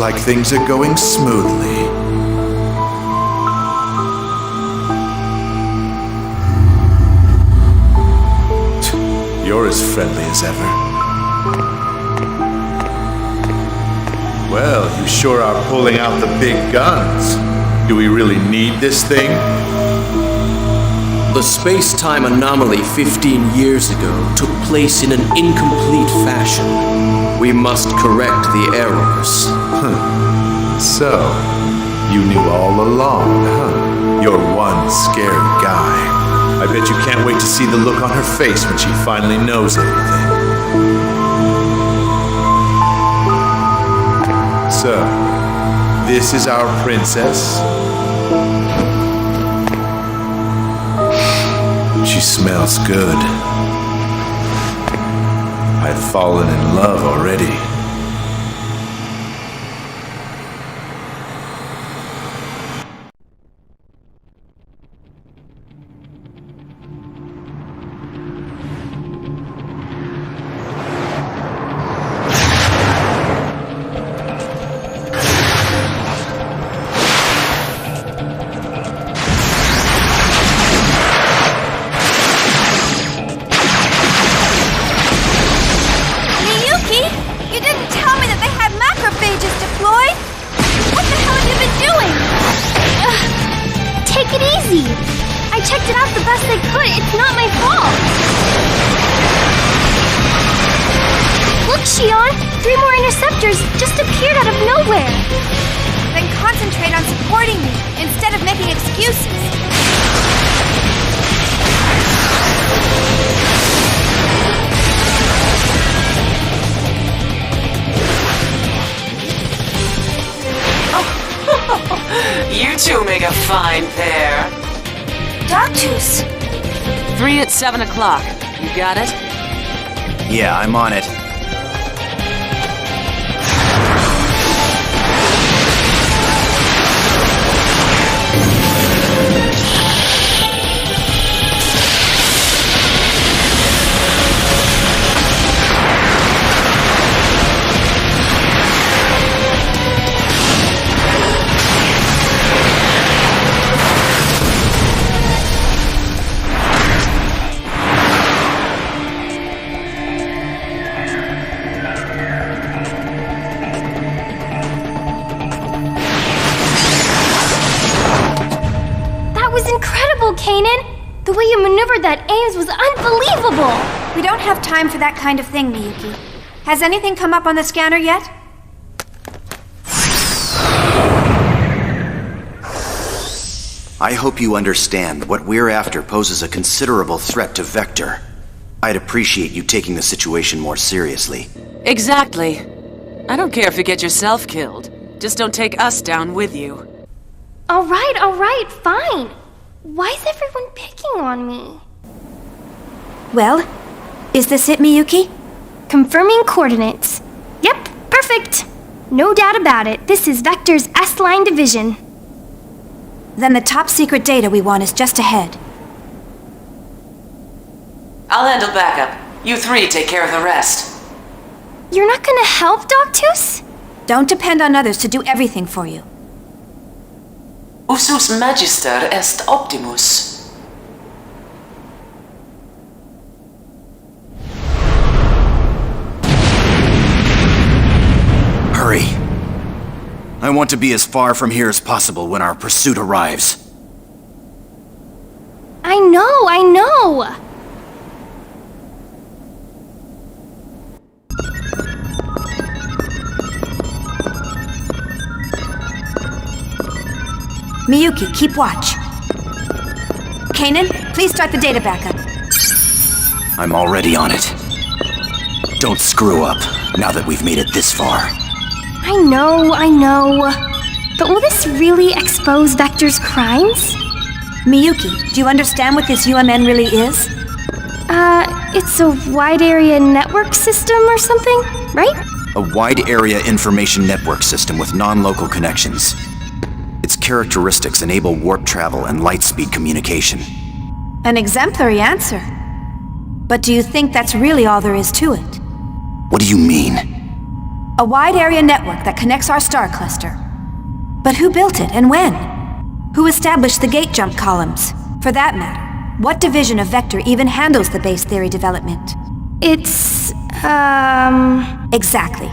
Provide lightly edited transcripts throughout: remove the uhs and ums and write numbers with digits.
like things are going smoothly. You're as friendly as ever. Well, you sure are pulling out the big guns. Do we really need this thing? The space-time anomaly 15 years ago took place in an incomplete fashion. We must correct the errors. So, you knew all along, huh? You're one scary guy. I bet you can't wait to see the look on her face when she finally knows everything. So, this is our princess. She smells good. I'd fallen in love already. I checked it out the best I could. It's not my fault. Look, Shion! 3 more interceptors just appeared out of nowhere. Then concentrate on supporting me instead of making excuses. You two make a fine pair. Doctus! 3 at 7 o'clock. You got it? Yeah, I'm on it. The way you maneuvered that Ames was unbelievable! We don't have time for that kind of thing, Miyuki. Has anything come up on the scanner yet? I hope you understand that what we're after poses a considerable threat to Vector. I'd appreciate you taking the situation more seriously. Exactly. I don't care if you get yourself killed. Just don't take us down with you. All right, fine. Why is everyone picking on me? Well, is this it, Miyuki? Confirming coordinates. Yep, perfect. No doubt about it. This is Vector's S-Line division. Then the top secret data we want is just ahead. I'll handle backup. You 3 take care of the rest. You're not gonna help, Doctus? Don't depend on others to do everything for you. Usus magister est optimus. Hurry. I want to be as far from here as possible when our pursuit arrives. I know! Miyuki, keep watch. Kanan, please start the data backup. I'm already on it. Don't screw up, now that we've made it this far. I know. But will this really expose Vector's crimes? Miyuki, do you understand what this UMN really is? It's a wide area network system or something, right? A wide area information network system with non-local connections. Its characteristics enable warp travel and light-speed communication. An exemplary answer. But do you think that's really all there is to it? What do you mean? A wide area network that connects our star cluster. But who built it and when? Who established the gate jump columns? For that matter, what division of Vector even handles the base theory development? It's, Exactly.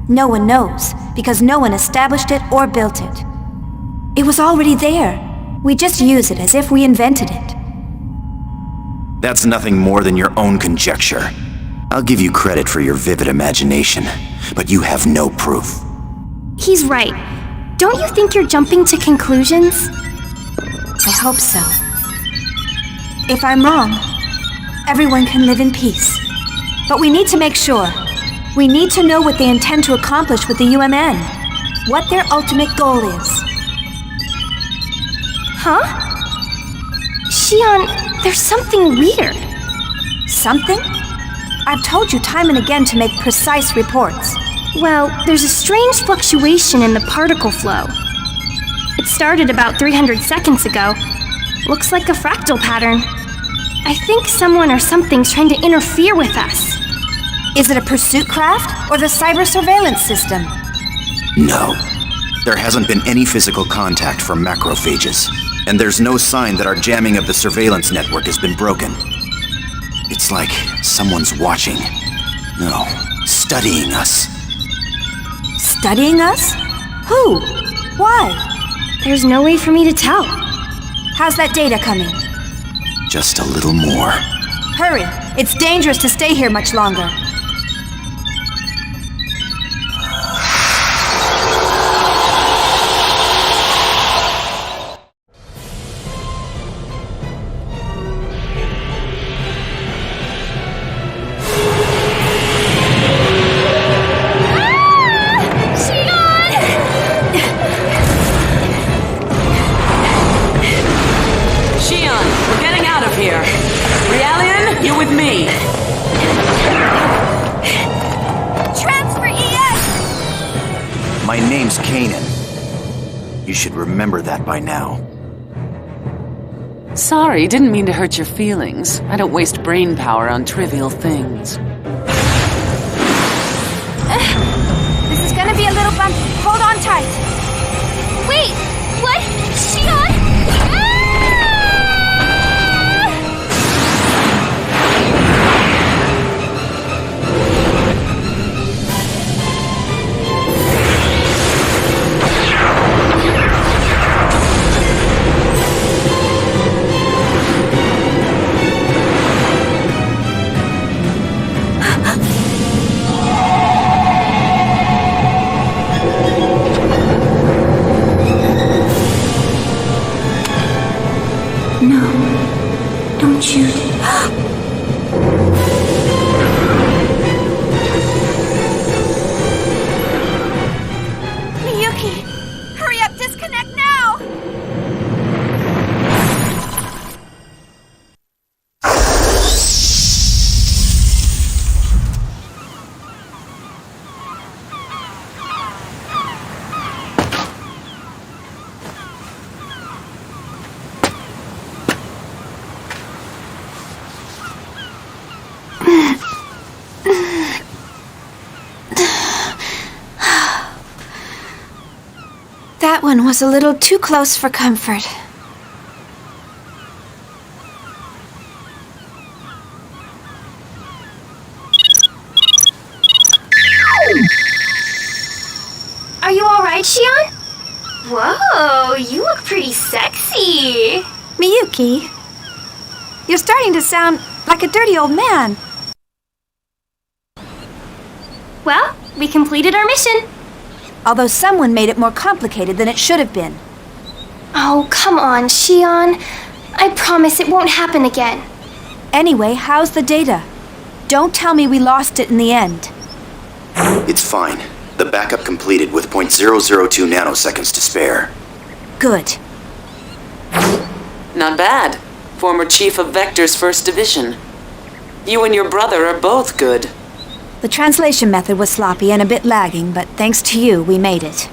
No one knows, because no one established it or built it. It was already there. We just use it as if we invented it. That's nothing more than your own conjecture. I'll give you credit for your vivid imagination, but you have no proof. He's right. Don't you think you're jumping to conclusions? I hope so. If I'm wrong, everyone can live in peace. But we need to make sure. We need to know what they intend to accomplish with the UMN. What their ultimate goal is. Huh? Xion, there's something weird. Something? I've told you time and again to make precise reports. Well, there's a strange fluctuation in the particle flow. It started about 300 seconds ago. Looks like a fractal pattern. I think someone or something's trying to interfere with us. Is it a pursuit craft or the cyber surveillance system? No. There hasn't been any physical contact from macrophages, and there's no sign that our jamming of the surveillance network has been broken. It's like someone's watching. No, studying us. Studying us? Who? Why? There's no way for me to tell. How's that data coming? Just a little more. Hurry! It's dangerous to stay here much longer. Xion, we're getting out of here. Realian, you with me. Transfer ES! My name's Kanan. You should remember that by now. Sorry, didn't mean to hurt your feelings. I don't waste brain power on trivial things. This is gonna be a little bumpy. Hold on tight. Wait! What? Xion? No. Don't shoot. Miyuki! Hurry up, disconnect now! That one was a little too close for comfort. Are you alright, Xion? Whoa, you look pretty sexy. Miyuki, you're starting to sound like a dirty old man. Well, we completed our mission. Although someone made it more complicated than it should have been. Oh, come on, Xion. I promise it won't happen again. Anyway, how's the data? Don't tell me we lost it in the end. It's fine. The backup completed with .002 nanoseconds to spare. Good. Not bad. Former chief of Vector's first division. You and your brother are both good. The translation method was sloppy and a bit lagging, but thanks to you, we made it.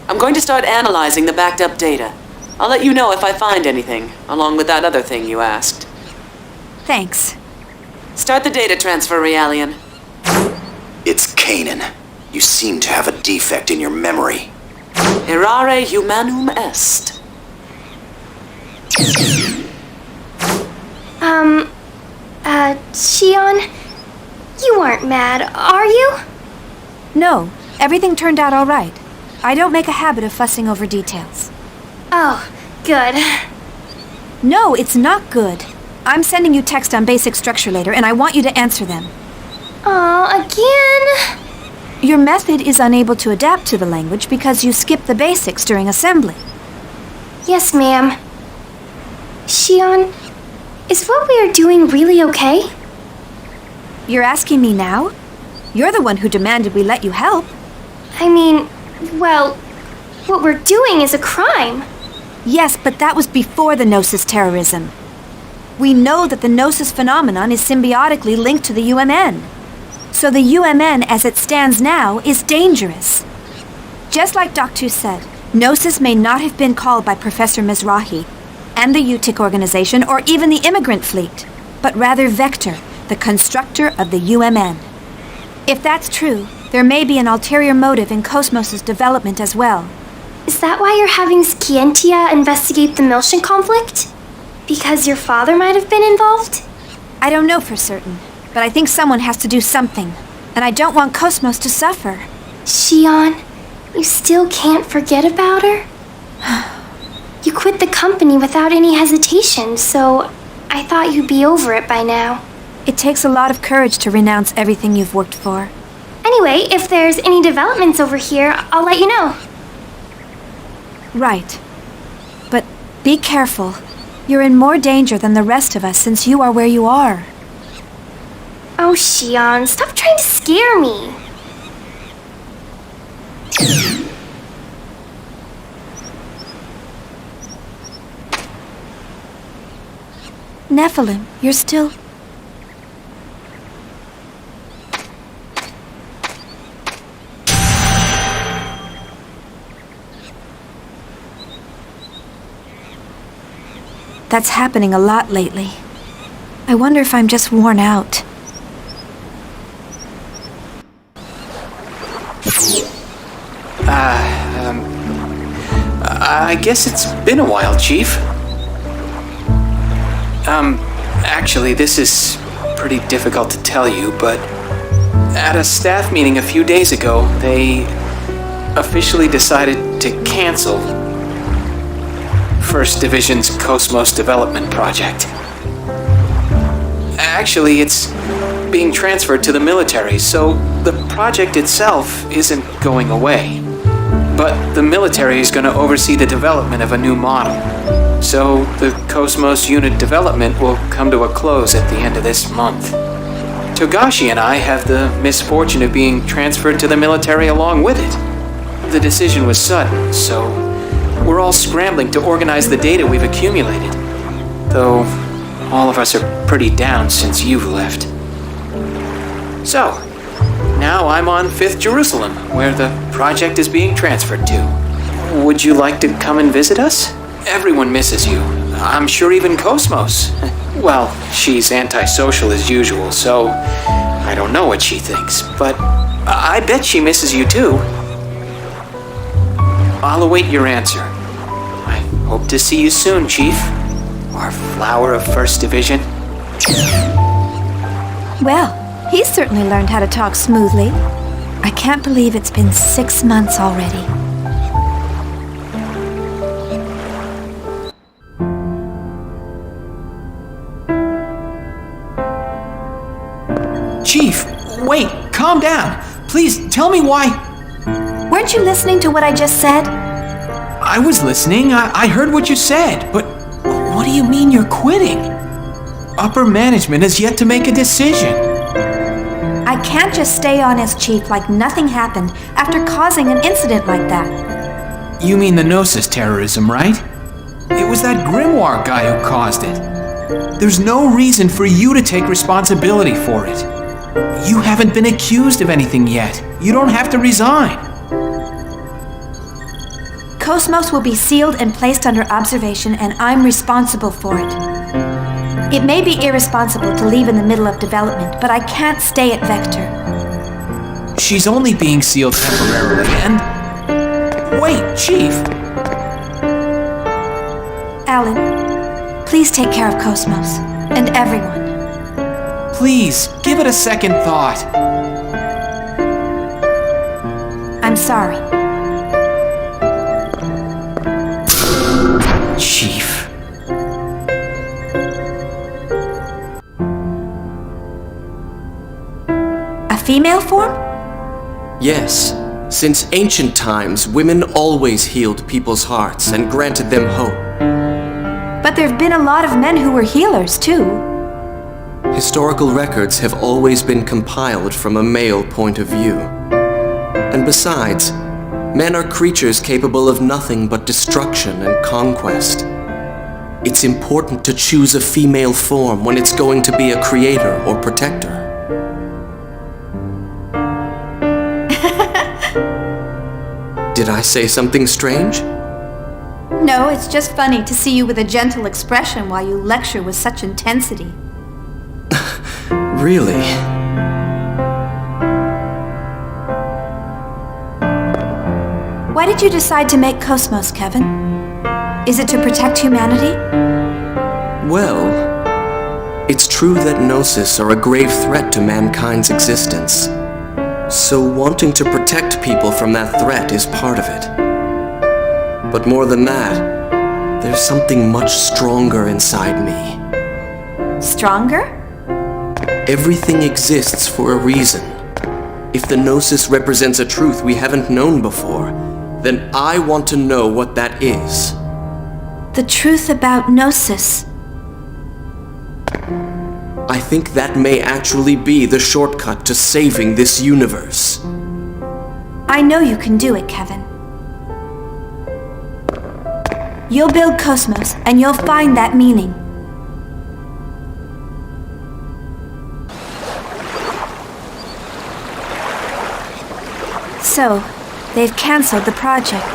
I'm going to start analyzing the backed up data. I'll let you know if I find anything, along with that other thing you asked. Thanks. Start the data transfer, Realian. It's Kanan. You seem to have a defect in your memory. Errare humanum est. Shion, you aren't mad, are you? No, everything turned out all right. I don't make a habit of fussing over details. Oh, good. No, it's not good. I'm sending you text on basic structure later, and I want you to answer them. Aw, again? Your method is unable to adapt to the language because you skipped the basics during assembly. Yes, ma'am. Shion, is what we are doing really okay? You're asking me now? You're the one who demanded we let you help. I mean, well, what we're doing is a crime. Yes, but that was before the Gnosis terrorism. We know that the Gnosis phenomenon is symbiotically linked to the UMN. So the UMN as it stands now is dangerous. Just like Dr. said, Gnosis may not have been called by Professor Mizrahi and the UTIC organization or even the immigrant fleet, but rather Vector, the constructor of the UMN. If that's true, there may be an ulterior motive in Cosmos' development as well. Is that why you're having Scientia investigate the Miltian conflict? Because your father might have been involved? I don't know for certain, but I think someone has to do something, and I don't want Cosmos to suffer. Shion, you still can't forget about her? You quit the company without any hesitation, so I thought you'd be over it by now. It takes a lot of courage to renounce everything you've worked for. Anyway, if there's any developments over here, I'll let you know. Right. But be careful. You're in more danger than the rest of us since you are where you are. Oh, Shion, stop trying to scare me. Nephilim, you're still... That's happening a lot lately. I wonder if I'm just worn out. I guess it's been a while, Chief. Actually, this is pretty difficult to tell you, but at a staff meeting a few days ago, they officially decided to cancel First Division's Cosmos Development Project. Actually, it's being transferred to the military, so the project itself isn't going away. But the military is going to oversee the development of a new model. So the Cosmos unit development will come to a close at the end of this month. Togashi and I have the misfortune of being transferred to the military along with it. The decision was sudden, so we're all scrambling to organize the data we've accumulated. Though all of us are pretty down since you've left. So, now I'm on 5th Jerusalem, where the project is being transferred to. Would you like to come and visit us? Everyone misses you. I'm sure even Cosmos. Well, she's antisocial as usual, so I don't know what she thinks, but I bet she misses you too. I'll await your answer. I hope to see you soon, Chief. Our flower of 1st Division. Well, he's certainly learned how to talk smoothly. I can't believe it's been 6 months already. Chief, wait, calm down. Please, tell me why. Weren't you listening to what I just said? I was listening. I heard what you said, but what do you mean you're quitting? Upper management has yet to make a decision. I can't just stay on as chief like nothing happened after causing an incident like that. You mean the Gnosis terrorism, right? It was that Grimoire guy who caused it. There's no reason for you to take responsibility for it. You haven't been accused of anything yet. You don't have to resign. Cosmos will be sealed and placed under observation, and I'm responsible for it. It may be irresponsible to leave in the middle of development, but I can't stay at Vector. She's only being sealed temporarily, and... Wait, Chief! Alan, please take care of Cosmos and everyone. Please, give it a second thought. I'm sorry. Chief. A female form? Yes. Since ancient times, women always healed people's hearts and granted them hope. But there've been a lot of men who were healers, too. Historical records have always been compiled from a male point of view. And besides, men are creatures capable of nothing but destruction and conquest. It's important to choose a female form when it's going to be a creator or protector. Did I say something strange? No, it's just funny to see you with a gentle expression while you lecture with such intensity. Really? Why did you decide to make Cosmos, Kevin? Is it to protect humanity? Well, it's true that Gnosis are a grave threat to mankind's existence. So wanting to protect people from that threat is part of it. But more than that, there's something much stronger inside me. Stronger? Everything exists for a reason. If the Gnosis represents a truth we haven't known before, then I want to know what that is. The truth about Gnosis. I think that may actually be the shortcut to saving this universe. I know you can do it, Kevin. You'll build Cosmos, and you'll find that meaning. So, they've cancelled the project.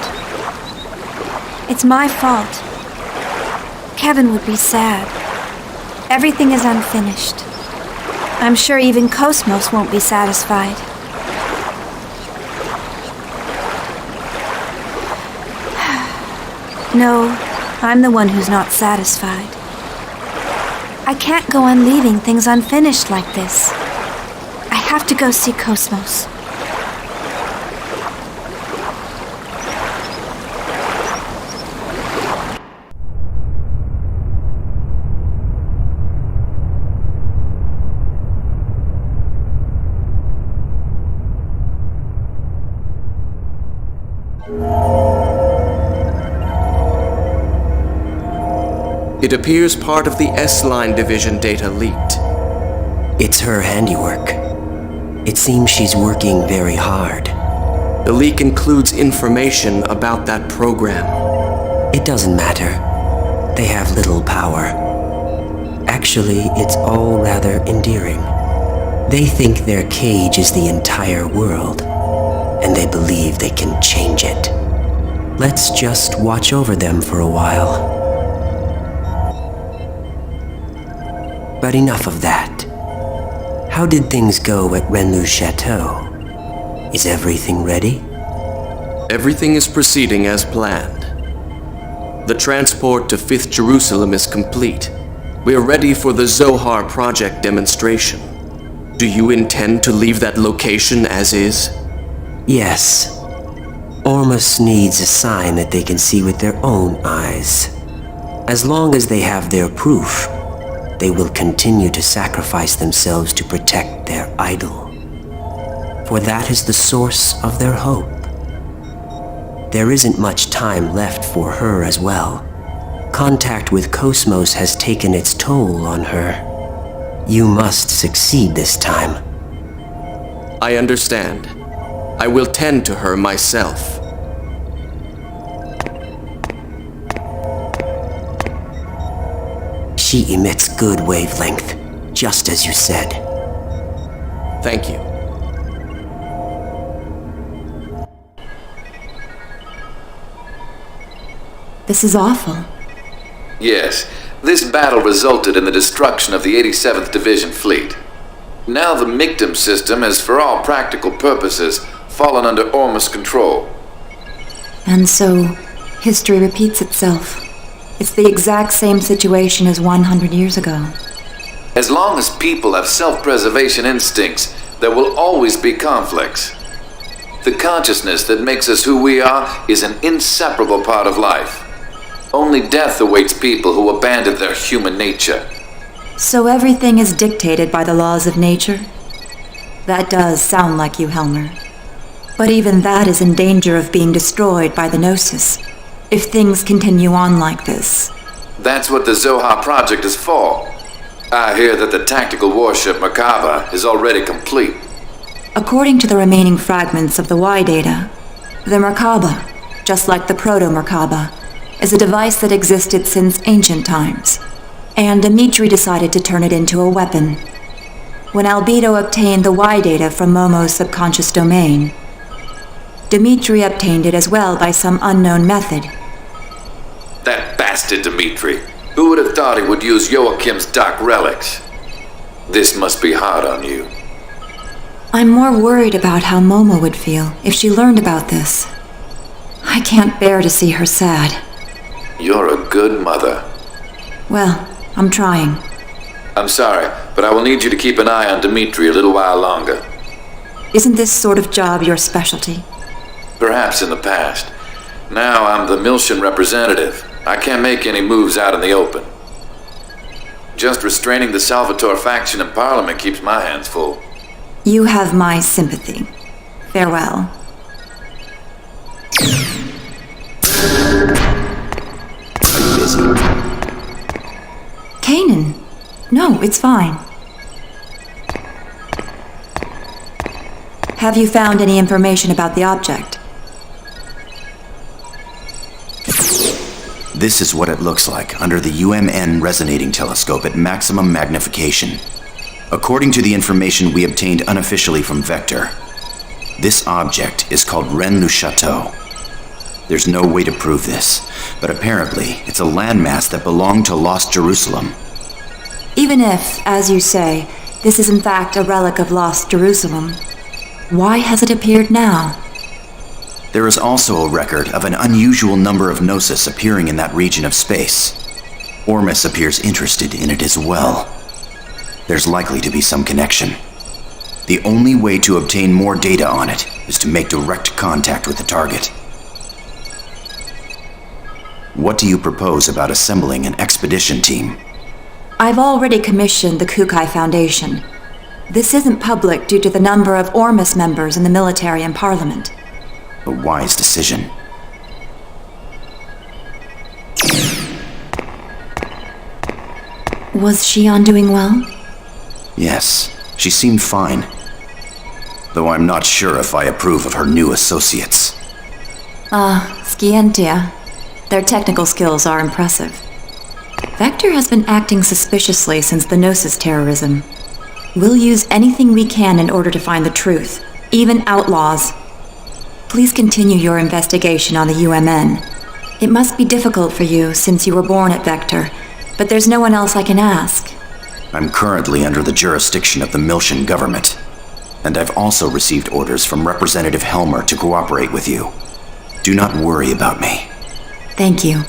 It's my fault. Kevin would be sad. Everything is unfinished. I'm sure even Cosmos won't be satisfied. No, I'm the one who's not satisfied. I can't go on leaving things unfinished like this. I have to go see Cosmos. It appears part of the S-Line division data leaked. It's her handiwork. It seems she's working very hard. The leak includes information about that program. It doesn't matter. They have little power. Actually, it's all rather endearing. They think their cage is the entire world, and they believe they can change it. Let's just watch over them for a while. But enough of that. How did things go at Renlu's chateau? Is everything ready? Everything is proceeding as planned. The transport to 5th Jerusalem is complete. We are ready for the Zohar project demonstration. Do you intend to leave that location as is? Yes. Ormus needs a sign that they can see with their own eyes. As long as they have their proof, they will continue to sacrifice themselves to protect their idol. For that is the source of their hope. There isn't much time left for her as well. Contact with Cosmos has taken its toll on her. You must succeed this time. I understand. I will tend to her myself. She emits good wavelength, just as you said. Thank you. This is awful. Yes, this battle resulted in the destruction of the 87th Division fleet. Now the Mictum system has, for all practical purposes, fallen under Ormus control. And so, history repeats itself. It's the exact same situation as 100 years ago. As long as people have self-preservation instincts, there will always be conflicts. The consciousness that makes us who we are is an inseparable part of life. Only death awaits people who abandon their human nature. So everything is dictated by the laws of nature? That does sound like you, Helmer. But even that is in danger of being destroyed by the Gnosis, if things continue on like this. That's what the Zoha project is for. I hear that the tactical warship Merkaba is already complete. According to the remaining fragments of the Y data, the Merkaba, just like the Proto-Merkaba, is a device that existed since ancient times, and Dimitri decided to turn it into a weapon. When Albedo obtained the Y data from Momo's subconscious domain, Dimitri obtained it as well by some unknown method. That bastard Dimitri. Who would have thought he would use Joachim's dark relics? This must be hard on you. I'm more worried about how Momo would feel if she learned about this. I can't bear to see her sad. You're a good mother. Well, I'm trying. I'm sorry, but I will need you to keep an eye on Dimitri a little while longer. Isn't this sort of job your specialty? Perhaps in the past. Now I'm the Miltian representative. I can't make any moves out in the open. Just restraining the Salvatore faction in Parliament keeps my hands full. You have my sympathy. Farewell. Are you busy? Kanan. No, it's fine. Have you found any information about the object? This is what it looks like under the UMN resonating telescope at maximum magnification. According to the information we obtained unofficially from Vector, this object is called Rennes-le-Château. There's no way to prove this, but apparently it's a landmass that belonged to Lost Jerusalem. Even if, as you say, this is in fact a relic of Lost Jerusalem, why has it appeared now? There is also a record of an unusual number of Gnosis appearing in that region of space. Ormus appears interested in it as well. There's likely to be some connection. The only way to obtain more data on it is to make direct contact with the target. What do you propose about assembling an expedition team? I've already commissioned the Kukai Foundation. This isn't public due to the number of Ormus members in the military and parliament. A wise decision. Was Shion doing well? Yes, she seemed fine. Though I'm not sure if I approve of her new associates. Scientia. Their technical skills are impressive. Vector has been acting suspiciously since the Gnosis terrorism. We'll use anything we can in order to find the truth, even outlaws. Please continue your investigation on the UMN. It must be difficult for you since you were born at Vector, but there's no one else I can ask. I'm currently under the jurisdiction of the Miltian government, and I've also received orders from Representative Helmer to cooperate with you. Do not worry about me. Thank you.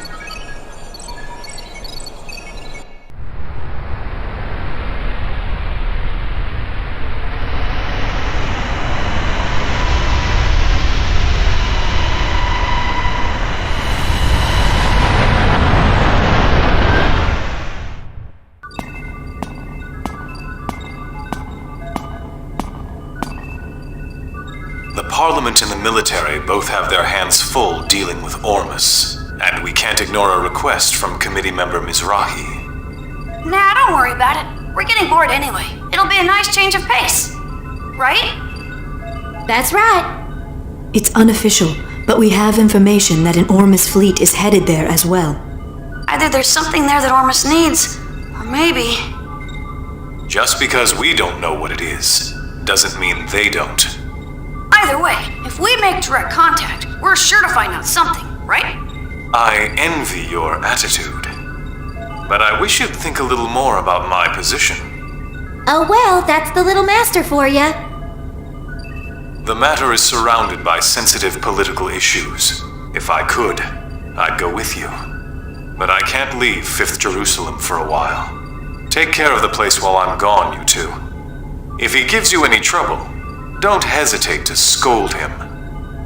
The Parliament and the military both have their hands full dealing with Ormus, and we can't ignore a request from committee member Mizrahi. Nah, don't worry about it. We're getting bored anyway. It'll be a nice change of pace. Right? That's right. It's unofficial, but we have information that an Ormus fleet is headed there as well. Either there's something there that Ormus needs, or maybe... Just because we don't know what it is, doesn't mean they don't. Either way, if we make direct contact, we're sure to find out something, right? I envy your attitude. But I wish you'd think a little more about my position. Oh well, that's the little master for ya. The matter is surrounded by sensitive political issues. If I could, I'd go with you. But I can't leave 5th Jerusalem for a while. Take care of the place while I'm gone, you two. If he gives you any trouble, don't hesitate to scold him.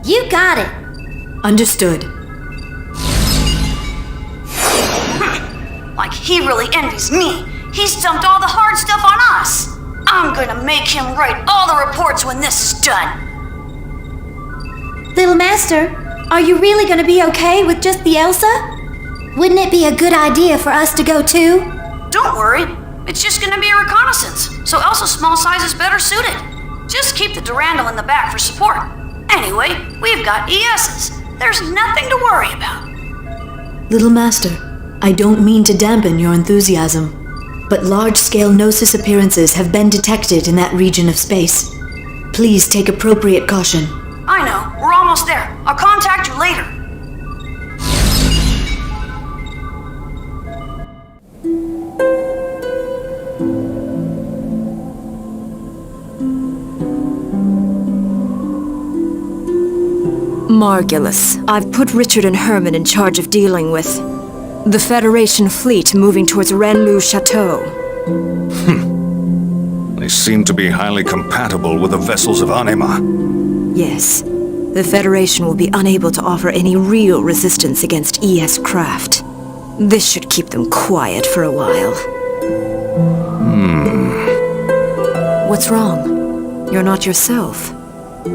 You got it. Understood. Like he really envies me. He's dumped all the hard stuff on us. I'm gonna make him write all the reports when this is done. Little master, are you really gonna be okay with just the Elsa? Wouldn't it be a good idea for us to go too? Don't worry. It's just gonna be a reconnaissance, so Elsa's small size is better suited. Just keep the Durandal in the back for support. Anyway, we've got ESs. There's nothing to worry about. Little Master, I don't mean to dampen your enthusiasm, but large-scale Gnosis appearances have been detected in that region of space. Please take appropriate caution. I know. We're almost there. I'll contact you later. Margulis, I've put Richard and Herman in charge of dealing with the Federation fleet moving towards Renlu Chateau. They seem to be highly compatible with the vessels of Anima. Yes. The Federation will be unable to offer any real resistance against ES craft. This should keep them quiet for a while. What's wrong? You're not yourself.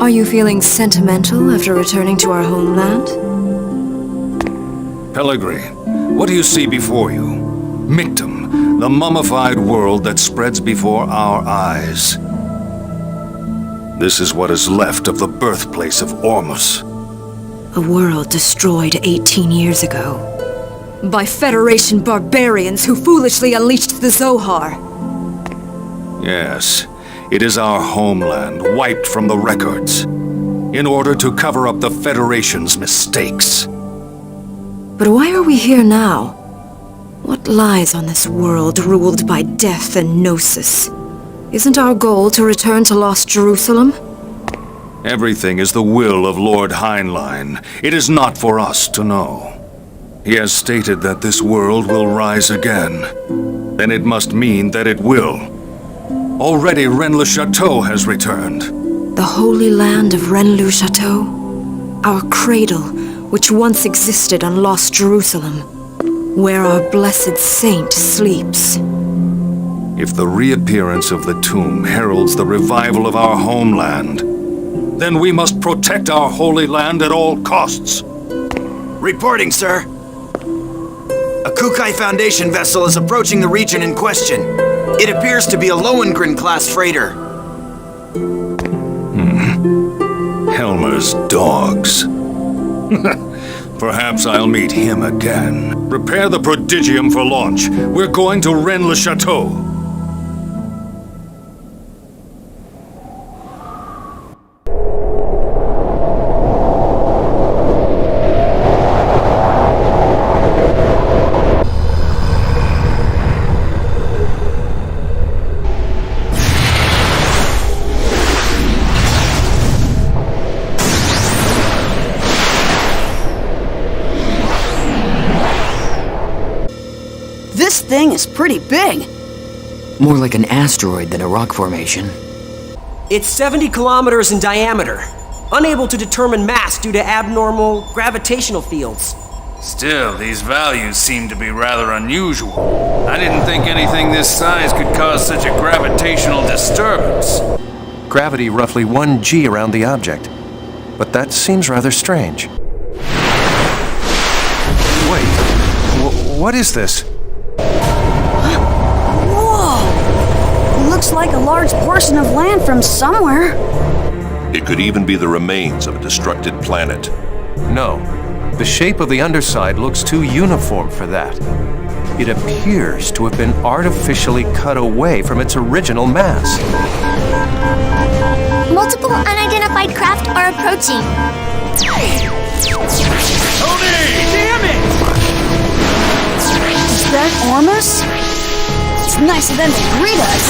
Are you feeling sentimental after returning to our homeland? Pellegrin, what do you see before you? Mictum, the mummified world that spreads before our eyes. This is what is left of the birthplace of Ormus. A world destroyed 18 years ago. By Federation barbarians who foolishly unleashed the Zohar. Yes, it is our homeland wiped from the records, in order to cover up the Federation's mistakes. But why are we here now? What lies on this world ruled by death and gnosis? Isn't our goal to return to Lost Jerusalem? Everything is the will of Lord Heinlein. It is not for us to know. He has stated that this world will rise again. Then it must mean that it will. Already Renlu Chateau has returned. The holy land of Renlu Chateau? Our cradle, which once existed on Lost Jerusalem, where our blessed saint sleeps. If the reappearance of the tomb heralds the revival of our homeland, then we must protect our holy land at all costs. Reporting, sir. A Kukai Foundation vessel is approaching the region in question. It appears to be a Lohengrin-class freighter. Helmer's dogs. Perhaps I'll meet him again. Prepare the prodigium for launch. We're going to Rennes-le Chateau. This thing is pretty big. More like an asteroid than a rock formation. It's 70 kilometers in diameter, unable to determine mass due to abnormal gravitational fields. Still, these values seem to be rather unusual. I didn't think anything this size could cause such a gravitational disturbance. Gravity roughly 1 g around the object. But that seems rather strange. Wait, what is this? Whoa! Looks like a large portion of land from somewhere. It could even be the remains of a destructed planet. No. The shape of the underside looks too uniform for that. It appears to have been artificially cut away from its original mass. Multiple unidentified craft are approaching. Tony! Damn it! Is that Ormus? It's nice of them to greet us.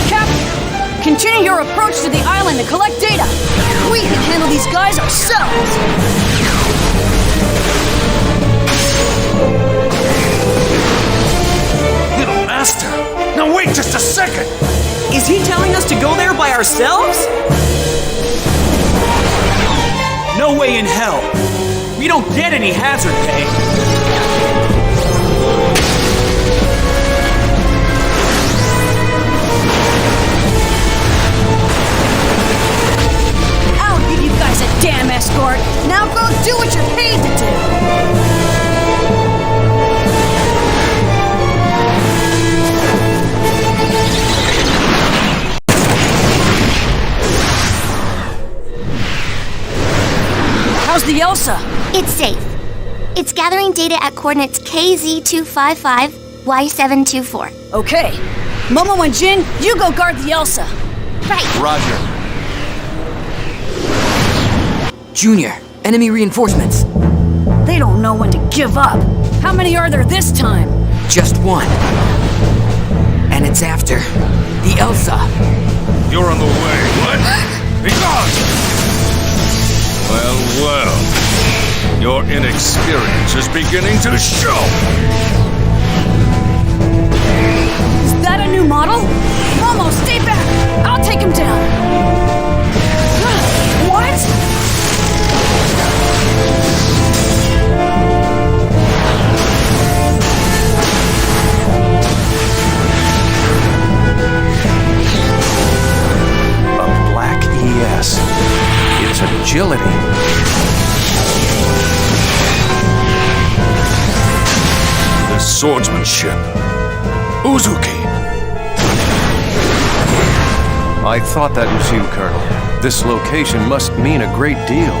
Captain, continue your approach to the island to collect data. We can handle these guys ourselves. Little Master! Now wait just a second! Is he telling us to go there by ourselves? No way in hell. We don't get any hazard pay. I'll give you guys a damn escort. Now go do what you're paid to do. How's the Elsa? It's safe. It's gathering data at coordinates KZ255, Y724. Okay. Momo and Jin, you go guard the Elsa. Right. Roger. Junior, enemy reinforcements. They don't know when to give up. How many are there this time? Just one. And it's after the Elsa. You're on the way. What? Be gone! Well, your inexperience is beginning to show. Is that a new model? Momo, stay back! I'll take him down! What? A black ES. Its agility. The swordsmanship. Uzuki. I thought that was you, Colonel. This location must mean a great deal,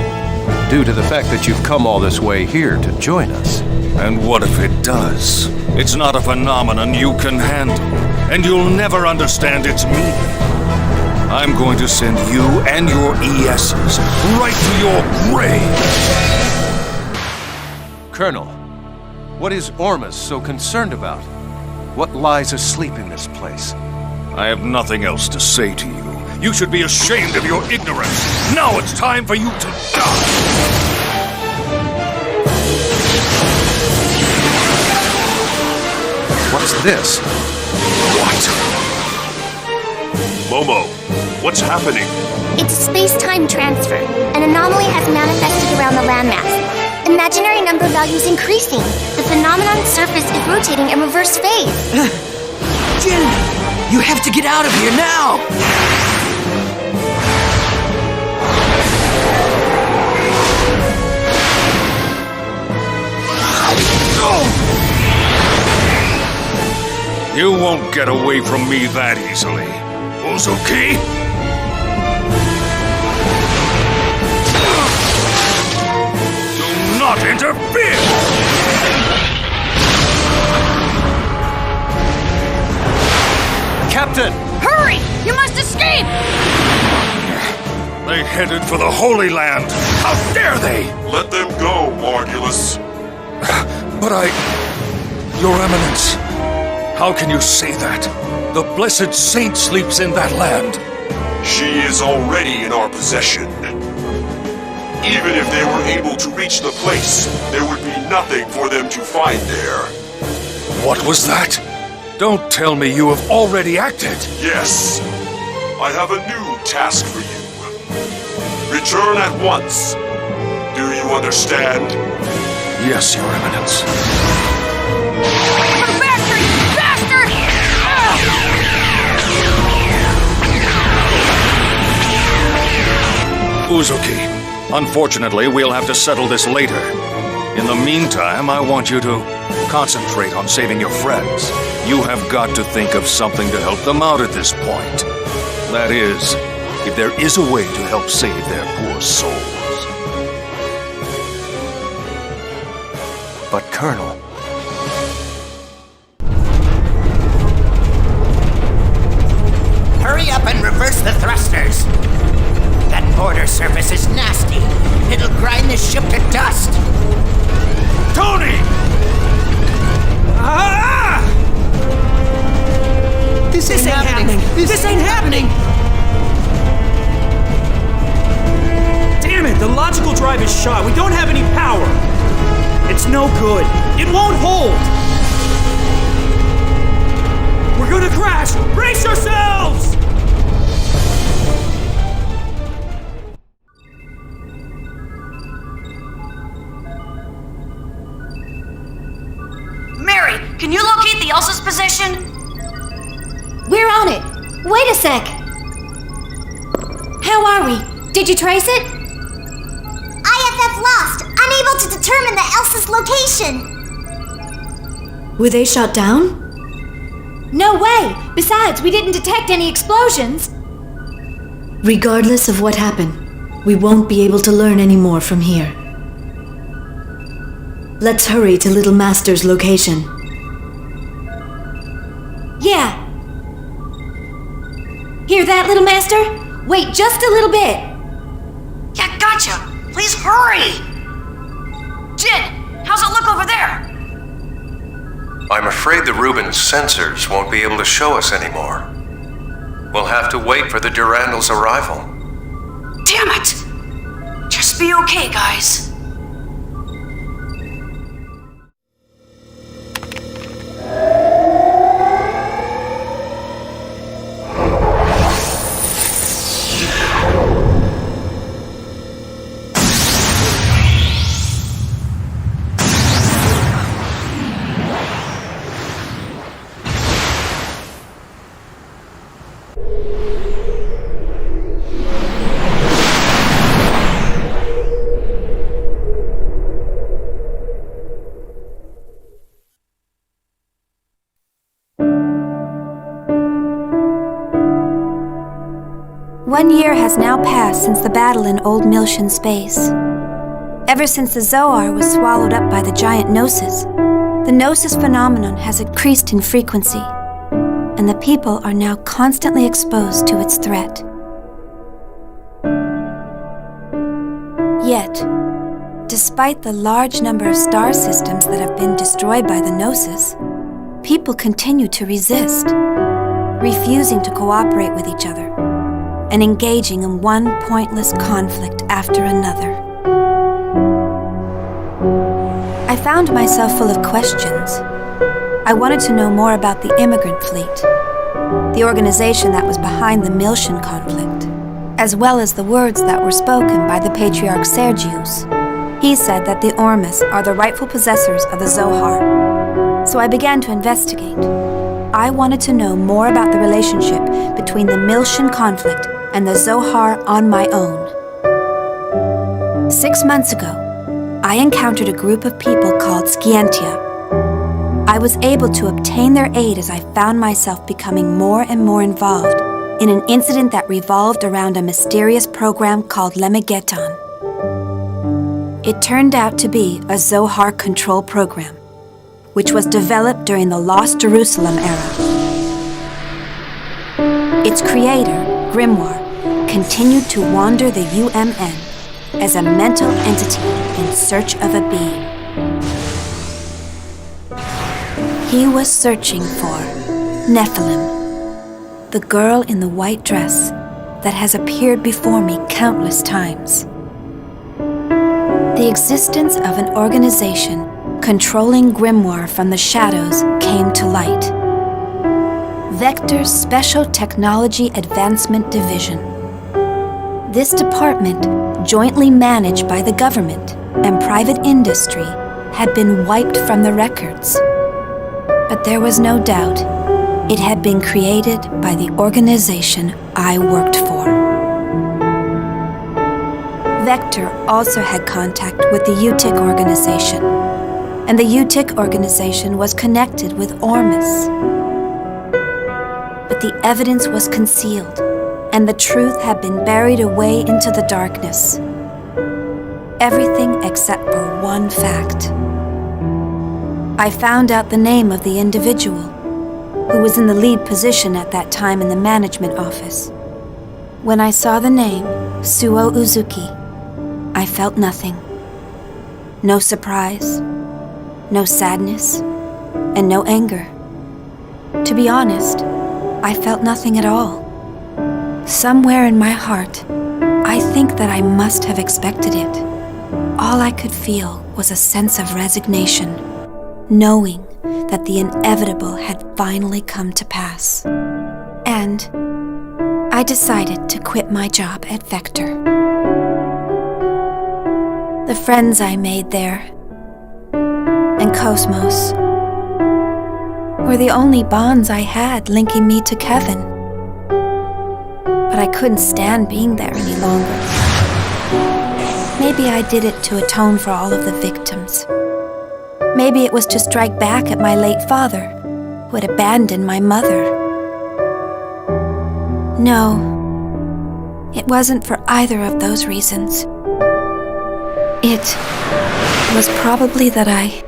due to the fact that you've come all this way here to join us. And what if it does? It's not a phenomenon you can handle, and you'll never understand its meaning. I'm going to send you and your ESs right to your grave! Colonel, what is Ormus so concerned about? What lies asleep in this place? I have nothing else to say to you. You should be ashamed of your ignorance. Now it's time for you to die! What's this? What? Momo, what's happening? It's a space-time transfer. An anomaly has manifested around the landmass. Imaginary number values increasing. The phenomenon's surface is rotating in reverse phase. Jin, you have to get out of here now! You won't get away from me that easily. Uzuki? Do not interfere! Captain! Hurry! You must escape! They headed for the Holy Land. How dare they? Let them go, Margulis. But Your Eminence, how can you say that? The blessed saint sleeps in that land. She is already in our possession. Even if they were able to reach the place, there would be nothing for them to find there. What was that? Don't tell me you have already acted. Yes. I have a new task for you. Return at once. Do you understand? Yes, Your Eminence. You bastard! Bastard! Uzuki, unfortunately, we'll have to settle this later. In the meantime, I want you to concentrate on saving your friends. You have got to think of something to help them out at this point. That is, if there is a way to help save their poor souls. But Colonel... Hurry up and reverse the thrusters! That Transporter surface is nasty. It'll grind the ship to dust. Tony! Ah! This ain't happening! This ain't happening! Damn it, the logical drive is shot. We don't have any power. It's no good. It won't hold. We're gonna crash! Brace yourselves! Mary, can you locate the Elsa's position? We're on it. Wait a sec. How are we? Did you trace it? IFF lost, unable to determine the Elsa's location. Were they shot down? No way! Besides, we didn't detect any explosions. Regardless of what happened, we won't be able to learn any more from here. Let's hurry to Little Master's location. Yeah. Hear that, Little Master? Wait just a little bit. Yeah, gotcha. Please hurry. Jin, how's it look over there? I'm afraid the Rubens sensors won't be able to show us anymore. We'll have to wait for the Durandal's arrival. Damn it! Just be okay, guys. One year has now passed since the battle in Old Miltian space. Ever since the Zohar was swallowed up by the giant Gnosis, the Gnosis phenomenon has increased in frequency, and the people are now constantly exposed to its threat. Yet, despite the large number of star systems that have been destroyed by the Gnosis, people continue to resist, refusing to cooperate with each other, and engaging in one pointless conflict after another. I found myself full of questions. I wanted to know more about the immigrant fleet, the organization that was behind the Miltian conflict, as well as the words that were spoken by the Patriarch Sergius. He said that the Ormus are the rightful possessors of the Zohar. So I began to investigate. I wanted to know more about the relationship between the Miltian conflict and the Zohar on my own. 6 months ago, I encountered a group of people called Scientia. I was able to obtain their aid as I found myself becoming more and more involved in an incident that revolved around a mysterious program called Lemigeton. It turned out to be a Zohar control program, which was developed during the Lost Jerusalem era. Its creator, Grimoire, continued to wander the UMN as a mental entity in search of a being. He was searching for Nephilim, the girl in the white dress that has appeared before me countless times. The existence of an organization controlling Grimoire from the shadows came to light. Vector's Special Technology Advancement Division. This department, jointly managed by the government and private industry, had been wiped from the records. But there was no doubt it had been created by the organization I worked for. Vector also had contact with the UTIC organization, and the UTIC organization was connected with Ormus. But the evidence was concealed, and the truth had been buried away into the darkness. Everything except for one fact. I found out the name of the individual who was in the lead position at that time in the management office. When I saw the name, Suo Uzuki. I felt nothing. No surprise, no sadness, and no anger. To be honest, I felt nothing at all. Somewhere in my heart, I think that I must have expected it. All I could feel was a sense of resignation, knowing that the inevitable had finally come to pass. And I decided to quit my job at Vector. The friends I made there, and Cosmos, were the only bonds I had linking me to Kevin. But I couldn't stand being there any longer. Maybe I did it to atone for all of the victims. Maybe it was to strike back at my late father, who had abandoned my mother. No, it wasn't for either of those reasons. It was probably that I...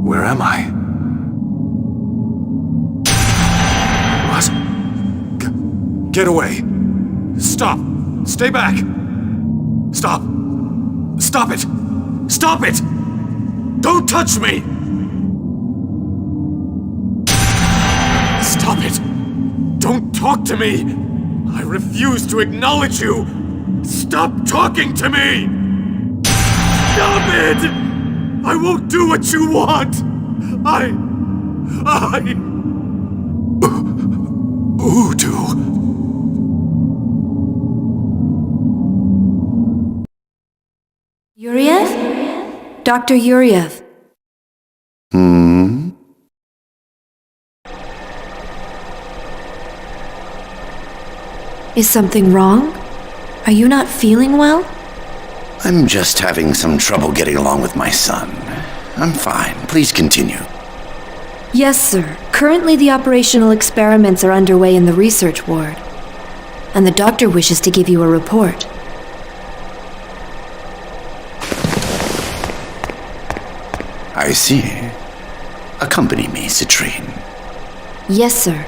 Where am I? What? Get away! Stop! Stay back! Stop! Stop it! Stop it! Don't touch me! Stop it! Don't talk to me! I refuse to acknowledge you! Stop talking to me! Stop it! I won't do what you want! Voodoo. Yuriev? Dr. Yuriev. Is something wrong? Are you not feeling well? I'm just having some trouble getting along with my son. I'm fine. Please continue. Yes, sir. Currently the operational experiments are underway in the research ward. And the doctor wishes to give you a report. I see. Accompany me, Citrine. Yes, sir.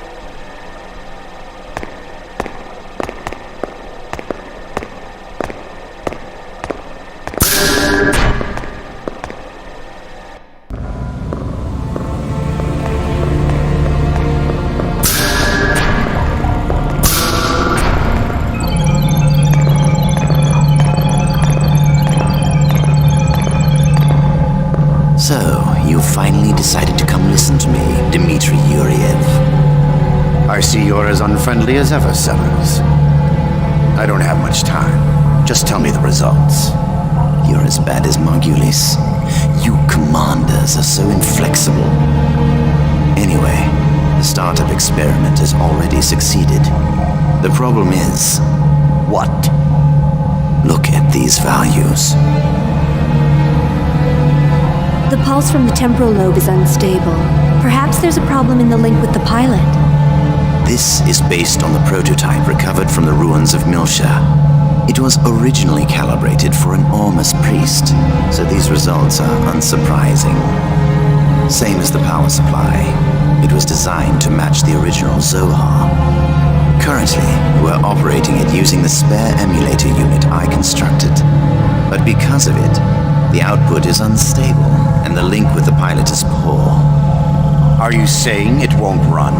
So, you finally decided to come listen to me, Dmitry Yuriev. I see you're as unfriendly as ever, Sellers. I don't have much time. Just tell me the results. You're as bad as Margulis. You commanders are so inflexible. Anyway, the startup experiment has already succeeded. The problem is, what? Look at these values. The pulse from the temporal lobe is unstable. Perhaps there's a problem in the link with the pilot. This is based on the prototype recovered from the ruins of Milsha. It was originally calibrated for an Ormus priest, so these results are unsurprising. Same as the power supply. It was designed to match the original Zohar. Currently, we're operating it using the spare emulator unit I constructed. But because of it, the output is unstable, and the link with the pilot is poor. Are you saying it won't run?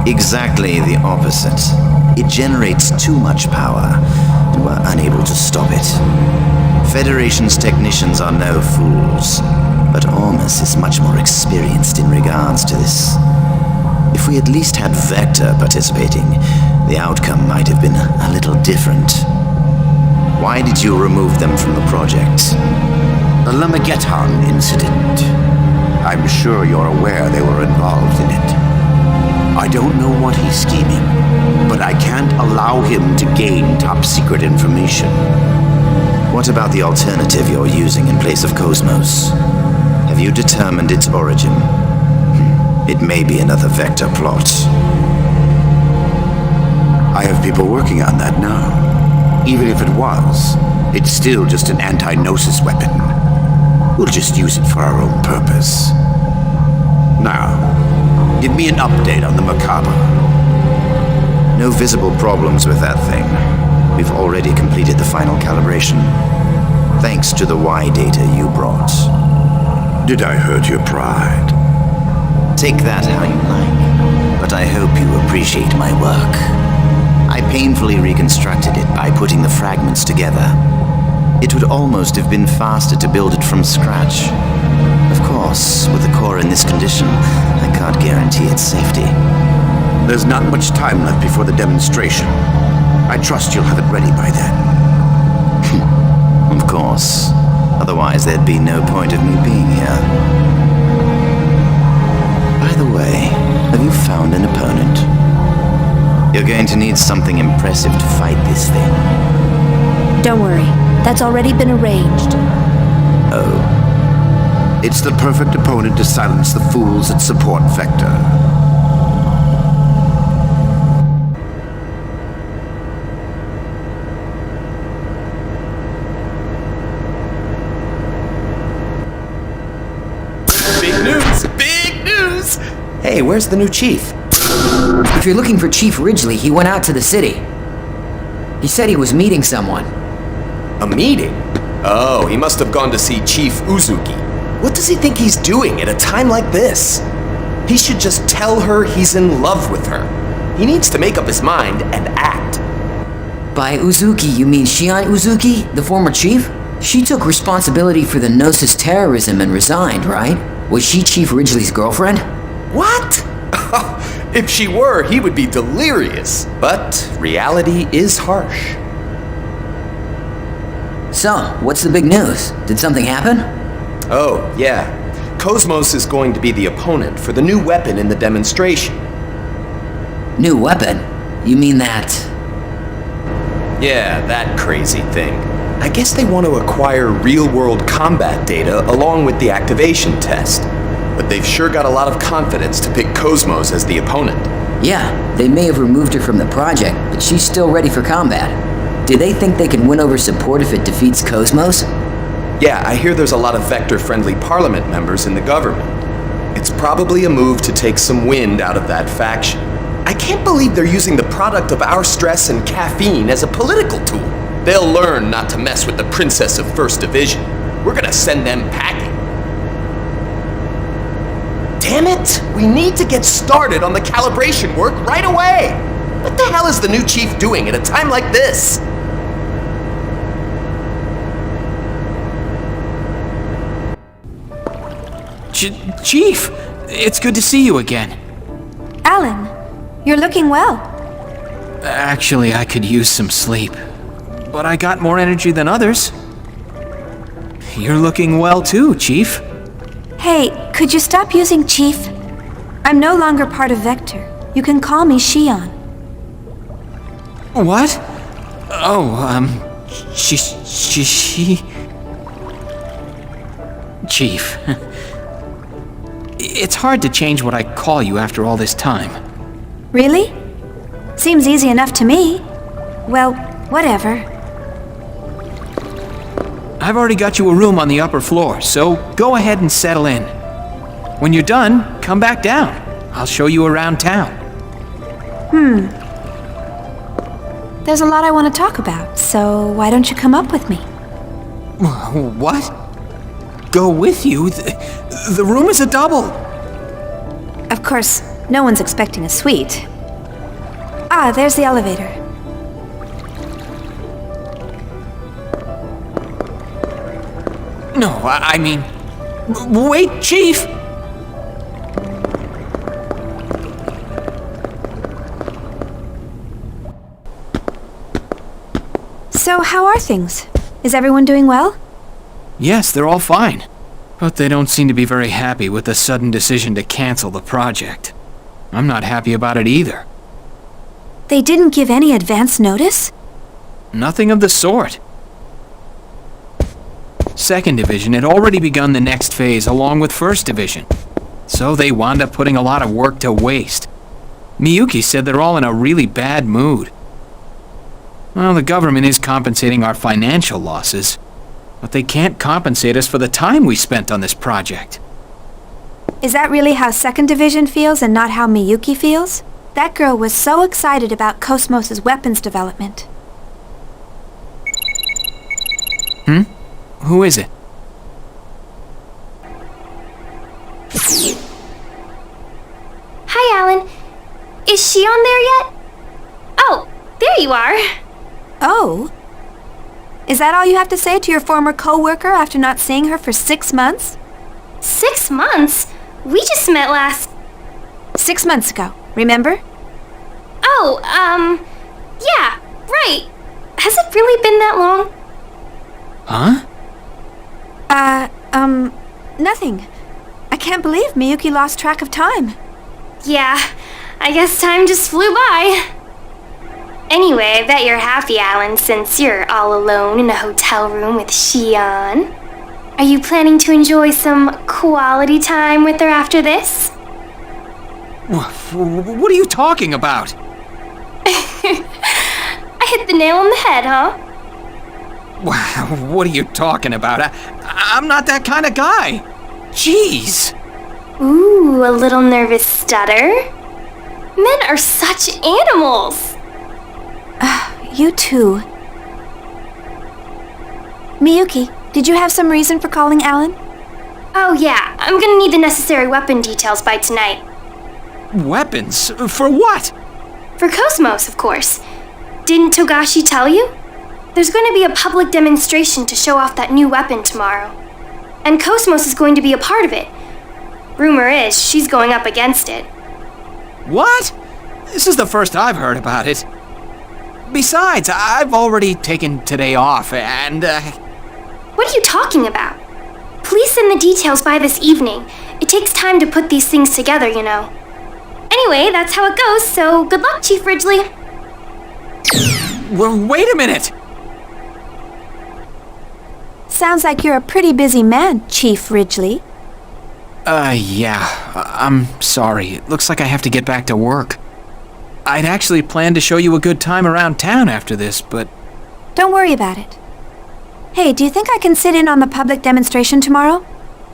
Exactly the opposite. It generates too much power, and we're unable to stop it. Federation's technicians are no fools, but Ormus is much more experienced in regards to this. If we at least had Vector participating, the outcome might have been a little different. Why did you remove them from the project? The Lamageddon incident. I'm sure you're aware they were involved in it. I don't know what he's scheming, but I can't allow him to gain top-secret information. What about the alternative you're using in place of Cosmos? Have you determined its origin? It may be another Vector plot. I have people working on that now. Even if it was, it's still just an anti-Gnosis weapon. We'll just use it for our own purpose. Now, give me an update on the Macabre. No visible problems with that thing. We've already completed the final calibration. Thanks to the Y data you brought. Did I hurt your pride? Take that how you like, but I hope you appreciate my work. I painfully reconstructed it by putting the fragments together. It would almost have been faster to build it from scratch. Of course, with the core in this condition, I can't guarantee its safety. There's not much time left before the demonstration. I trust you'll have it ready by then. Of course. Otherwise, there'd be no point of me being here. By the way, have you found an opponent? You're going to need something impressive to fight this thing. Don't worry, that's already been arranged. Oh. It's the perfect opponent to silence the fools that support Vector. Big news! Big news! Hey, where's the new chief? If you're looking for Chief Ridgely, he went out to the city. He said he was meeting someone. A meeting? Oh, he must have gone to see Chief Uzuki. What does he think he's doing at a time like this? He should just tell her he's in love with her. He needs to make up his mind and act. By Uzuki, you mean Shion Uzuki, the former chief? She took responsibility for the Gnosis terrorism and resigned, right? Was she Chief Ridgely's girlfriend? What? If she were, he would be delirious. But reality is harsh. So, what's the big news? Did something happen? Oh, yeah. Cosmos is going to be the opponent for the new weapon in the demonstration. New weapon? You mean that? Yeah, that crazy thing. I guess they want to acquire real-world combat data along with the activation test. But they've sure got a lot of confidence to pick Cosmos as the opponent. Yeah, they may have removed her from the project, but she's still ready for combat. Do they think they can win over support if it defeats Cosmos? Yeah, I hear there's a lot of Vector-friendly Parliament members in the government. It's probably a move to take some wind out of that faction. I can't believe they're using the product of our stress and caffeine as a political tool. They'll learn not to mess with the Princess of First Division. We're gonna send them packing. Damn it! We need to get started on the calibration work right away! What the hell is the new chief doing at a time like this? Chief, it's good to see you again. Alan, you're looking well. Actually, I could use some sleep, but I got more energy than others. You're looking well too, Chief. Hey, could you stop using Chief? I'm no longer part of Vector. You can call me Shion. What? Oh, she... Chief. It's hard to change what I call you after all this time. Really? Seems easy enough to me. Well, whatever. I've already got you a room on the upper floor, so go ahead and settle in. When you're done, come back down. I'll show you around town. There's a lot I want to talk about, so why don't you come up with me? What? Go with you? The room is a double. Of course, no one's expecting a suite. Ah, there's the elevator. No, I mean... Wait, Chief! So, how are things? Is everyone doing well? Yes, they're all fine. But they don't seem to be very happy with the sudden decision to cancel the project. I'm not happy about it either. They didn't give any advance notice? Nothing of the sort. 2nd Division had already begun the next phase along with 1st Division. So they wound up putting a lot of work to waste. Miyuki said they're all in a really bad mood. Well, the government is compensating our financial losses, but they can't compensate us for the time we spent on this project. Is that really how 2nd Division feels and not how Miyuki feels? That girl was so excited about Cosmos' weapons development. Who is it? Hi, Alan. Is she on there yet? Oh, there you are. Oh? Is that all you have to say to your former co-worker after not seeing her for 6 months? 6 months? We just met last... 6 months ago, remember? Oh, yeah, right. Has it really been that long? Huh? Nothing. I can't believe Miyuki lost track of time. Yeah, I guess time just flew by. Anyway, I bet you're happy, Alan, since you're all alone in a hotel room with Xian. Are you planning to enjoy some quality time with her after this? What are you talking about? I hit the nail on the head, huh? What are you talking about? I'm not that kind of guy. Jeez. Ooh, a little nervous stutter? Men are such animals. You too. Miyuki, did you have some reason for calling Alan? Oh yeah, I'm gonna need the necessary weapon details by tonight. Weapons? For what? For Cosmos, of course. Didn't Togashi tell you? There's going to be a public demonstration to show off that new weapon tomorrow. And Cosmos is going to be a part of it. Rumor is she's going up against it. What? This is the first I've heard about it. Besides, I've already taken today off, and, What are you talking about? Please send the details by this evening. It takes time to put these things together, you know. Anyway, that's how it goes, so good luck, Chief Ridgely. Well, wait a minute! Sounds like you're a pretty busy man, Chief Ridgely. Yeah. I'm sorry. It looks like I have to get back to work. I'd actually planned to show you a good time around town after this, but... Don't worry about it. Hey, do you think I can sit in on the public demonstration tomorrow?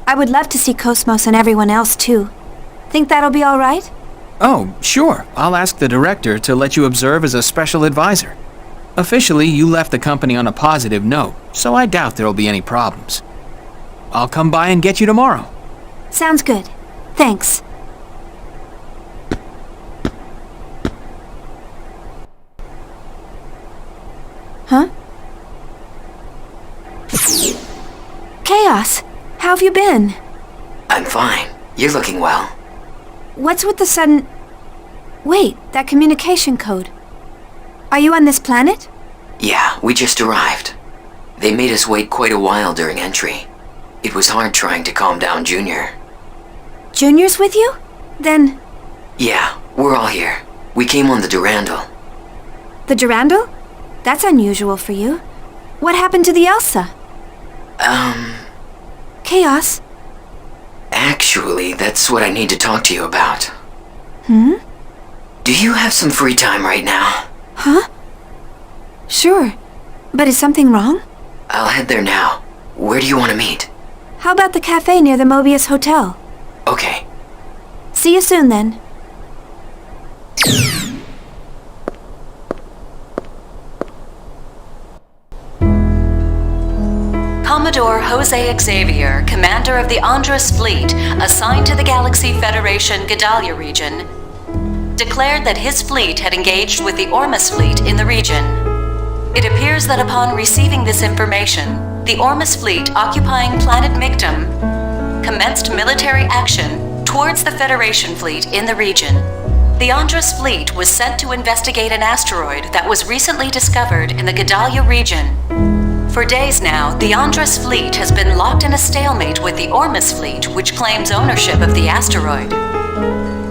I would love to see Cosmos and everyone else, too. Think that'll be all right? Oh, sure. I'll ask the director to let you observe as a special advisor. Officially, you left the company on a positive note, so I doubt there'll be any problems. I'll come by and get you tomorrow. Sounds good. Thanks. Huh? Chaos, how have you been? I'm fine. You're looking well. What's with the sudden... Wait, that communication code. Are you on this planet? Yeah, we just arrived. They made us wait quite a while during entry. It was hard trying to calm down Junior. Junior's with you? Then... Yeah, we're all here. We came on the Durandal. The Durandal? That's unusual for you. What happened to the Elsa? Chaos? Actually, that's what I need to talk to you about. Hmm? Do you have some free time right now? Huh? Sure. But is something wrong? I'll head there now. Where do you want to meet? How about the cafe near the Mobius Hotel? Okay. See you soon, then. Commodore Jose Xavier, commander of the Andros fleet, assigned to the Galaxy Federation Gedalia region, declared that his fleet had engaged with the Ormus fleet in the region. It appears that upon receiving this information, the Ormus fleet occupying planet Mictum commenced military action towards the Federation fleet in the region. The Andros fleet was sent to investigate an asteroid that was recently discovered in the Gedalia region. For days now, the Andros fleet has been locked in a stalemate with the Ormus fleet, which claims ownership of the asteroid.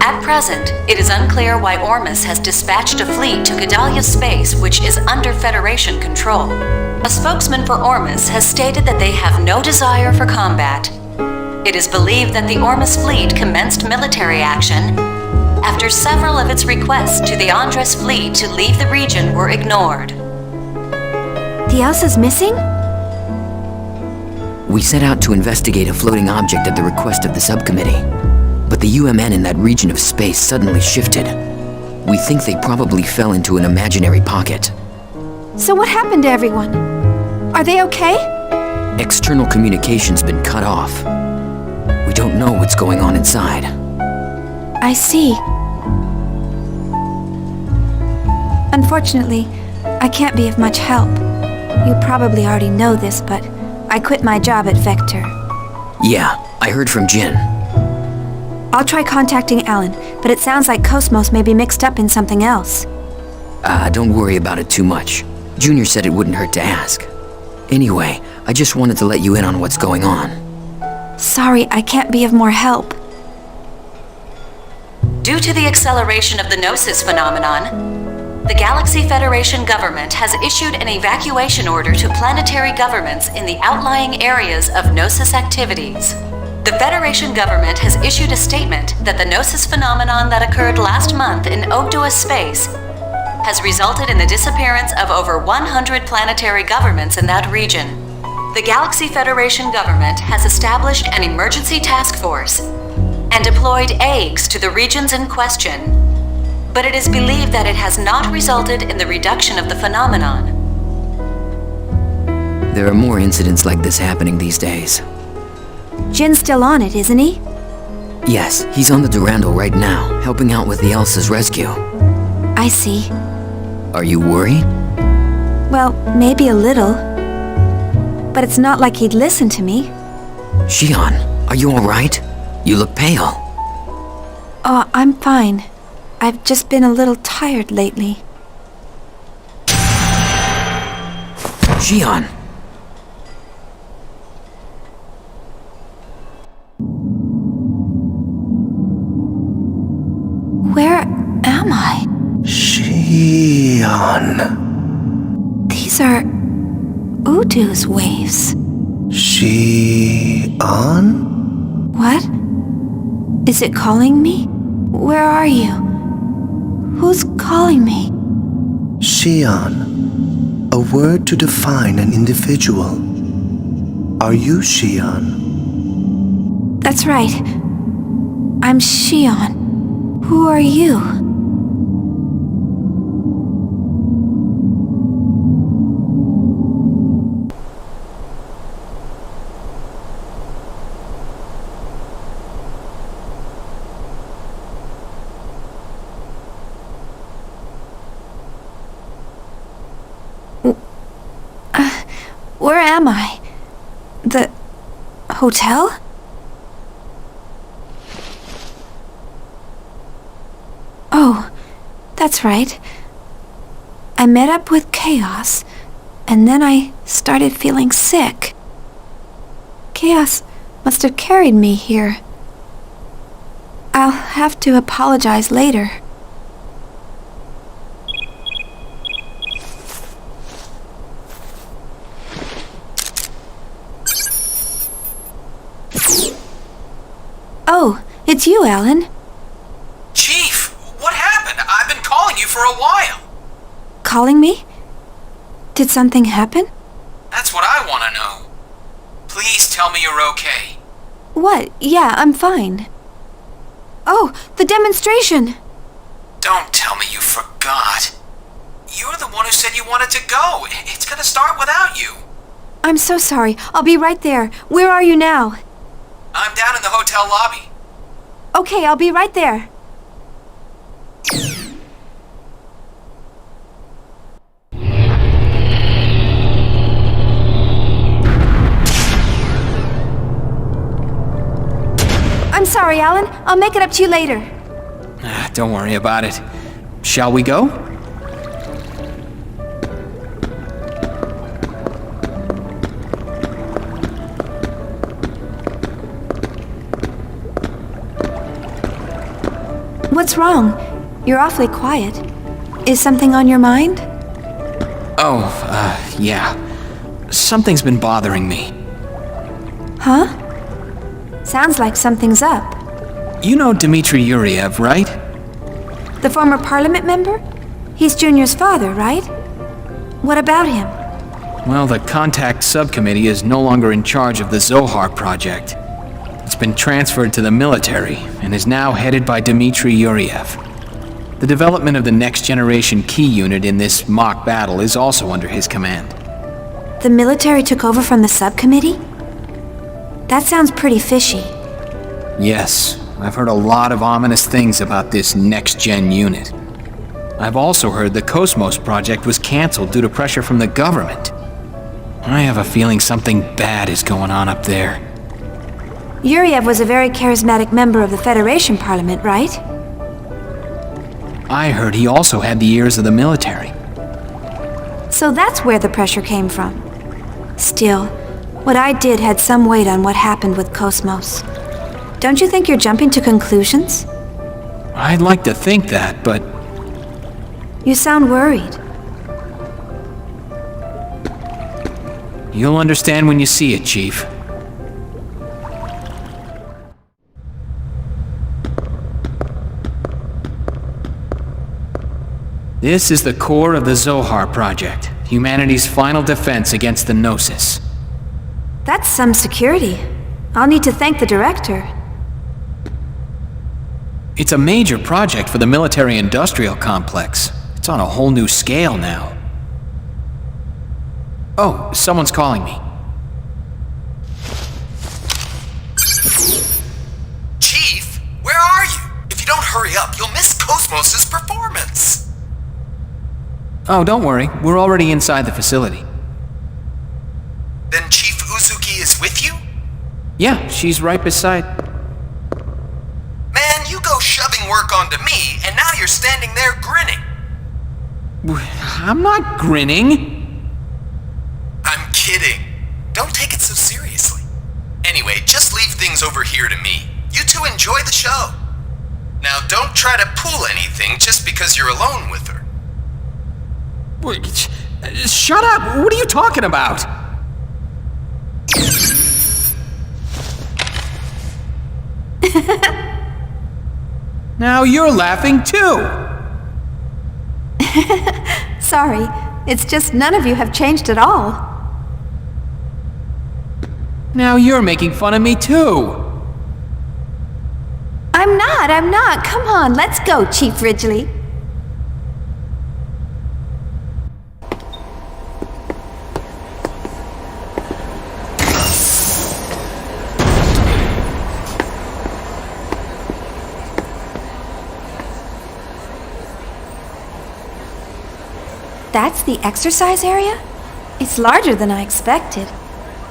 At present, it is unclear why Ormus has dispatched a fleet to Gedalia space which is under Federation control. A spokesman for Ormus has stated that they have no desire for combat. It is believed that the Ormus fleet commenced military action after several of its requests to the Andres fleet to leave the region were ignored. The Elsa's missing? We set out to investigate a floating object at the request of the subcommittee, but the UMN in that region of space suddenly shifted. We think they probably fell into an imaginary pocket. So what happened to everyone? Are they okay? External communication's been cut off. We don't know what's going on inside. I see. Unfortunately, I can't be of much help. You probably already know this, but I quit my job at Vector. Yeah, I heard from Jin. I'll try contacting Alan, but it sounds like Cosmos may be mixed up in something else. Don't worry about it too much. Junior said it wouldn't hurt to ask. Anyway, I just wanted to let you in on what's going on. Sorry, I can't be of more help. Due to the acceleration of the Gnosis phenomenon, the Galaxy Federation government has issued an evacuation order to planetary governments in the outlying areas of Gnosis activities. The Federation government has issued a statement that the Gnosis phenomenon that occurred last month in Ogdoa space has resulted in the disappearance of over 100 planetary governments in that region. The Galaxy Federation government has established an emergency task force and deployed eggs to the regions in question, but it is believed that it has not resulted in the reduction of the phenomenon. There are more incidents like this happening these days. Jin's still on it, isn't he? Yes, he's on the Durandal right now, helping out with the Elsa's rescue. I see. Are you worried? Well, maybe a little. But it's not like he'd listen to me. Xion, are you alright? You look pale. Oh, I'm fine. I've just been a little tired lately. Xion! Where am I? Xion. These are Udu's waves. Xion? What? Is it calling me? Where are you? Who's calling me? Xion. A word to define an individual. Are you Xion? That's right. I'm Xion. Who are you? Where am I? The hotel? Oh, that's right. I met up with Chaos, and then I started feeling sick. Chaos must have carried me here. I'll have to apologize later. Oh, it's you, Alan. Chief, what happened? I've been calling you for a while. Calling me? Did something happen? That's what I want to know. Please tell me you're okay. What? Yeah, I'm fine. Oh, the demonstration! Don't tell me you forgot. You're the one who said you wanted to go. It's gonna start without you. I'm so sorry. I'll be right there. Where are you now? I'm down in the hotel lobby. Okay, I'll be right there. I'm sorry, Alan. I'll make it up to you later. Don't worry about it. Shall we go? What's wrong? You're awfully quiet. Is something on your mind? Oh, yeah. Something's been bothering me. Huh? Sounds like something's up. You know Dmitry Yuriev, right? The former parliament member? He's Junior's father, right? What about him? Well, the Contact Subcommittee is no longer in charge of the Zohar project. It's been transferred to the military and is now headed by Dmitry Yuriev. The development of the next generation key unit in this mock battle is also under his command. The military took over from the subcommittee? That sounds pretty fishy. Yes, I've heard a lot of ominous things about this next-gen unit. I've also heard the Cosmos project was canceled due to pressure from the government. I have a feeling something bad is going on up there. Yuriev was a very charismatic member of the Federation Parliament, right? I heard he also had the ears of the military. So that's where the pressure came from. Still, what I did had some weight on what happened with Cosmos. Don't you think you're jumping to conclusions? I'd like to think that, but... You sound worried. You'll understand when you see it, Chief. This is the core of the Zohar project, humanity's final defense against the Gnosis. That's some security. I'll need to thank the director. It's a major project for the military-industrial complex. It's on a whole new scale now. Oh, someone's calling me. Chief, where are you? If you don't hurry up, you'll miss Cosmos' performance. Oh, don't worry. We're already inside the facility. Then Chief Uzuki is with you? Yeah, she's right beside... Man, you go shoving work onto me, and now you're standing there grinning. I'm not grinning. I'm kidding. Don't take it so seriously. Anyway, just leave things over here to me. You two enjoy the show. Now, don't try to pull anything just because you're alone with her. Wait, shut up! What are you talking about? Now you're laughing too! Sorry, it's just none of you have changed at all. Now you're making fun of me too! I'm not. Come on, let's go, Chief Ridgely. That's the exercise area? It's larger than I expected.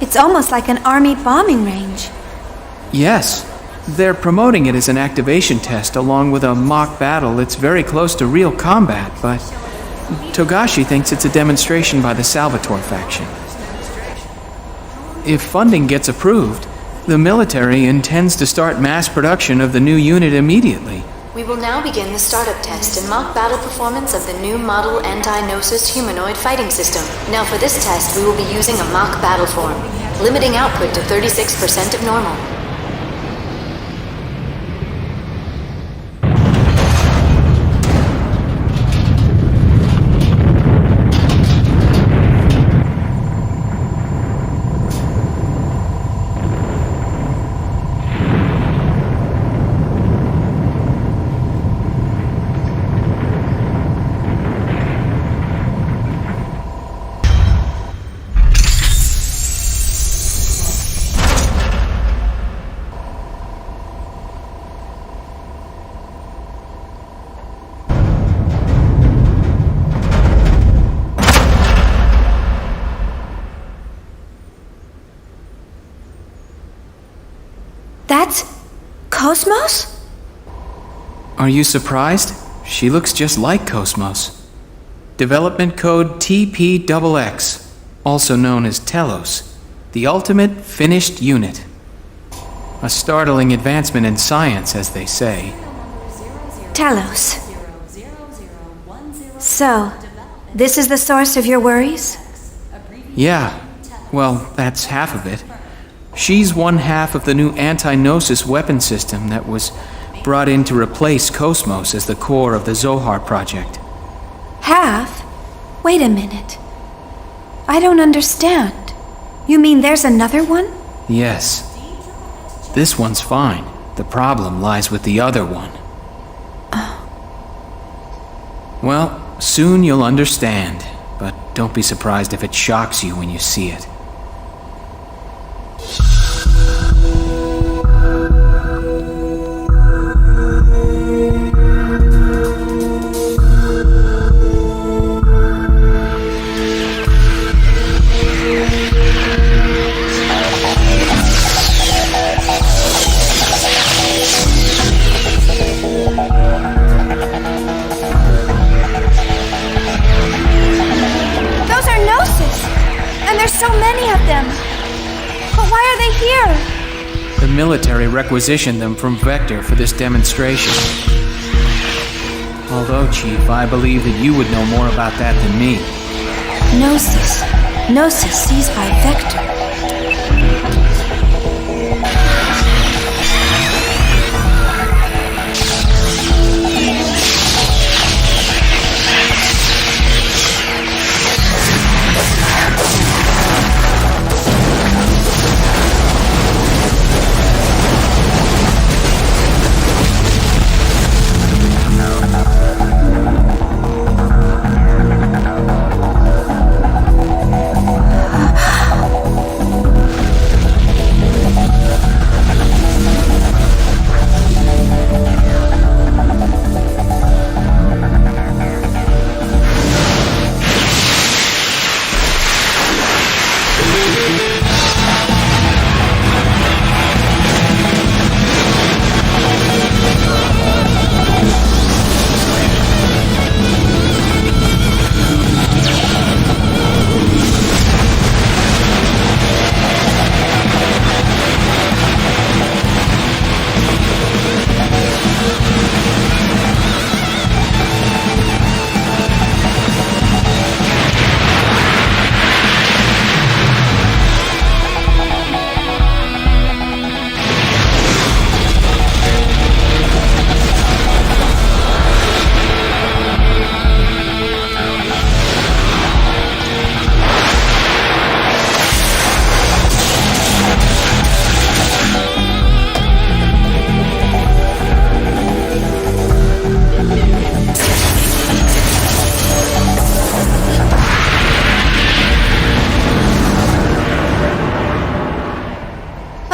It's almost like an army bombing range. Yes. They're promoting it as an activation test along with a mock battle that's very close to real combat, but Togashi thinks it's a demonstration by the Salvatore faction. If funding gets approved, the military intends to start mass production of the new unit immediately. We will now begin the startup test and mock battle performance of the new model anti-Gnosis humanoid fighting system. Now for this test, we will be using a mock battle form, limiting output to 36% of normal. That's Cosmos? Are you surprised? She looks just like Cosmos. Development code TPXX, also known as Telos, the ultimate finished unit. A startling advancement in science, as they say. Talos. So, this is the source of your worries? Yeah. Well, that's half of it. She's one half of the new anti-Gnosis weapon system that was brought in to replace Cosmos as the core of the Zohar project. Half? Wait a minute. I don't understand. You mean there's another one? Yes. This one's fine. The problem lies with the other one. Well, soon you'll understand, but don't be surprised if it shocks you when you see it. So many of them! But why are they here? The military requisitioned them from Vector for this demonstration. Although, Chief, I believe that you would know more about that than me. Gnosis. Gnosis seized by Vector.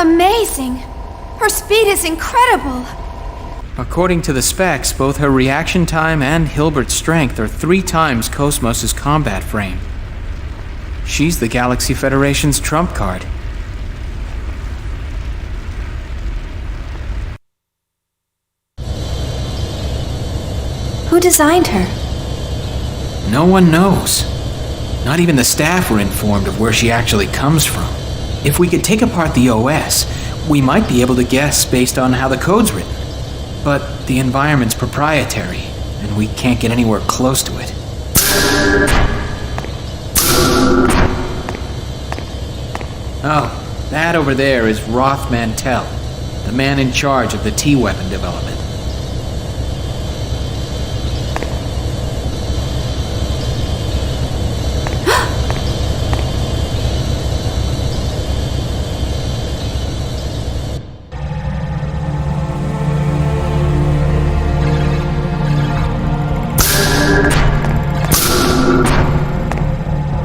Amazing! Her speed is incredible! According to the specs, both her reaction time and Hilbert's strength are 3 times Cosmos' combat frame. She's the Galaxy Federation's trump card. Who designed her? No one knows. Not even the staff were informed of where she actually comes from. If we could take apart the OS, we might be able to guess based on how the code's written. But the environment's proprietary, and we can't get anywhere close to it. Oh, that over there is Roth Mantell, the man in charge of the T-weapon development.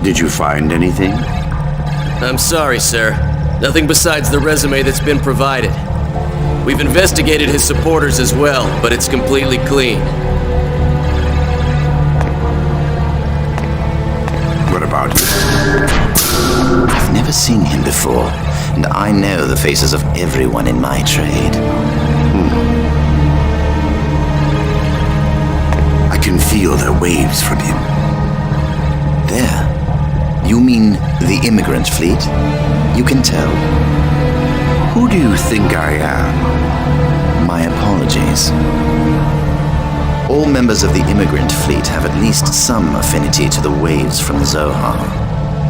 Did you find anything? I'm sorry, sir. Nothing besides the resume that's been provided. We've investigated his supporters as well, but it's completely clean. What about you? I've never seen him before, and I know the faces of everyone in my trade. I can feel the waves from him. There. You mean the immigrant fleet? You can tell. Who do you think I am? My apologies. All members of the immigrant fleet have at least some affinity to the waves from Zohar.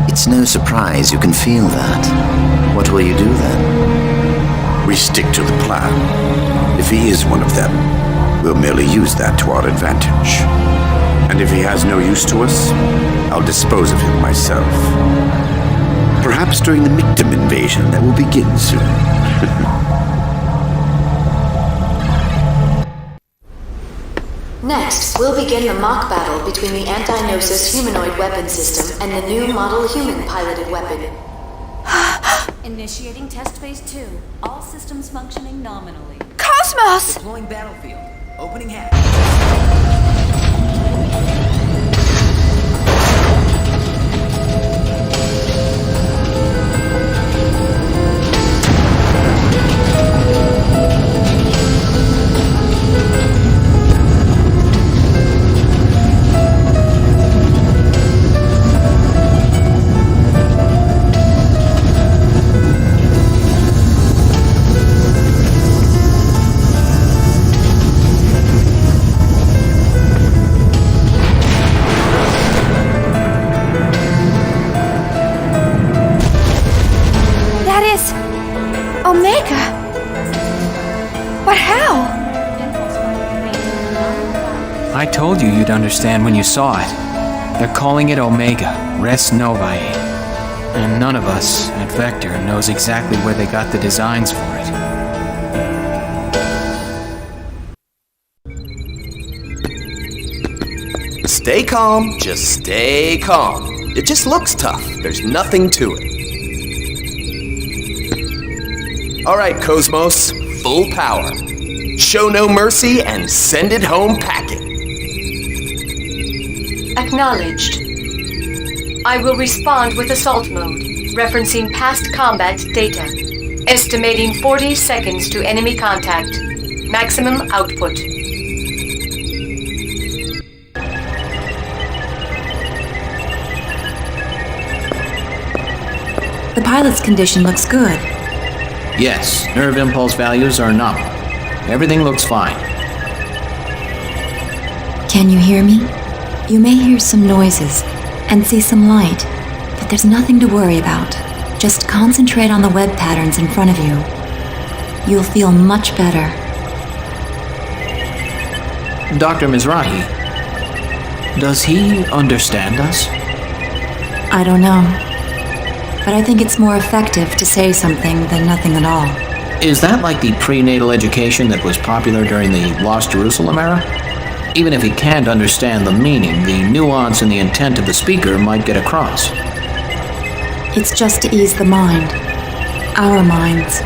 It's no surprise you can feel that. What will you do then? We stick to the plan. If he is one of them, we'll merely use that to our advantage. And if he has no use to us, I'll dispose of him myself. Perhaps during the Mictum invasion that will begin soon. Next, we'll begin the mock battle between the anti-Gnosis humanoid weapon system and the new model human-piloted weapon. Initiating test phase 2. All systems functioning nominally. Cosmos! Deploying battlefield. Opening hatch. Omega? But how? I told you you'd understand when you saw it. They're calling it Omega, Res Novae. And none of us at Vector knows exactly where they got the designs for it. Stay calm, just stay calm. It just looks tough. There's nothing to it. All right, Cosmos, full power. Show no mercy and send it home packing. Acknowledged. I will respond with assault mode, referencing past combat data. Estimating 40 seconds to enemy contact. Maximum output. The pilot's condition looks good. Yes, nerve impulse values are nominal. Everything looks fine. Can you hear me? You may hear some noises and see some light, but there's nothing to worry about. Just concentrate on the web patterns in front of you. You'll feel much better. Dr. Mizrahi, does he understand us? I don't know. But I think it's more effective to say something than nothing at all. Is that like the prenatal education that was popular during the Lost Jerusalem era? Even if he can't understand the meaning, the nuance and the intent of the speaker might get across. It's just to ease the mind. Our minds.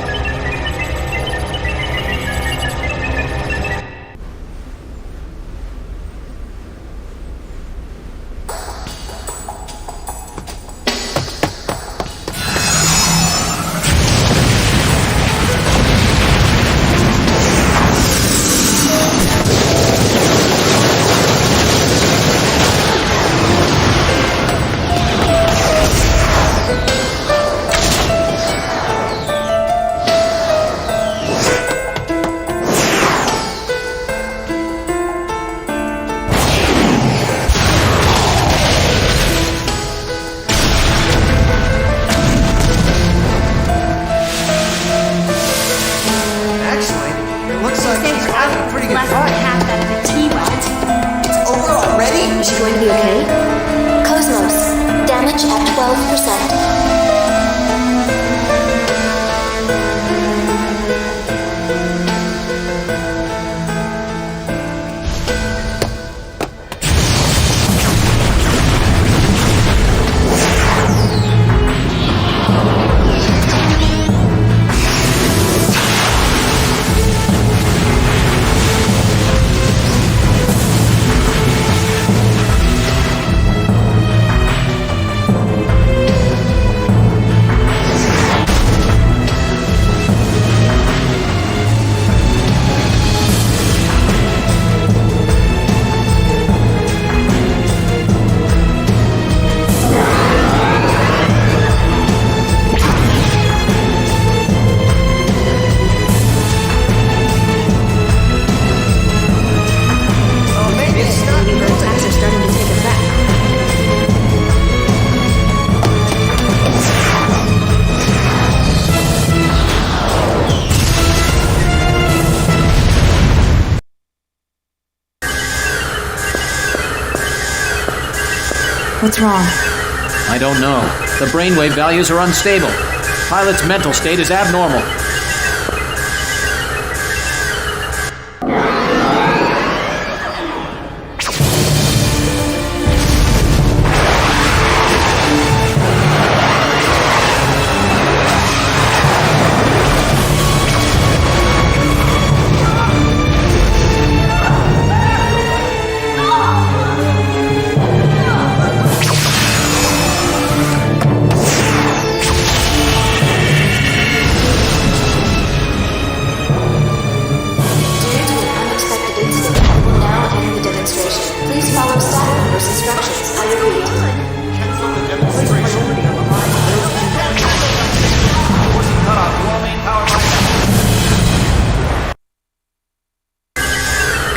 What's wrong? I don't know. The brainwave values are unstable. Pilot's mental state is abnormal.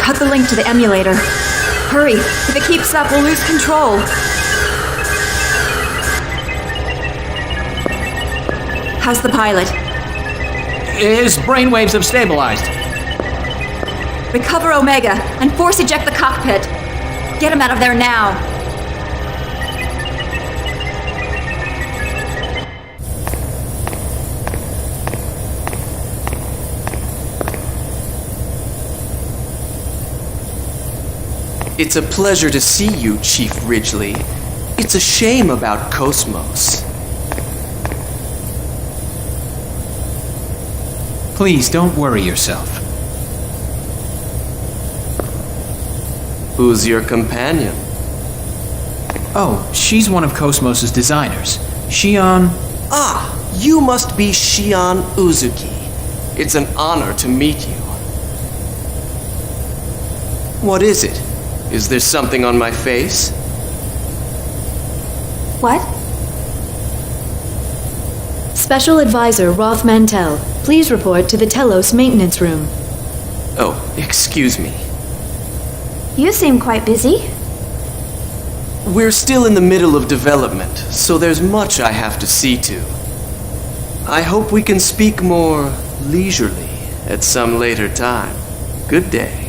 Cut the link to the emulator. Hurry! If it keeps up, we'll lose control. How's the pilot? His brainwaves have stabilized. Recover Omega and force eject the cockpit. Get him out of there now. It's a pleasure to see you, Chief Ridgely. It's a shame about Cosmos. Please don't worry yourself. Who's your companion? Oh, she's one of Cosmos's designers. Shion... Ah, you must be Shion Uzuki. It's an honor to meet you. What is it? Is there something on my face? What? Special Advisor Roth Mantell, please report to the Telos maintenance room. Oh, excuse me. You seem quite busy. We're still in the middle of development, so there's much I have to see to. I hope we can speak more leisurely at some later time. Good day.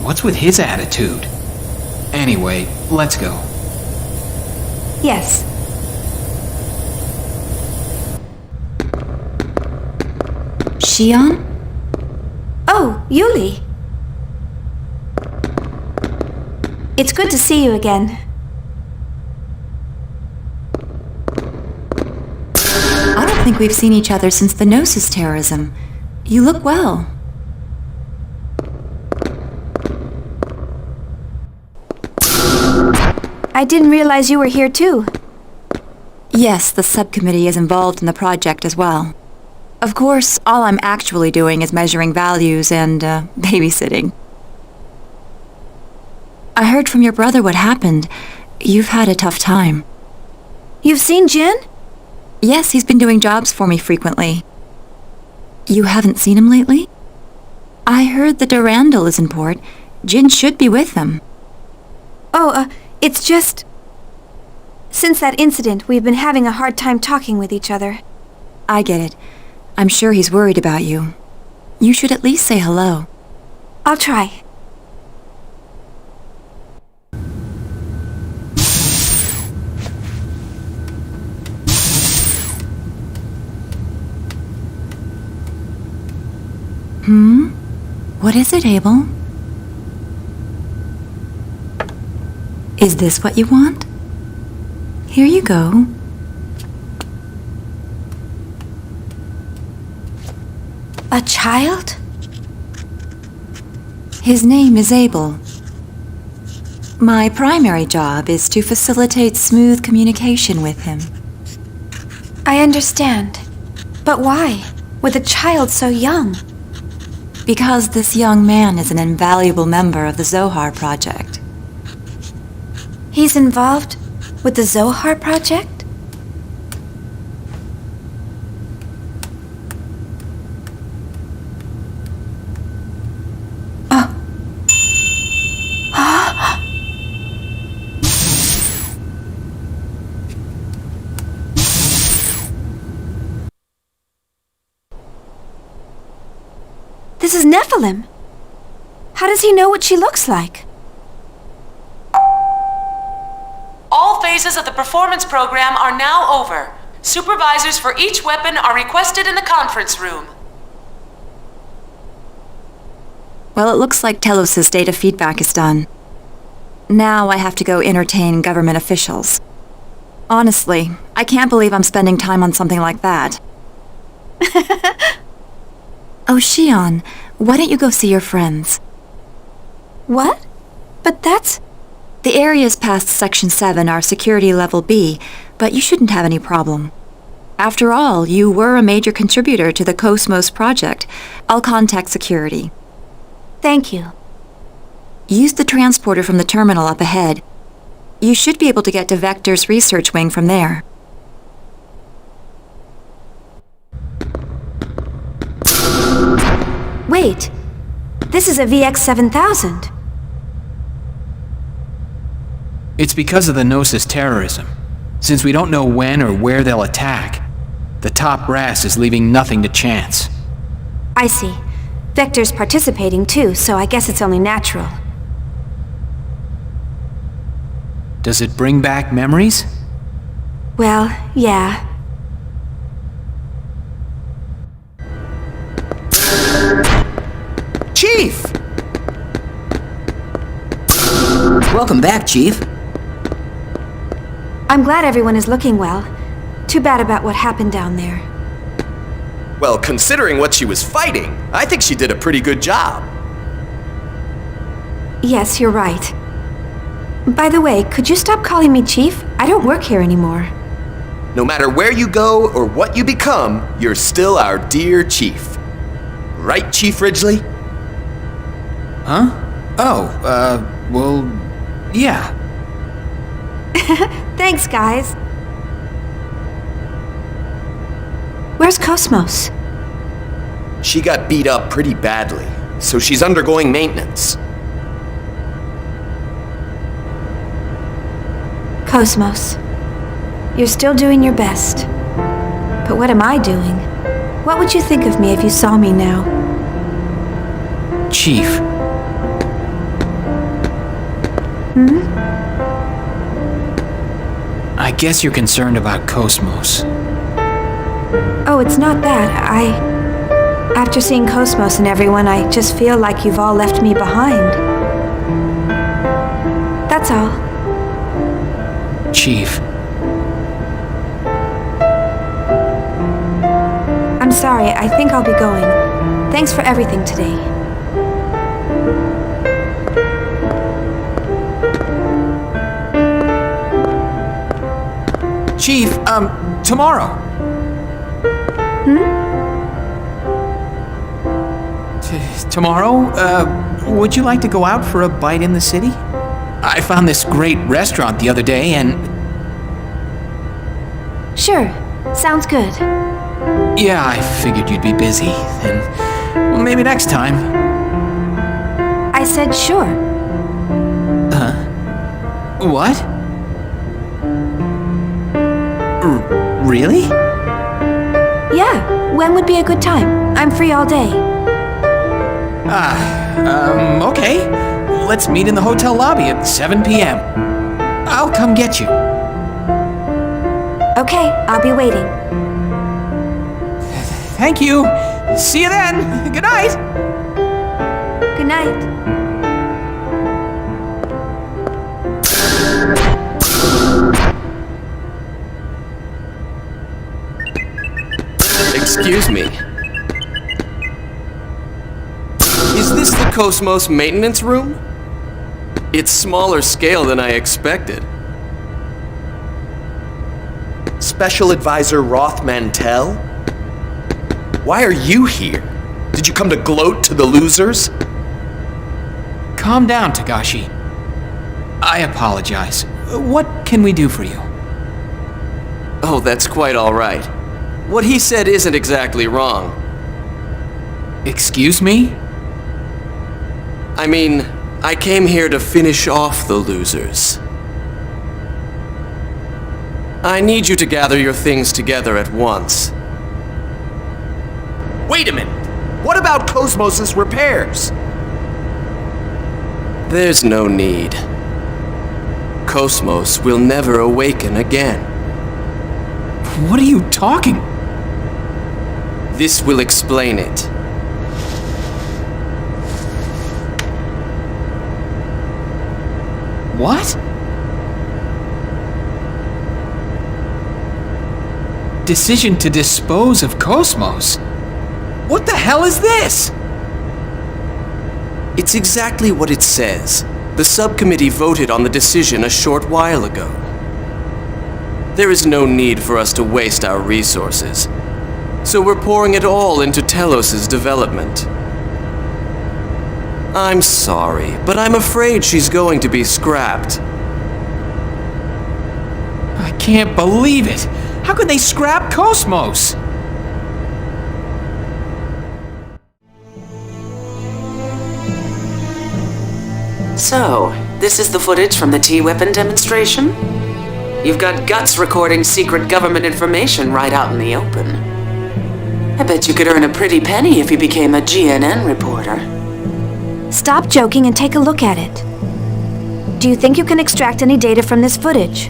What's with his attitude? Anyway, let's go. Yes. Shion? Oh, Yuli. It's good to see you again. I don't think we've seen each other since the Gnosis terrorism. You look well. I didn't realize you were here too. Yes, the subcommittee is involved in the project as well. Of course, all I'm actually doing is measuring values and, babysitting. I heard from your brother what happened. You've had a tough time. You've seen Jin? Yes, he's been doing jobs for me frequently. You haven't seen him lately? I heard the Durandal is in port. Jin should be with them. Oh, it's just... Since that incident, we've been having a hard time talking with each other. I get it. I'm sure he's worried about you. You should at least say hello. I'll try. What is it, Abel? Is this what you want? Here you go. A child? His name is Abel. My primary job is to facilitate smooth communication with him. I understand. But why? With a child so young? Because this young man is an invaluable member of the Zohar Project. He's involved with the Zohar Project? This is Nephilim. How does he know what she looks like? All phases of the performance program are now over. Supervisors for each weapon are requested in the conference room. Well, it looks like Telos' data feedback is done. Now I have to go entertain government officials. Honestly, I can't believe I'm spending time on something like that. Oh, Shion, why don't you go see your friends? What? But that's... The areas past Section 7 are Security Level B, but you shouldn't have any problem. After all, you were a major contributor to the Cosmos project. I'll contact security. Thank you. Use the transporter from the terminal up ahead. You should be able to get to Vector's research wing from there. Wait. This is a VX-7000. It's because of the Gnosis terrorism. Since we don't know when or where they'll attack, the top brass is leaving nothing to chance. I see. Vector's participating too, so I guess it's only natural. Does it bring back memories? Well, yeah. Chief! Welcome back, Chief. I'm glad everyone is looking well. Too bad about what happened down there. Well, considering what she was fighting, I think she did a pretty good job. Yes, you're right. By the way, could you stop calling me Chief? I don't work here anymore. No matter where you go or what you become, you're still our dear Chief. Right, Chief Ridgely? Huh? Oh, well, yeah. Thanks, guys. Where's Cosmos? She got beat up pretty badly, so she's undergoing maintenance. Cosmos, you're still doing your best. But what am I doing? What would you think of me if you saw me now? Chief. I guess you're concerned about Cosmos. Oh, it's not that. After seeing Cosmos and everyone, I just feel like you've all left me behind. That's all. Chief. I'm sorry, I think I'll be going. Thanks for everything today. Chief, tomorrow. Tomorrow, would you like to go out for a bite in the city? I found this great restaurant the other day and... Sure, sounds good. Yeah, I figured you'd be busy, and well, maybe next time. I said sure. Huh? What? Really? Yeah, when would be a good time? I'm free all day. Okay. Let's meet in the hotel lobby at 7 p.m. I'll come get you. Okay, I'll be waiting. Thank you. See you then. Good night. Good night. Excuse me. Is this the Cosmos maintenance room? It's smaller scale than I expected. Special Advisor Roth Mantell? Why are you here? Did you come to gloat to the losers? Calm down, Tagashi. I apologize. What can we do for you? Oh, that's quite all right. What he said isn't exactly wrong. Excuse me? I mean, I came here to finish off the losers. I need you to gather your things together at once. Wait a minute. What about Cosmos' repairs? There's no need. Cosmos will never awaken again. What are you talking? This will explain it. What? Decision to dispose of Cosmos? What the hell is this? It's exactly what it says. The subcommittee voted on the decision a short while ago. There is no need for us to waste our resources, so we're pouring it all into Telos' development. I'm sorry, but I'm afraid she's going to be scrapped. I can't believe it! How could they scrap Cosmos? So, this is the footage from the T-weapon demonstration? You've got Guts recording secret government information right out in the open. I bet you could earn a pretty penny if you became a GNN reporter. Stop joking and take a look at it. Do you think you can extract any data from this footage?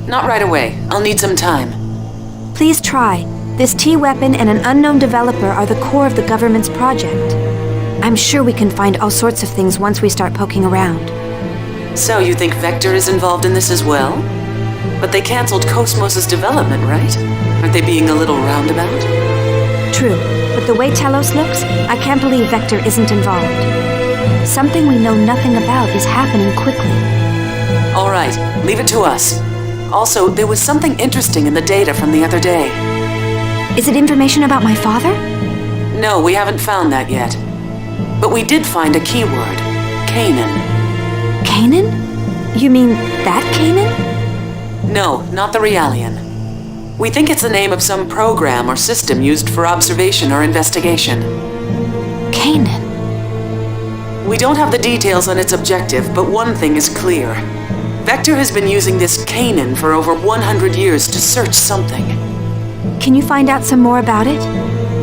Not right away. I'll need some time. Please try. This T-weapon and an unknown developer are the core of the government's project. I'm sure we can find all sorts of things once we start poking around. So you think Vector is involved in this as well? But they canceled Cosmos' development, right? Aren't they being a little roundabout? True, but the way Telos looks, I can't believe Vector isn't involved. Something we know nothing about is happening quickly. All right, leave it to us. Also, there was something interesting in the data from the other day. Is it information about my father? No, we haven't found that yet. But we did find a keyword. Canaan. Canaan? You mean that Canaan? No, not the Realian. We think it's the name of some program or system used for observation or investigation. Canaan? We don't have the details on its objective, but one thing is clear. Vector has been using this Canaan for over 100 years to search something. Can you find out some more about it?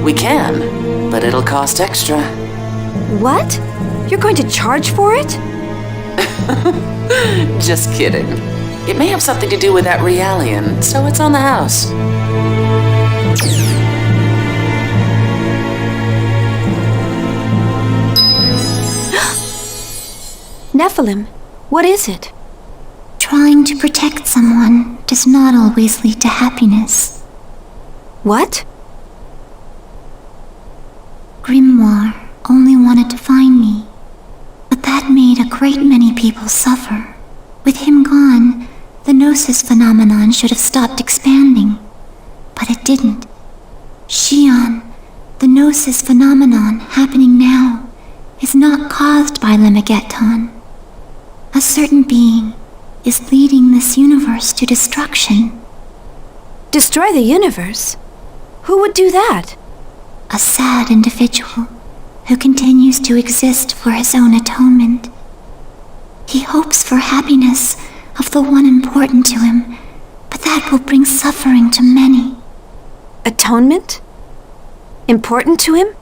We can, but it'll cost extra. What? You're going to charge for it? Just kidding. It may have something to do with that Realian, so it's on the house. Nephilim, what is it? Trying to protect someone does not always lead to happiness. What? Grimoire only wanted to find me, but that made a great many people suffer. With him gone, the Gnosis phenomenon should have stopped expanding, but it didn't. Xion, the Gnosis phenomenon happening now, is not caused by Limigeton. A certain being is leading this universe to destruction. Destroy the universe? Who would do that? A sad individual who continues to exist for his own atonement. He hopes for happiness of the one important to him, but that will bring suffering to many. Atonement? Important to him?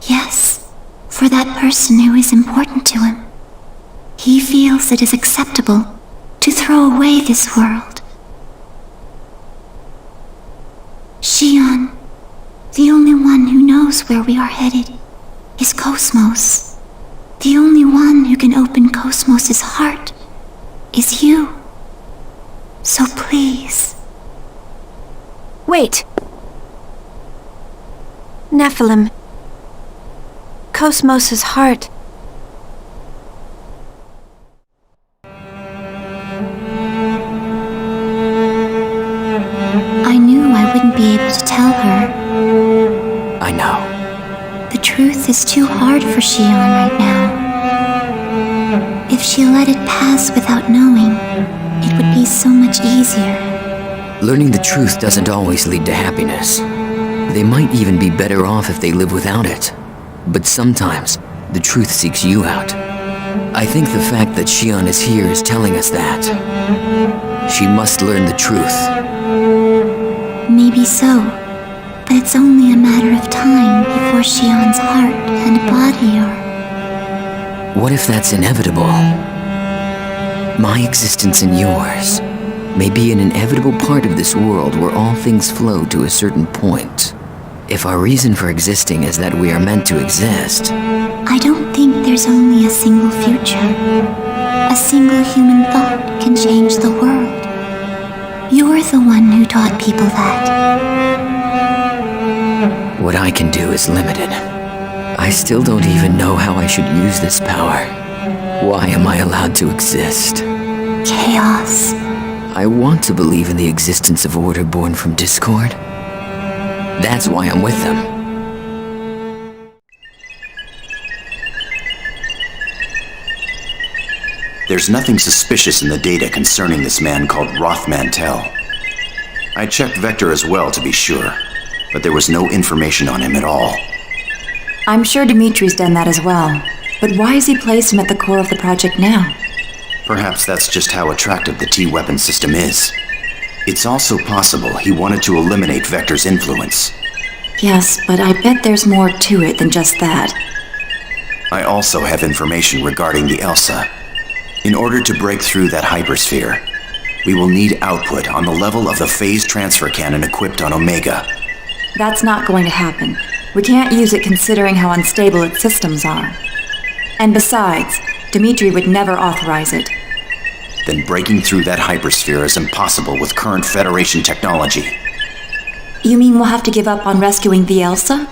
Yes, for that person who is important to him. He feels it is acceptable to throw away this world. Xion, the only one who knows where we are headed, is Cosmos. The only one who can open Cosmos' heart is you. So please. Wait. Nephilim. Cosmos' heart. I knew I wouldn't be able to tell her. I know. The truth is too hard for Xion right now. If she let it pass without knowing, it would be so much easier. Learning the truth doesn't always lead to happiness. They might even be better off if they live without it. But sometimes, the truth seeks you out. I think the fact that Xion is here is telling us that. She must learn the truth. Maybe so, but it's only a matter of time. time before Xion's heart and body are... What if that's inevitable? My existence and yours may be an inevitable part of this world where all things flow to a certain point. If our reason for existing is that we are meant to exist... I don't think there's only a single future. A single human thought can change the world. You're the one who taught people that. What I can do is limited. I still don't even know how I should use this power. Why am I allowed to exist? Chaos. I want to believe in the existence of order born from discord. That's why I'm with them. There's nothing suspicious in the data concerning this man called Roth Mantell. I checked Vector as well to be sure, but there was no information on him at all. I'm sure Dimitri's done that as well. But why has he placed him at the core of the project now? Perhaps that's just how attractive the T-weapon system is. It's also possible he wanted to eliminate Vector's influence. Yes, but I bet there's more to it than just that. I also have information regarding the ELSA. In order to break through that hypersphere, we will need output on the level of the phase transfer cannon equipped on Omega. That's not going to happen. We can't use it considering how unstable its systems are. And besides, Dimitri would never authorize it. Then breaking through that hypersphere is impossible with current Federation technology. You mean we'll have to give up on rescuing the ELSA?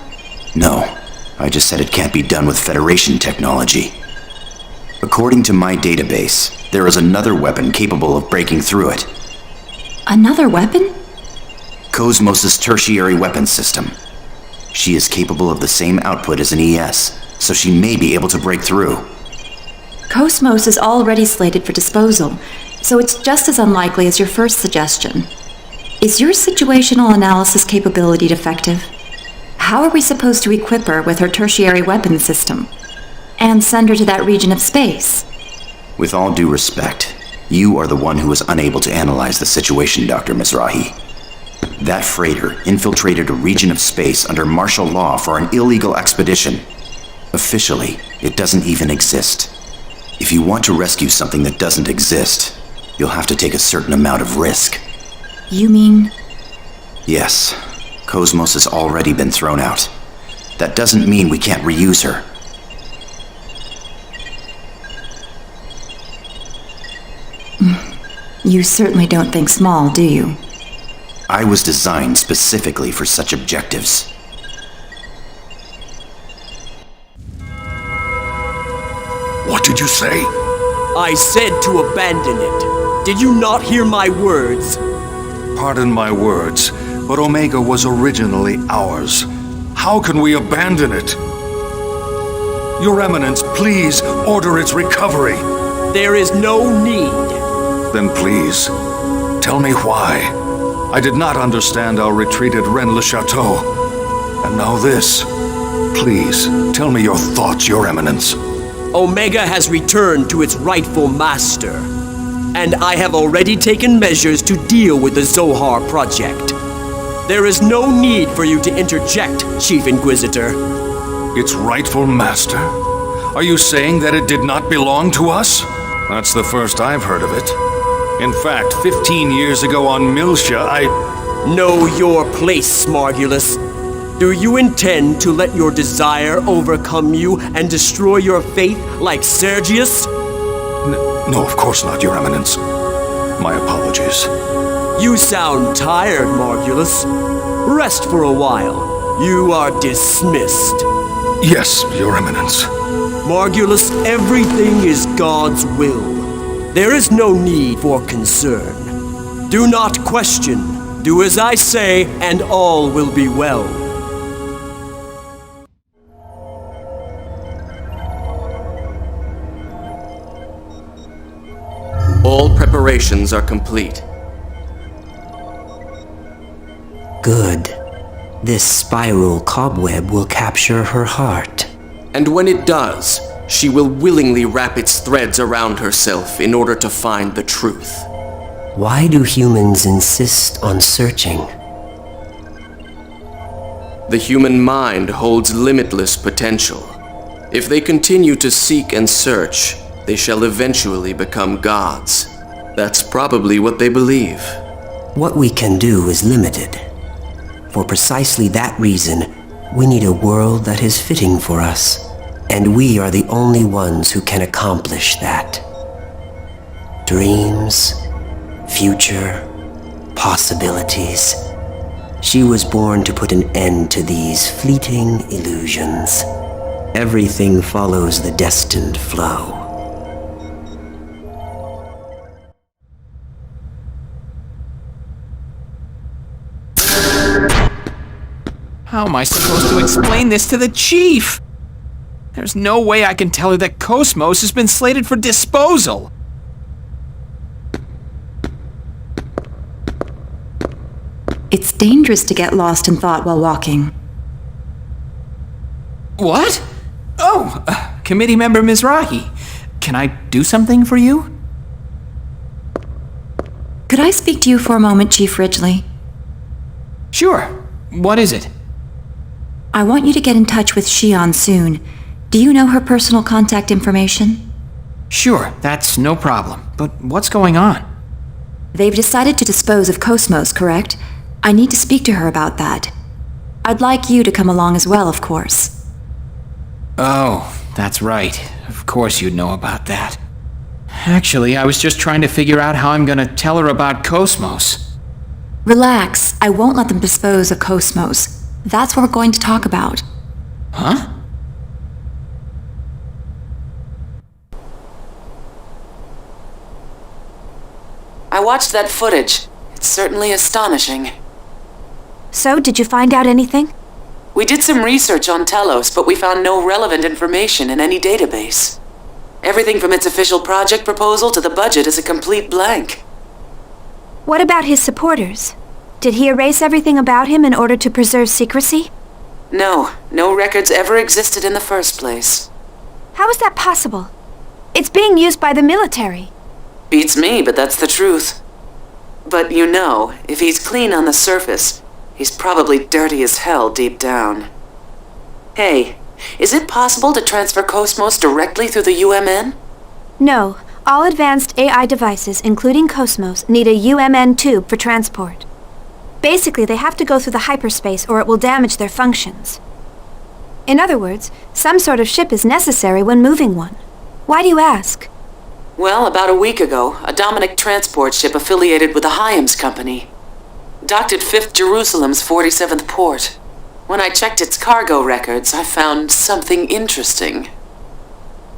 No, I just said it can't be done with Federation technology. According to my database, there is another weapon capable of breaking through it. Another weapon? Cosmos' tertiary weapon system. She is capable of the same output as an ES, so she may be able to break through. Cosmos is already slated for disposal, so it's just as unlikely as your first suggestion. Is your situational analysis capability defective? How are we supposed to equip her with her tertiary weapon system? And send her to that region of space? With all due respect, you are the one who is unable to analyze the situation, Dr. Mizrahi. That freighter infiltrated a region of space under martial law for an illegal expedition. Officially, it doesn't even exist. If you want to rescue something that doesn't exist, you'll have to take a certain amount of risk. You mean? Yes. Cosmos has already been thrown out. That doesn't mean we can't reuse her. You certainly don't think small, do you? I was designed specifically for such objectives. What did you say? I said to abandon it. Did you not hear my words? Pardon my words, but Omega was originally ours. How can we abandon it? Your Eminence, please order its recovery. There is no need. Then please, tell me why. I did not understand our retreat at Rennes-le-Chateau. And now this. Please, tell me your thoughts, Your Eminence. Omega has returned to its rightful master. And I have already taken measures to deal with the Zohar project. There is no need for you to interject, Chief Inquisitor. Its rightful master? Are you saying that it did not belong to us? That's the first I've heard of it. In fact, 15 years ago on Miltia, I... Know your place, Margulis. Do you intend to let your desire overcome you and destroy your faith like Sergius? No, of course not, Your Eminence. My apologies. You sound tired, Margulis. Rest for a while. You are dismissed. Yes, Your Eminence. Margulis, everything is God's will. There is no need for concern. Do not question. Do as I say, and all will be well. All preparations are complete. Good. This spiral cobweb will capture her heart. And when it does, she will willingly wrap its threads around herself in order to find the truth. Why do humans insist on searching? The human mind holds limitless potential. If they continue to seek and search, they shall eventually become gods. That's probably what they believe. What we can do is limited. For precisely that reason, we need a world that is fitting for us. And we are the only ones who can accomplish that. Dreams, future, possibilities. She was born to put an end to these fleeting illusions. Everything follows the destined flow. How am I supposed to explain this to the chief? There's no way I can tell her that Cosmos has been slated for disposal. It's dangerous to get lost in thought while walking. What? Oh, committee member Mizrahi. Can I do something for you? Could I speak to you for a moment, Chief Ridgely? Sure. What is it? I want you to get in touch with Xion soon. Do you know her personal contact information? Sure, that's no problem. But what's going on? They've decided to dispose of Cosmos, correct? I need to speak to her about that. I'd like you to come along as well, of course. Oh, that's right. Of course you'd know about that. Actually, I was just trying to figure out how I'm gonna tell her about Cosmos. Relax. I won't let them dispose of Cosmos. That's what we're going to talk about. Huh? I watched that footage. It's certainly astonishing. So, did you find out anything? We did some research on Telos, but we found no relevant information in any database. Everything from its official project proposal to the budget is a complete blank. What about his supporters? Did he erase everything about him in order to preserve secrecy? No records ever existed in the first place. How is that possible? It's being used by the military. Beats me, but that's the truth. But you know, if he's clean on the surface, he's probably dirty as hell deep down. Hey, is it possible to transfer Cosmos directly through the UMN? No. All advanced AI devices, including Cosmos, need a UMN tube for transport. Basically, they have to go through the hyperspace or it will damage their functions. In other words, some sort of ship is necessary when moving one. Why do you ask? Well, about a week ago, a Dominic transport ship affiliated with the Hyams Company docked at 5th Jerusalem's 47th port. When I checked its cargo records, I found something interesting.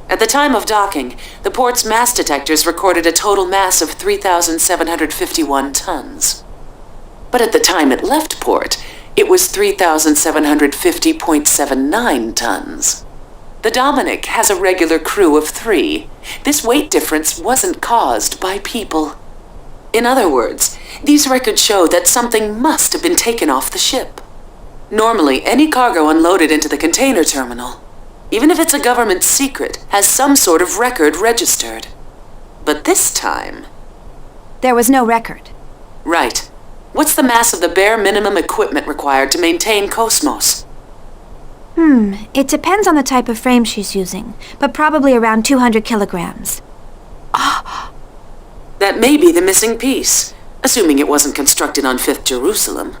At the time of docking, the port's mass detectors recorded a total mass of 3,751 tons. But at the time it left port, it was 3,750.79 tons. The Dominic has a regular crew of 3. This weight difference wasn't caused by people. In other words, these records show that something must have been taken off the ship. Normally, any cargo unloaded into the container terminal, even if it's a government secret, has some sort of record registered. But this time... There was no record. Right. What's the mass of the bare minimum equipment required to maintain Cosmos? It depends on the type of frame she's using, but probably around 200 kilograms. That may be the missing piece, assuming it wasn't constructed on 5th Jerusalem.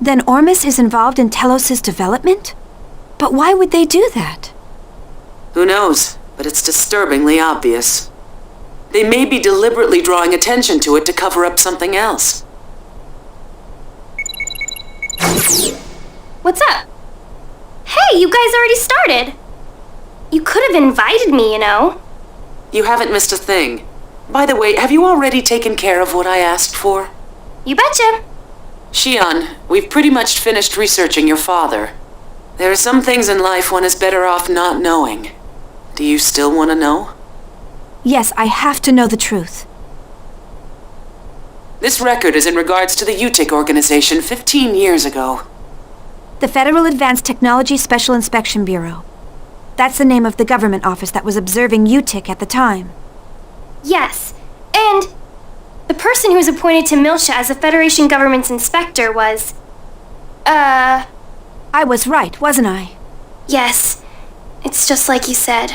Then Ormus is involved in Telos' development? But why would they do that? Who knows, but it's disturbingly obvious. They may be deliberately drawing attention to it to cover up something else. What's up? Hey, you guys already started! You could have invited me, you know. You haven't missed a thing. By the way, have you already taken care of what I asked for? You betcha. Xion, we've pretty much finished researching your father. There are some things in life one is better off not knowing. Do you still want to know? Yes, I have to know the truth. This record is in regards to the UTIC organization 15 years ago. The Federal Advanced Technology Special Inspection Bureau. That's the name of the government office that was observing UTIC at the time. Yes, and the person who was appointed to Milsha as the Federation government's inspector was... I was right, wasn't I? Yes, it's just like you said.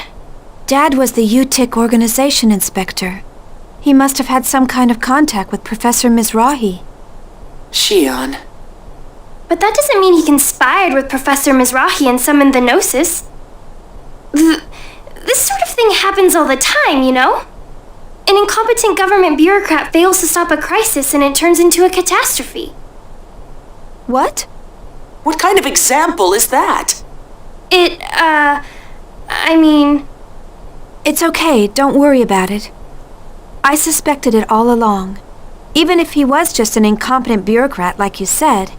Dad was the UTIC organization inspector. He must have had some kind of contact with Professor Mizrahi. Shion. But that doesn't mean he conspired with Professor Mizrahi and summoned the Gnosis. This sort of thing happens all the time, you know? An incompetent government bureaucrat fails to stop a crisis and it turns into a catastrophe. What? What kind of example is that? It's okay, don't worry about it. I suspected it all along. Even if he was just an incompetent bureaucrat, like you said,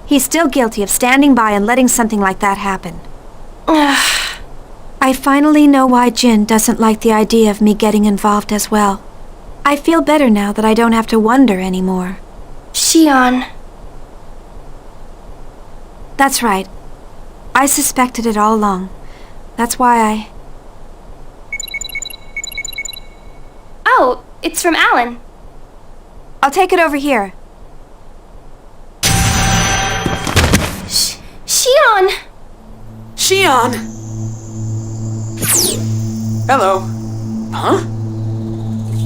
he's still guilty of standing by and letting something like that happen. I finally know why Jin doesn't like the idea of me getting involved as well. I feel better now that I don't have to wonder anymore. Shion. That's right. I suspected it all along. That's why I... Oh, it's from Alan. I'll take it over here. Shion! Shion! Hello. Huh?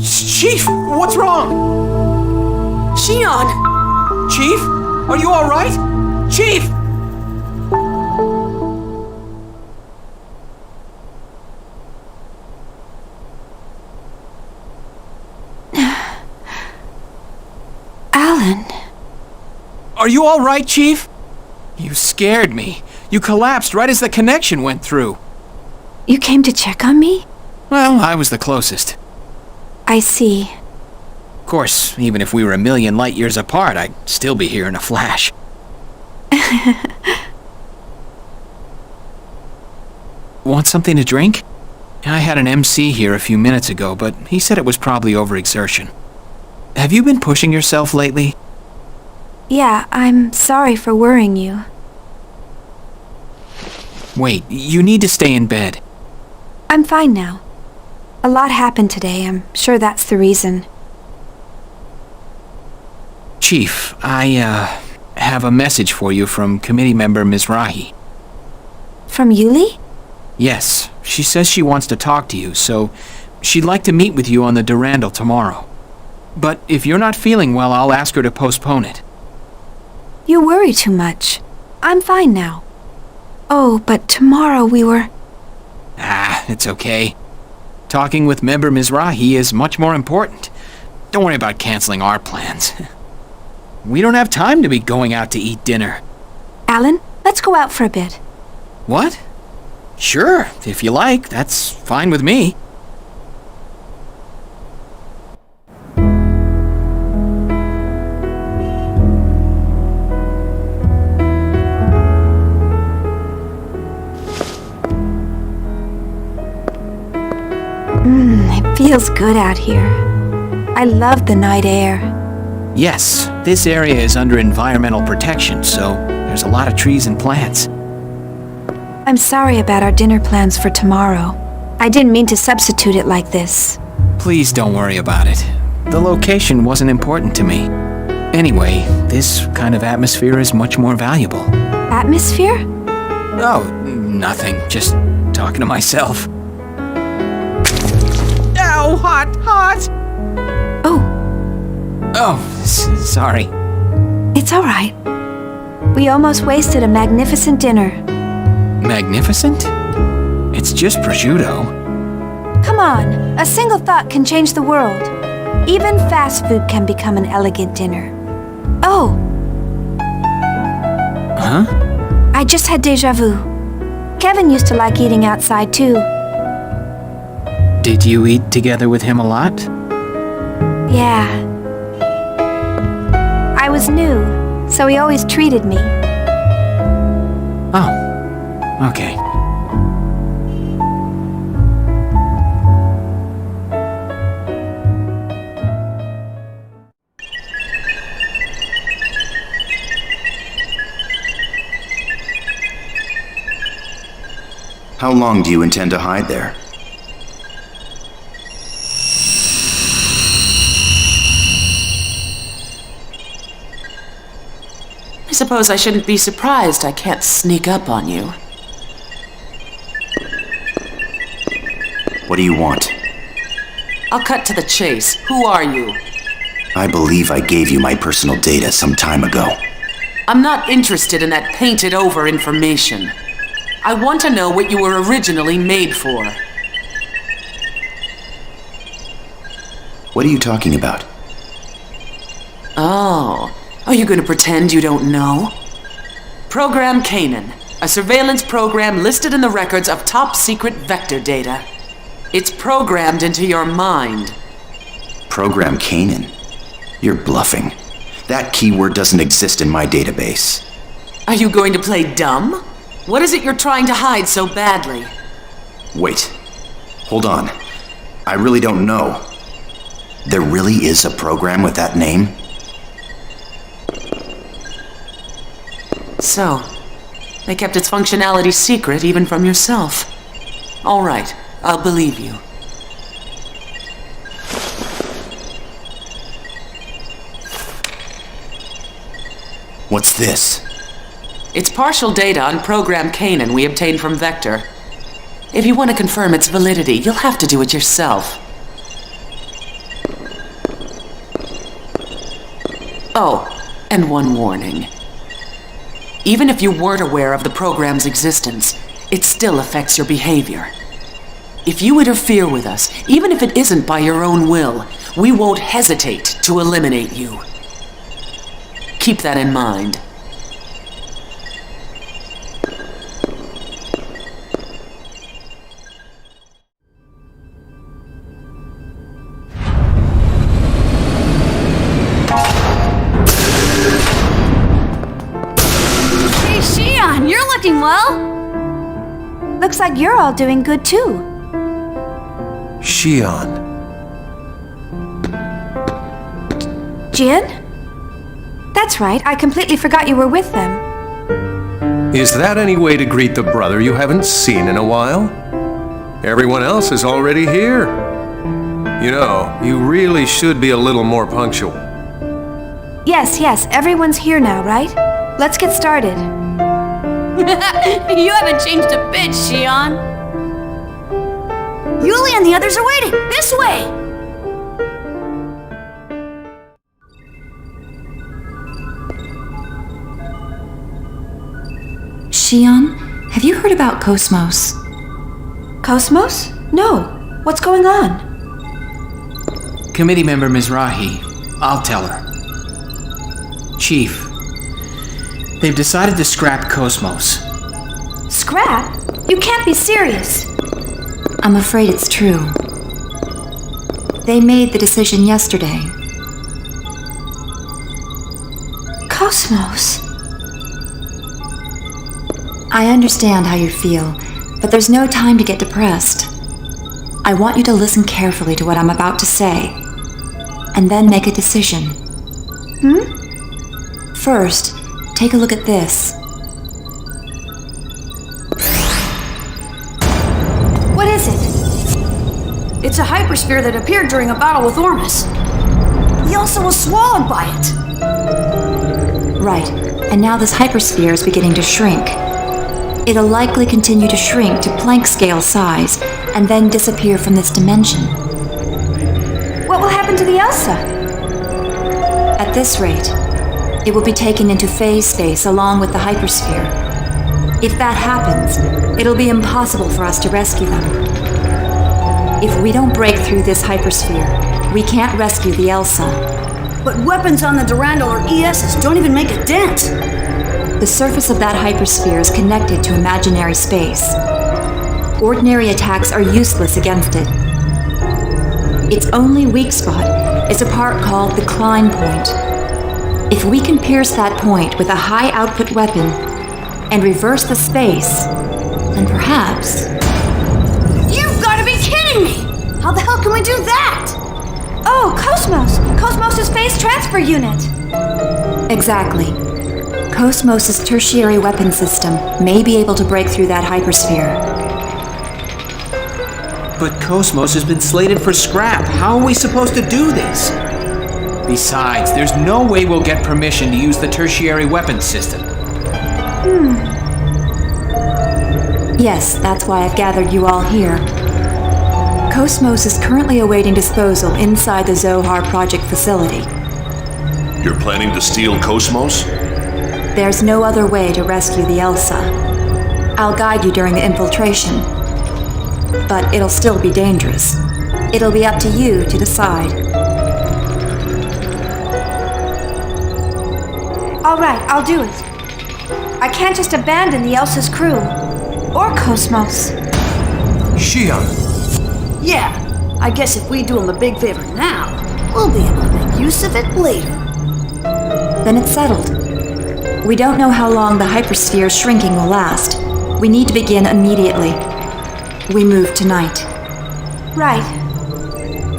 Chief, what's wrong? Shion! Chief, are you all right? Chief! Alan. Are you all right, Chief? You scared me. You collapsed right as the connection went through. You came to check on me? Well, I was the closest. I see. Of course, even if we were a million light years apart, I'd still be here in a flash. Want something to drink? I had an MC here a few minutes ago, but he said it was probably overexertion. Have you been pushing yourself lately? Yeah, I'm sorry for worrying you. Wait, you need to stay in bed. I'm fine now. A lot happened today. I'm sure that's the reason. Chief, I, have a message for you from committee member Mizrahi. From Yuli? Yes, she says she wants to talk to you, so she'd like to meet with you on the Durandal tomorrow. But if you're not feeling well, I'll ask her to postpone it. You worry too much. I'm fine now. Oh, but tomorrow we were... Ah, it's okay. Talking with member Mizrahi is much more important. Don't worry about canceling our plans. We don't have time to be going out to eat dinner. Alan, let's go out for a bit. What? Sure, if you like, that's fine with me. It feels good out here. I love the night air. Yes, this area is under environmental protection, so there's a lot of trees and plants. I'm sorry about our dinner plans for tomorrow. I didn't mean to substitute it like this. Please don't worry about it. The location wasn't important to me. Anyway, this kind of atmosphere is much more valuable. Atmosphere? Oh, nothing. Just talking to myself. Ow, hot! Oh, sorry. It's all right. We almost wasted a magnificent dinner. Magnificent? It's just prosciutto. Come on, a single thought can change the world. Even fast food can become an elegant dinner. Oh! Huh? I just had déjà vu. Kevin used to like eating outside too. Did you eat together with him a lot? Yeah. I was new, so he always treated me. Oh, okay. How long do you intend to hide there? suppose I shouldn't be surprised I can't sneak up on you. What do you want? I'll cut to the chase. Who are you? I believe I gave you my personal data some time ago. I'm not interested in that painted-over information. I want to know what you were originally made for. What are you talking about? Oh, are you going to pretend you don't know? Program Canaan, a surveillance program listed in the records of top-secret vector data. It's programmed into your mind. Program Canaan? You're bluffing. That keyword doesn't exist in my database. Are you going to play dumb? What is it you're trying to hide so badly? Wait. Hold on. I really don't know. There really is a program with that name? So, they kept its functionality secret even from yourself. All right, I'll believe you. What's this? It's partial data on Program Canaan we obtained from Vector. If you want to confirm its validity, you'll have to do it yourself. Oh, and one warning. Even if you weren't aware of the program's existence, it still affects your behavior. If you interfere with us, even if it isn't by your own will, we won't hesitate to eliminate you. Keep that in mind. Hey, Xion, you're looking well. Looks like you're all doing good too. Xion. Jin? That's right, I completely forgot you were with them. Is that any way to greet the brother you haven't seen in a while? Everyone else is already here. You know, you really should be a little more punctual. Yes, everyone's here now, right? Let's get started. You haven't changed a bit, Xion. Yuli and the others are waiting. This way! Xion, have you heard about Cosmos? Cosmos? No. What's going on? Committee member Mizrahi, I'll tell her. Chief, they've decided to scrap Cosmos. Scrap? You can't be serious. I'm afraid it's true. They made the decision yesterday. Cosmos? I understand how you feel, but there's no time to get depressed. I want you to listen carefully to what I'm about to say, and then make a decision. First, take a look at this. What is it? It's a hypersphere that appeared during a battle with Ormus. He also was swallowed by it. Right, and now this hypersphere is beginning to shrink. It'll likely continue to shrink to Planck scale size, and then disappear from this dimension. What will happen to the Elsa? At this rate, it will be taken into phase space along with the hypersphere. If that happens, it'll be impossible for us to rescue them. If we don't break through this hypersphere, we can't rescue the Elsa. But weapons on the Durandal or ESs don't even make a dent. The surface of that hypersphere is connected to imaginary space. Ordinary attacks are useless against it. Its only weak spot is a part called the Klein point. If we can pierce that point with a high-output weapon and reverse the space, then perhaps... You've got to be kidding me! How the hell can we do that? Oh, Cosmos! Cosmos' phase transfer unit! Exactly. Cosmos' tertiary weapon system may be able to break through that hypersphere. But Cosmos has been slated for scrap. How are we supposed to do this? Besides, there's no way we'll get permission to use the tertiary weapons system. Yes, that's why I've gathered you all here. Cosmos is currently awaiting disposal inside the Zohar Project facility. You're planning to steal Cosmos? There's no other way to rescue the Elsa. I'll guide you during the infiltration, but it'll still be dangerous. It'll be up to you to decide. All right, I'll do it. I can't just abandon the Elsa's crew. Or Cosmos. Xion! Yeah, I guess if we do him a big favor now, we'll be able to make use of it later. Then it's settled. We don't know how long the hypersphere's shrinking will last. We need to begin immediately. We move tonight. Right.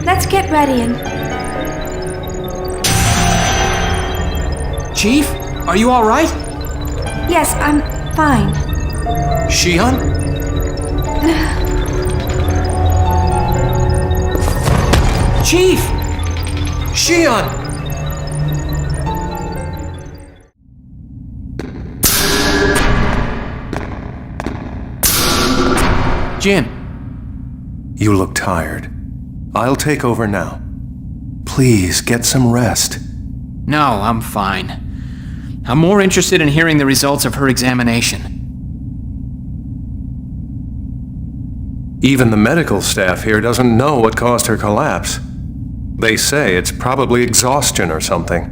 Let's get ready and... Chief, are you alright? Yes, I'm fine. Xion? Chief! Xion! Jin. You look tired. I'll take over now. Please, get some rest. No, I'm fine. I'm more interested in hearing the results of her examination. Even the medical staff here doesn't know what caused her collapse. They say it's probably exhaustion or something.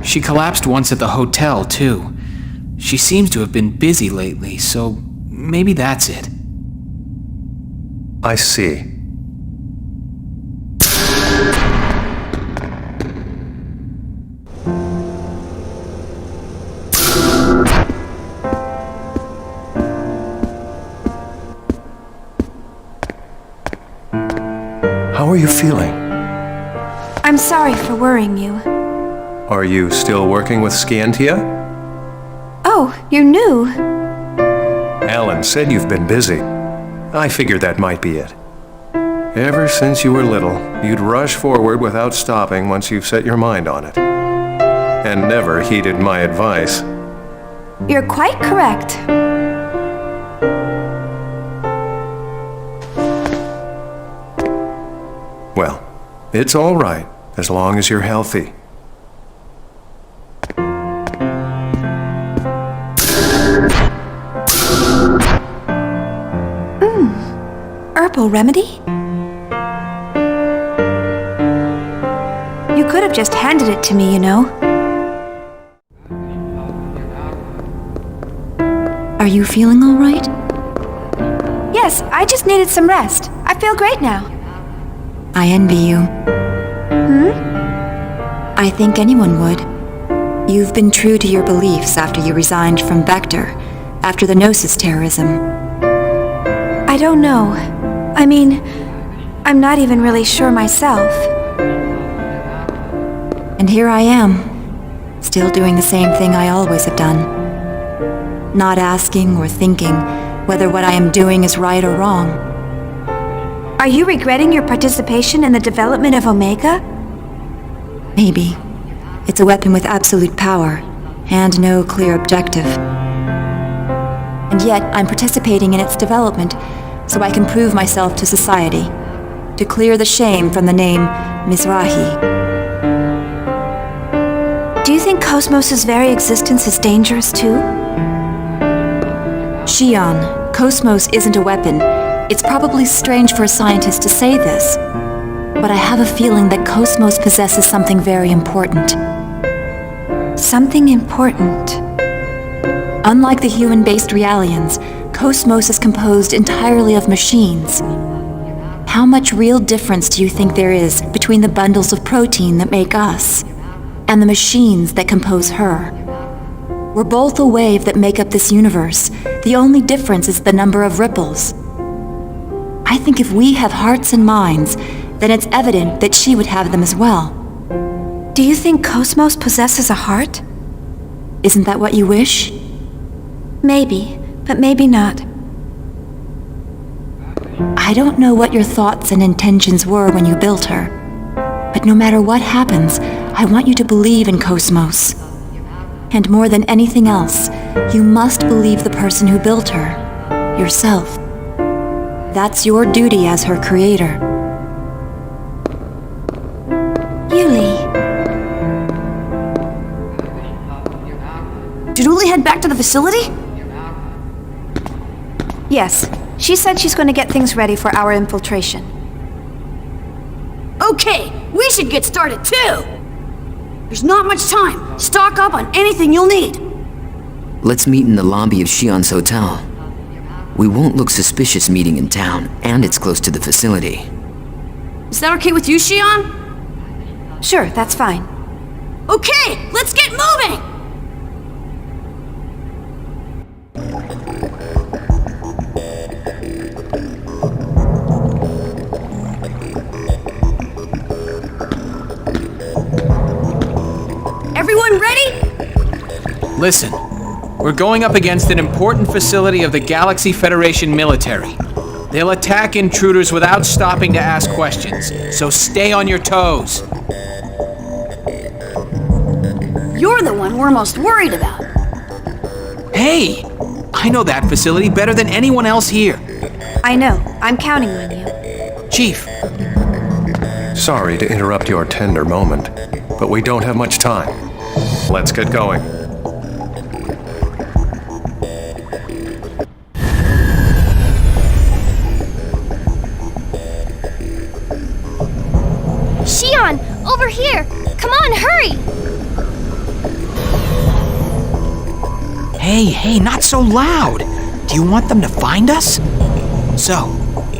She collapsed once at the hotel, too. She seems to have been busy lately, so maybe that's it. I see. How are you feeling? I'm sorry for worrying you. Are you still working with Scantia? Oh, you're new. Alan said you've been busy. I figured that might be it. Ever since you were little, you'd rush forward without stopping once you've set your mind on it. And never heeded my advice. You're quite correct. Well, it's all right, as long as you're healthy. Herbal remedy? You could have just handed it to me, you know. Are you feeling all right? Yes, I just needed some rest. I feel great now. I envy you. I think anyone would. You've been true to your beliefs after you resigned from Vector, after the Gnosis terrorism. I don't know. I mean, I'm not even really sure myself. And here I am, still doing the same thing I always have done. Not asking or thinking whether what I am doing is right or wrong. Are you regretting your participation in the development of Omega? Maybe. It's a weapon with absolute power, and no clear objective. And yet, I'm participating in its development so I can prove myself to society, to clear the shame from the name Mizrahi. Do you think Cosmos' very existence is dangerous too? Xion, Cosmos isn't a weapon. It's probably strange for a scientist to say this, but I have a feeling that Cosmos possesses something very important. Something important? Unlike the human-based Realians, Cosmos is composed entirely of machines. How much real difference do you think there is between the bundles of protein that make us and the machines that compose her? We're both a wave that make up this universe. The only difference is the number of ripples. I think if we have hearts and minds, then it's evident that she would have them as well. Do you think Cosmos possesses a heart? Isn't that what you wish? Maybe, but maybe not. I don't know what your thoughts and intentions were when you built her. But no matter what happens, I want you to believe in Cosmos. And more than anything else, you must believe the person who built her, yourself. That's your duty as her creator. Yuli. Did Uli head back to the facility? Yes, she said she's going to get things ready for our infiltration. Okay, we should get started too! There's not much time. Stock up on anything you'll need. Let's meet in the lobby of Shion's hotel. We won't look suspicious meeting in town, and it's close to the facility. Is that okay with you, Shion? Sure, that's fine. Okay, let's get moving! Everyone ready? Listen, we're going up against an important facility of the Galaxy Federation military. They'll attack intruders without stopping to ask questions, so stay on your toes. You're the one we're most worried about. Hey! I know that facility better than anyone else here. I know. I'm counting on you. Chief. Sorry to interrupt your tender moment, but we don't have much time. Let's get going. Shion, over here! Come on, hurry! Hey, not so loud! Do you want them to find us? So,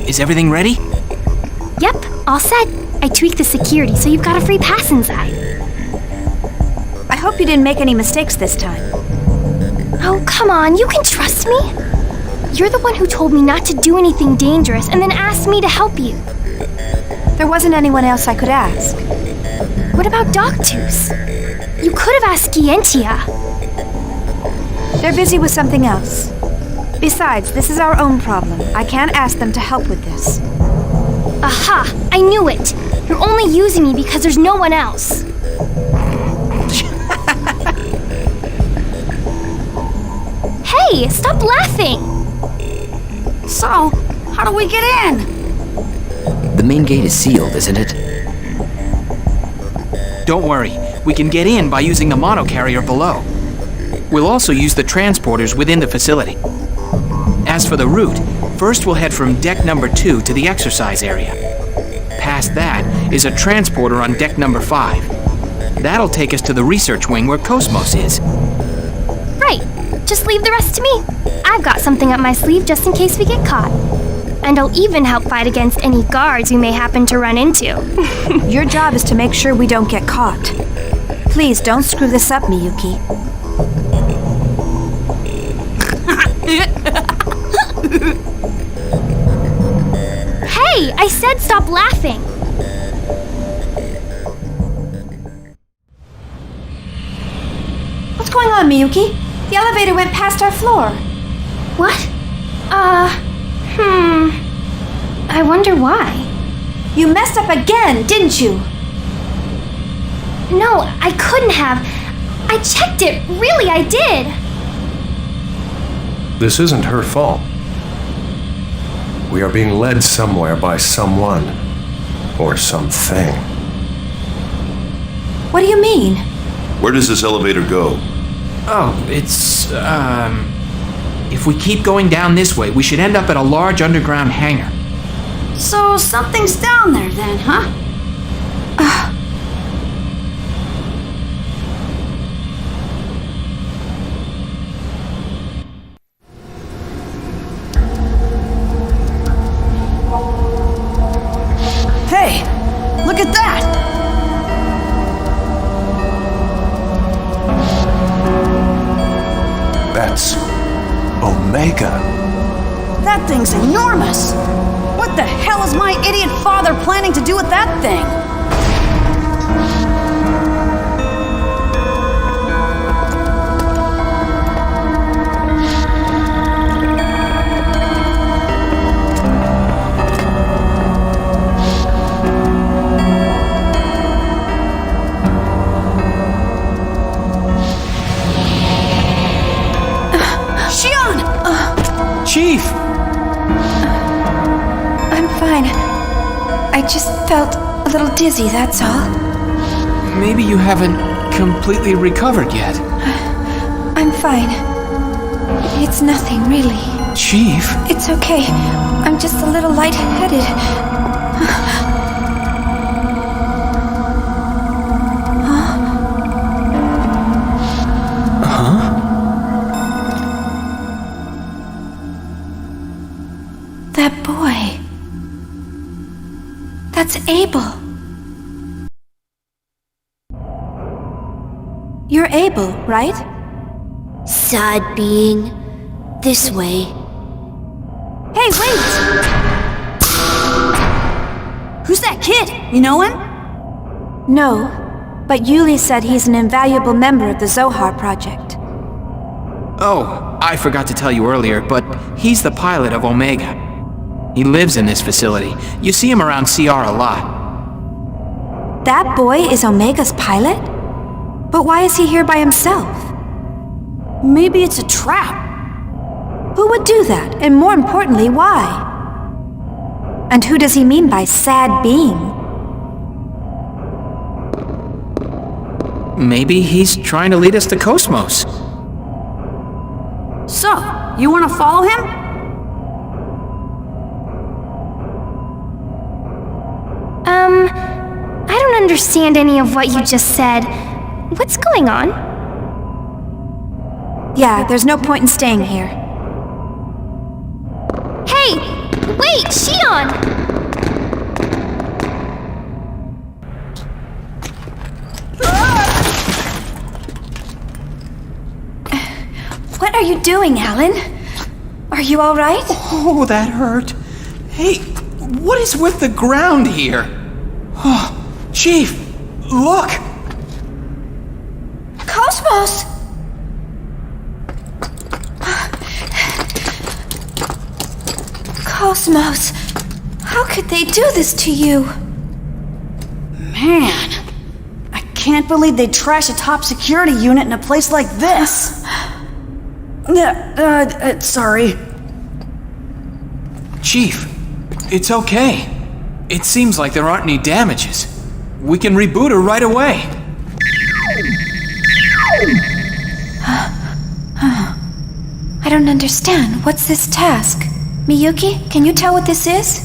is everything ready? Yep, all set. I tweaked the security so you've got a free pass inside. I hope you didn't make any mistakes this time. Oh, come on, you can trust me. You're the one who told me not to do anything dangerous and then asked me to help you. There wasn't anyone else I could ask. What about Dogtooth? You could have asked Gientia. They're busy with something else. Besides, this is our own problem. I can't ask them to help with this. Aha! I knew it! You're only using me because there's no one else. Hey, stop laughing! So, how do we get in? The main gate is sealed, isn't it? Don't worry, we can get in by using the monocarrier below. We'll also use the transporters within the facility. As for the route, first we'll head from deck number 2 to the exercise area. Past that is a transporter on deck number 5. That'll take us to the research wing where Cosmos is. Right, just leave the rest to me. I've got something up my sleeve just in case we get caught. And I'll even help fight against any guards we may happen to run into. Your job is to make sure we don't get caught. Please don't screw this up, Miyuki. Hey, I said stop laughing. What's going on, Miyuki? The elevator went past our floor. What? I wonder why. You messed up again, didn't you? No, I couldn't have. I checked it. Really, I did. This isn't her fault. We are being led somewhere by someone. Or something. What do you mean? Where does this elevator go? Oh, it's, if we keep going down this way, we should end up at a large underground hangar. So something's down there then, huh? Hey, look at that! That's Omega. That thing's enormous! What the hell is my idiot father planning to do with that thing? I'm fine. I just felt a little dizzy, that's all. Maybe you haven't completely recovered yet. I'm fine. It's nothing, really. Chief? It's okay. I'm just a little lightheaded. That boy. That's Abel. You're Abel, right? Sad being. This way. Hey, wait! Who's that kid? You know him? No, but Yuli said he's an invaluable member of the Zohar Project. Oh, I forgot to tell you earlier, but he's the pilot of Omega. He lives in this facility. You see him around CR a lot. That boy is Omega's pilot? But why is he here by himself? Maybe it's a trap. Who would do that? And more importantly, why? And who does he mean by sad being? Maybe he's trying to lead us to Cosmos. So, you want to follow him? I don't understand any of what you just said. What's going on? Yeah, there's no point in staying here. Hey! Wait, Shion! What are you doing, Alan? Are you all right? Oh, that hurt. Hey, what is with the ground here? Oh, Chief, look! Cosmos! Cosmos, how could they do this to you? Man, I can't believe they'd trash a top security unit in a place like this. Sorry. Chief, it's okay. It seems like there aren't any damages. We can reboot her right away. I don't understand. What's this task? Miyuki, can you tell what this is?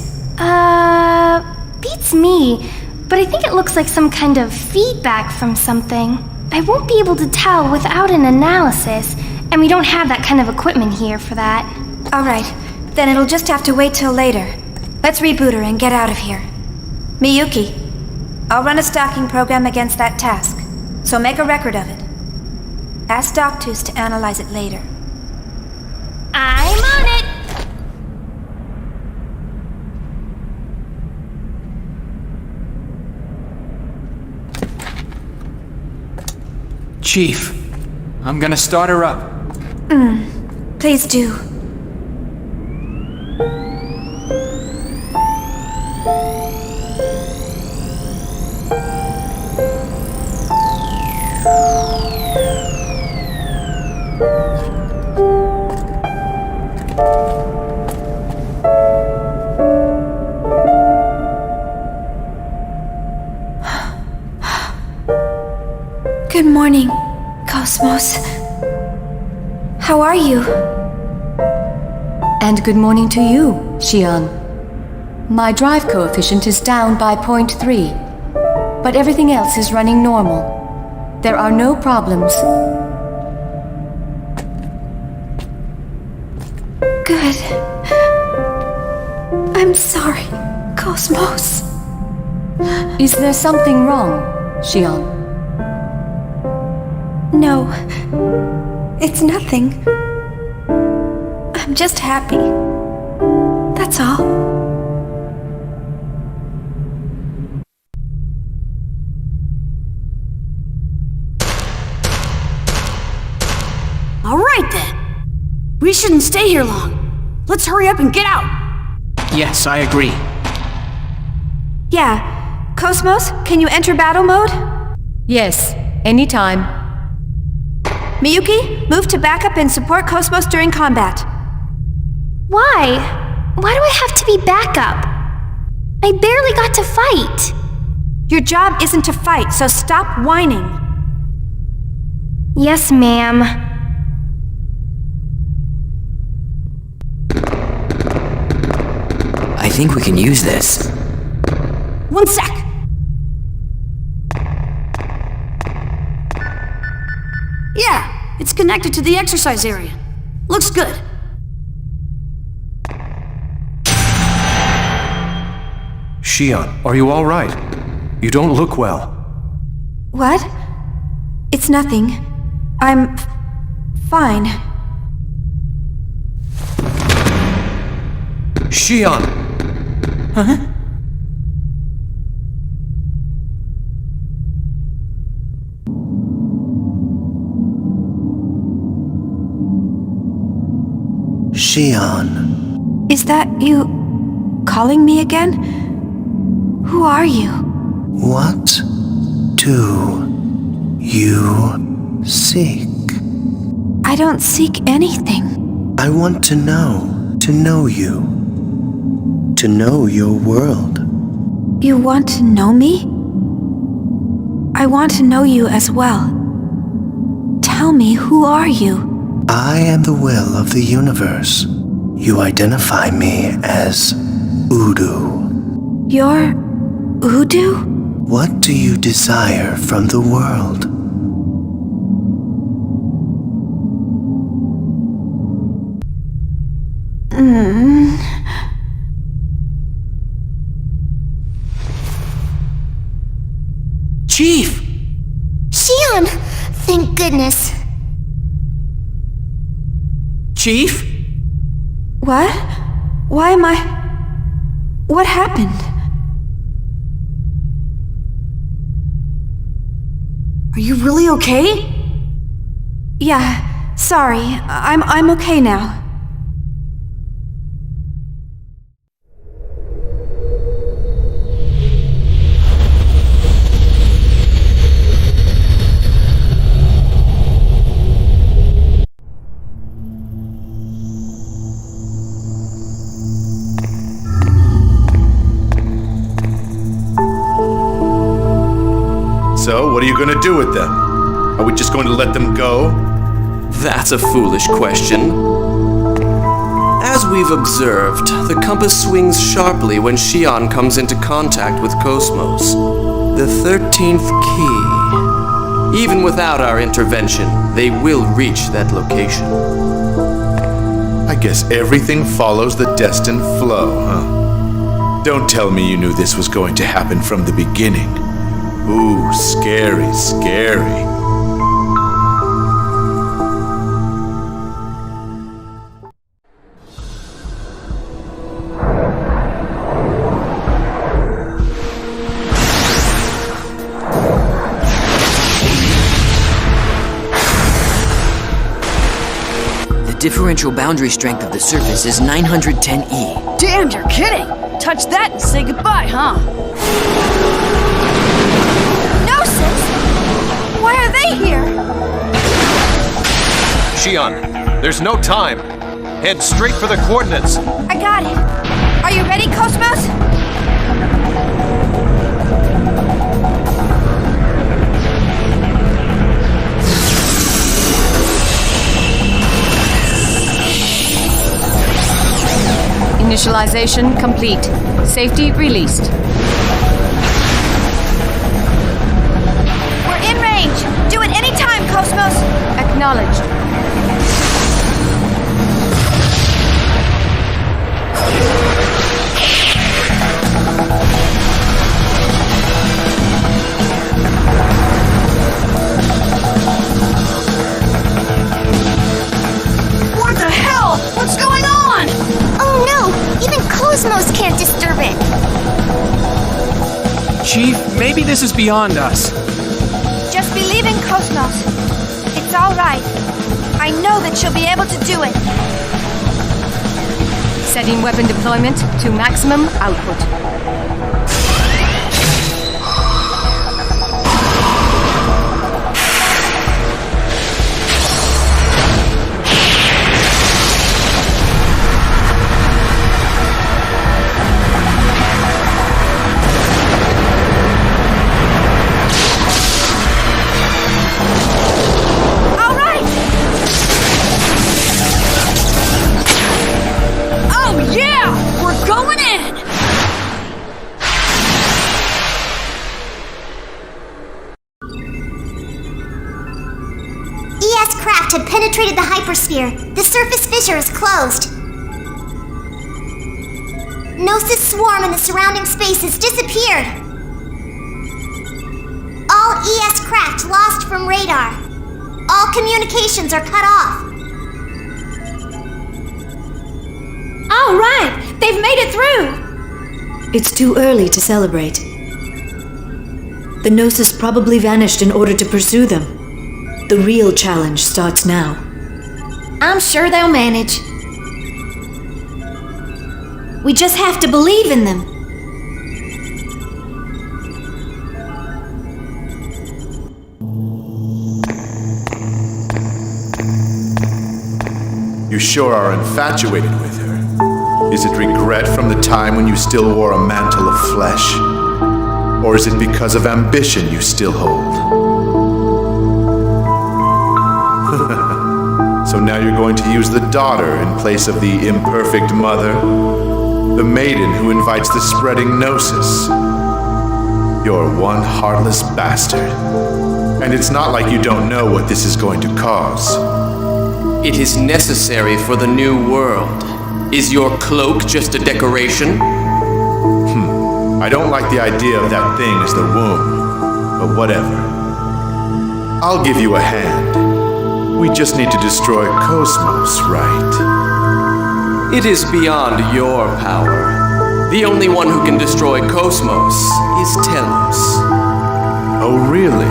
Beats me. But I think it looks like some kind of feedback from something. I won't be able to tell without an analysis, and we don't have that kind of equipment here for that. Alright, then it'll just have to wait till later. Let's reboot her and get out of here. Miyuki, I'll run a stalking program against that task, so make a record of it. Ask Doctus to analyze it later. I'm on it! Chief, I'm gonna start her up. Please do. Good morning, Cosmos. How are you? And good morning to you, Shion. My drive coefficient is down by 0.3, but everything else is running normal. There are no problems. Good. I'm sorry, Cosmos. Is there something wrong, Shion? No, it's nothing. I'm just happy. That's all. All right then. We shouldn't stay here long. Let's hurry up and get out. Yes, I agree. Yeah. Cosmos, can you enter battle mode? Yes, anytime. Miyuki, move to backup and support Cosmos during combat. Why? Why do I have to be backup? I barely got to fight. Your job isn't to fight, so stop whining. Yes, ma'am. I think we can use this. One sec! Yeah, it's connected to the exercise area. Looks good. Shion, are you all right? You don't look well. What? It's nothing. I'm fine. Shion! Huh? Shion. Is that you calling me again? Who are you? What do you seek? I don't seek anything. I want to know you, to know your world. You want to know me? I want to know you as well. Tell me, who are you? I am the will of the universe. You identify me as Udu. You're Udu? What do you desire from the world? Chief! Shion! Thank goodness. Chief? What? Why am I... What happened? Are you really okay? Yeah, sorry. I'm okay now. So, what are you going to do with them? Are we just going to let them go? That's a foolish question. As we've observed, the compass swings sharply when Shion comes into contact with Cosmos, the 13th key. Even without our intervention, they will reach that location. I guess everything follows the destined flow, huh? Don't tell me you knew this was going to happen from the beginning. Ooh, scary, scary. The differential boundary strength of the surface is 910E. Damn, you're kidding! Touch that and say goodbye, huh? Why are they here? Shion, there's no time. Head straight for the coordinates. I got it. Are you ready, Cosmos? Initialization complete. Safety released. We're in range. Do it anytime, Cosmos. Acknowledged. What the hell? What's going on? Oh no! Even Cosmos can't disturb it! Chief, maybe this is beyond us. Just believe in Cosmos. It's all right. I know that she'll be able to do it. Setting weapon deployment to maximum output. hypersphere. The surface fissure is closed. Gnosis swarm in the surrounding space has disappeared. All ES craft lost from radar. All communications are cut off. All right, they've made it through. It's too early to celebrate. The Gnosis probably vanished in order to pursue them. The real challenge starts now. I'm sure they'll manage. We just have to believe in them. You sure are infatuated with her. Is it regret from the time when you still wore a mantle of flesh? Or is it because of ambition you still hold? So now you're going to use the daughter in place of the imperfect mother? The maiden who invites the spreading Gnosis? You're one heartless bastard. And it's not like you don't know what this is going to cause. It is necessary for the new world. Is your cloak just a decoration? I don't like the idea of that thing as the womb, but whatever. I'll give you a hand. We just need to destroy Cosmos, right? It is beyond your power. The only one who can destroy Cosmos is Telos. Oh, really?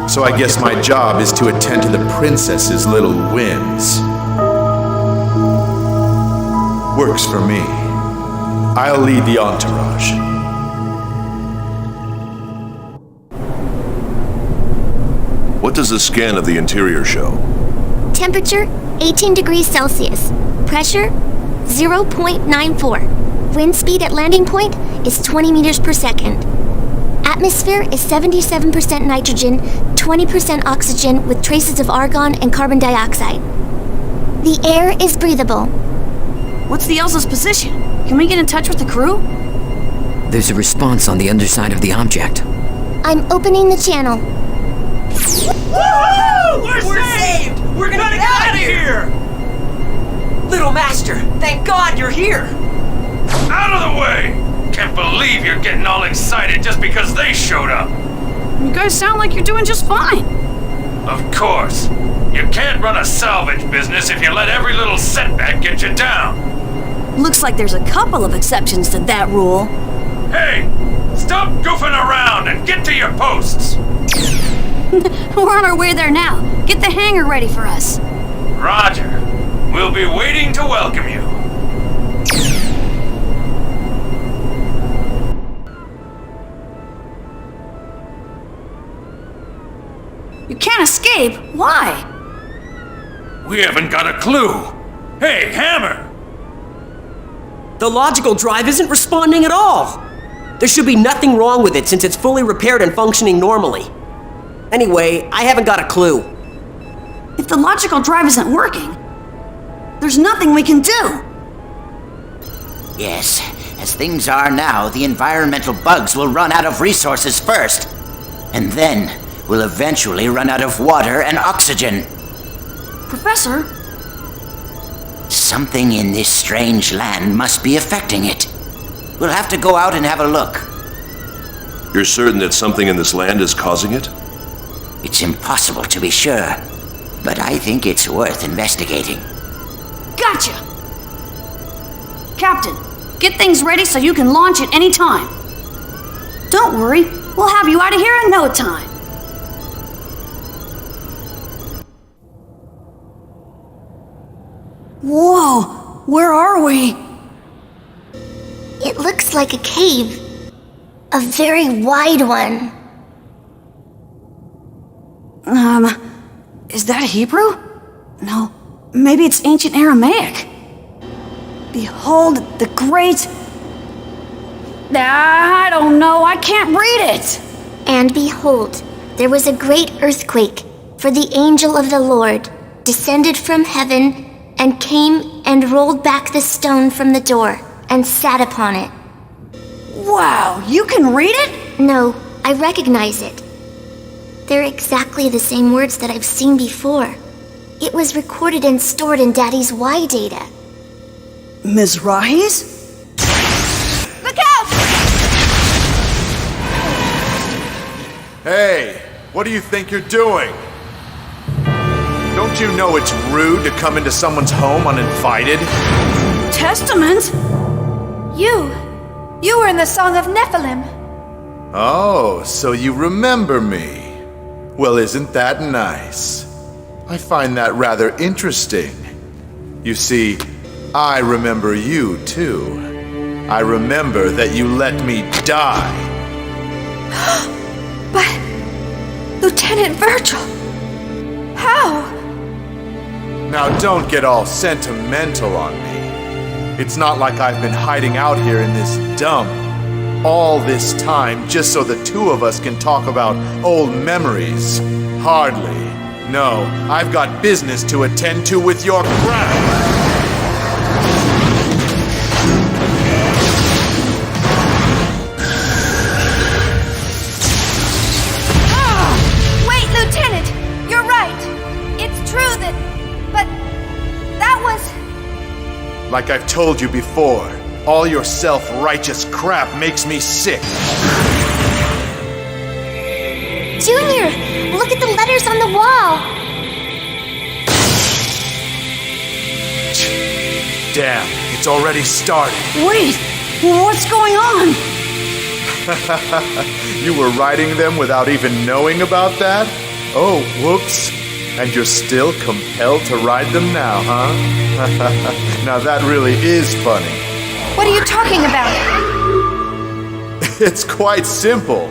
So I guess my job is to attend to the princess's little whims. Works for me. I'll lead the entourage. What does the scan of the interior show? Temperature 18 degrees Celsius. Pressure 0.94. Wind speed at landing point is 20 meters per second. Atmosphere is 77% nitrogen, 20% oxygen with traces of argon and carbon dioxide. The air is breathable. What's the Elsa's position? Can we get in touch with the crew? There's a response on the underside of the object. I'm opening the channel. Woohoo! We're saved! We're gonna get out of here! Little Master, thank God you're here! Out of the way! Can't believe you're getting all excited just because they showed up. You guys sound like you're doing just fine. Of course. You can't run a salvage business if you let every little setback get you down. Looks like there's a couple of exceptions to that rule. Hey, stop goofing around and get to your posts. We're on our way there now. Get the hangar ready for us. Roger. We'll be waiting to welcome you. You can't escape. Why? We haven't got a clue. Hey, Hammer! The logical drive isn't responding at all. There should be nothing wrong with it since it's fully repaired and functioning normally. Anyway, I haven't got a clue. If the logical drive isn't working, there's nothing we can do. Yes, as things are now, the environmental bugs will run out of resources first. And then we'll eventually run out of water and oxygen. Professor? Something in this strange land must be affecting it. We'll have to go out and have a look. You're certain that something in this land is causing it? It's impossible to be sure, but I think it's worth investigating. Gotcha! Captain, get things ready so you can launch at any time. Don't worry, we'll have you out of here in no time. Whoa, where are we? It looks like a cave. A very wide one. Is that Hebrew? No, maybe it's ancient Aramaic. Behold the great... I don't know, I can't read it. And behold, there was a great earthquake, for the angel of the Lord descended from heaven and came and rolled back the stone from the door and sat upon it. Wow, you can read it? No, I recognize it. They're exactly the same words that I've seen before. It was recorded and stored in Daddy's Y data. Mizrahi's? Look out! Hey, what do you think you're doing? Don't you know it's rude to come into someone's home uninvited? Testament? You were in the Song of Nephilim. Oh, so you remember me. Well, isn't that nice? I find that rather interesting. You see, I remember you too. I remember that you let me die. But, Lieutenant Virgil, how? Now don't get all sentimental on me. It's not like I've been hiding out here in this dump all this time just so the two of us can talk about old memories. Hardly. No, I've got business to attend to with your crown. Wait, Lieutenant! You're right! It's true that... But... that was... Like I've told you before, all your self-righteous crap makes me sick. Junior, look at the letters on the wall. Damn, it's already started. Wait, what's going on? You were writing them without even knowing about that? Oh, whoops. And you're still compelled to ride them now, huh? Now that really is funny. What are you talking about? It's quite simple.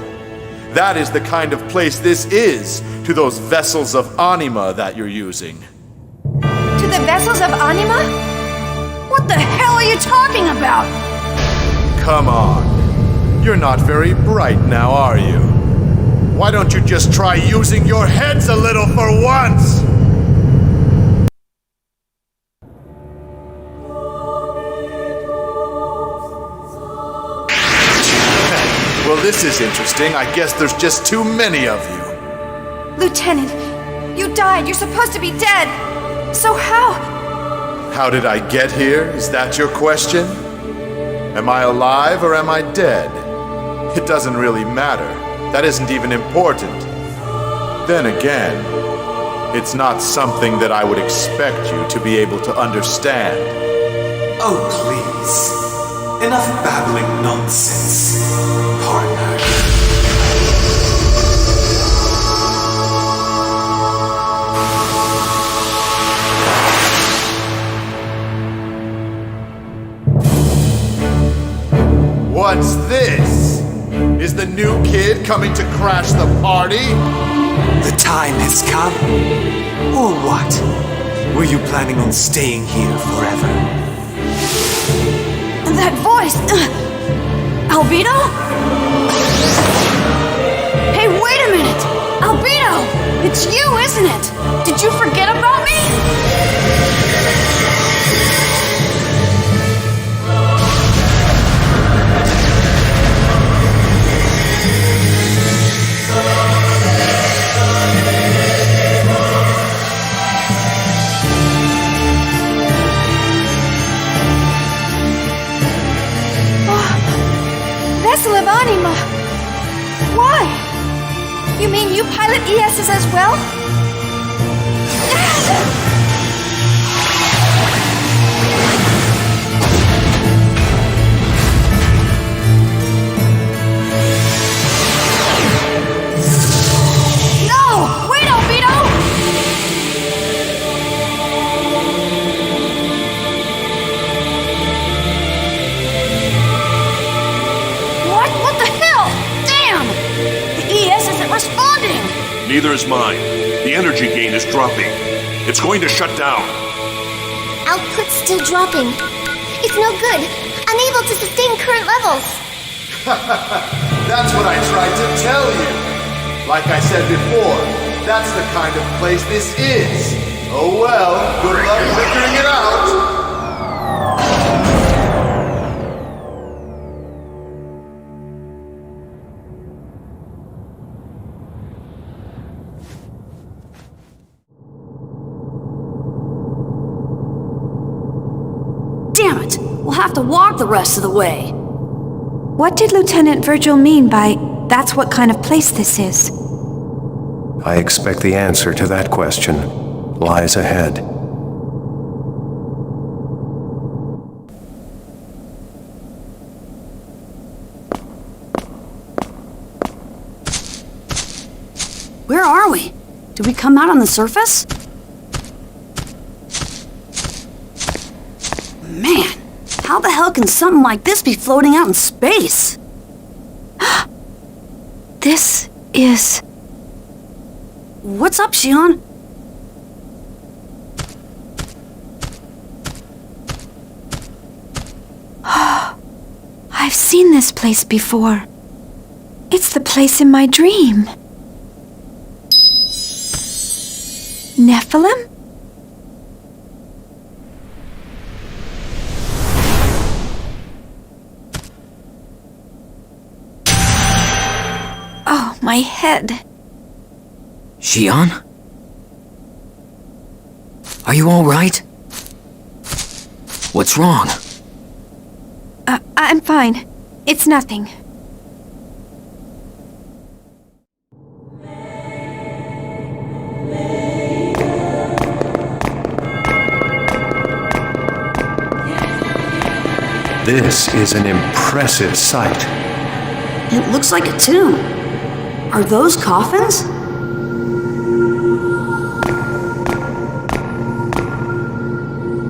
That is the kind of place this is to those vessels of anima that you're using. To the vessels of anima? What the hell are you talking about? Come on. You're not very bright now, are you? Why don't you just try using your heads a little for once? Well, this is interesting. I guess there's just too many of you. Lieutenant, you died. You're supposed to be dead. So how? How did I get here? Is that your question? Am I alive or am I dead? It doesn't really matter. That isn't even important. Then again, it's not something that I would expect you to be able to understand. Oh, please. Enough babbling nonsense, partner. What's this? Is the new kid coming to crash the party? The time has come. Or what? Were you planning on staying here forever? That voice! Albedo? Hey, wait a minute! Albedo! It's you, isn't it? Did you forget about me? Vessel of anima. Why? You mean you pilot ESs as well? No! Wait, Albedo! What the hell? Damn! The ES isn't responding! Neither is mine. The energy gain is dropping. It's going to shut down. Output's still dropping. It's no good. Unable to sustain current levels. That's what I tried to tell you. Like I said before, that's the kind of place this is. Oh well, good luck figuring it out. have to walk the rest of the way. What did Lieutenant Virgil mean by, "That's what kind of place this is"? I expect the answer to that question lies ahead. Where are we? Did we come out on the surface? Man, how the hell can something like this be floating out in space? This is... What's up, Xion? I've seen this place before. It's the place in my dream. Nephilim? Oh, my head. Xion? Are you all right? What's wrong? I'm fine. It's nothing. This is an impressive sight. It looks like a tomb. Are those coffins?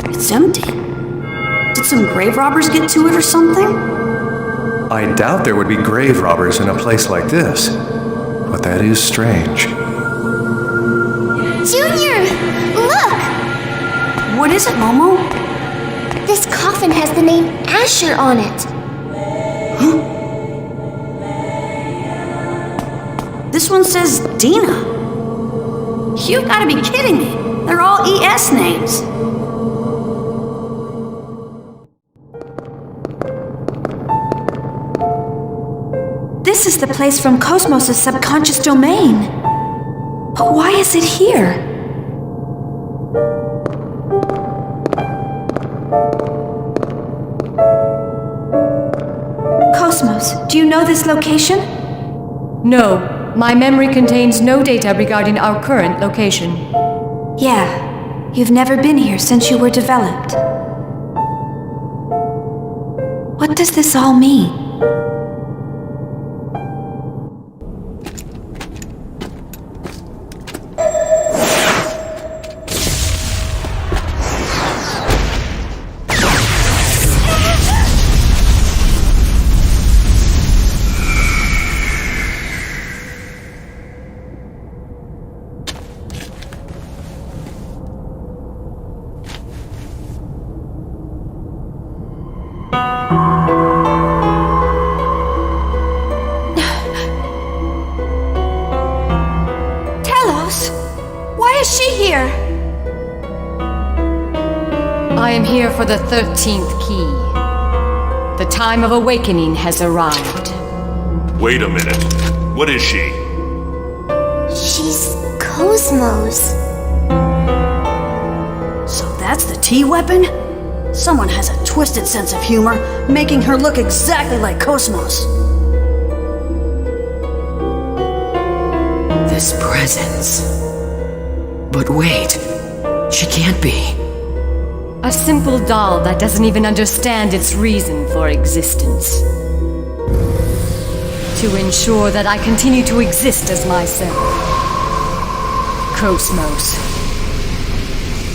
It's empty. Did some grave robbers get to it or something? I doubt there would be grave robbers in a place like this, but that is strange. Junior! Look! What is it, Momo? This coffin has the name Asher on it. This one says Dina. You gotta be kidding me. They're all ES names. This is the place from Cosmos' subconscious domain. But why is it here? Cosmos, do you know this location? No, my memory contains no data regarding our current location. Yeah, you've never been here since you were developed. What does this all mean? I am here for the 13th key. The time of awakening has arrived. Wait a minute. What is she? She's Cosmos. So that's the T-weapon? Someone has a twisted sense of humor, making her look exactly like Cosmos. This presence. But wait, she can't be. A simple doll that doesn't even understand its reason for existence. To ensure that I continue to exist as myself. Cosmos.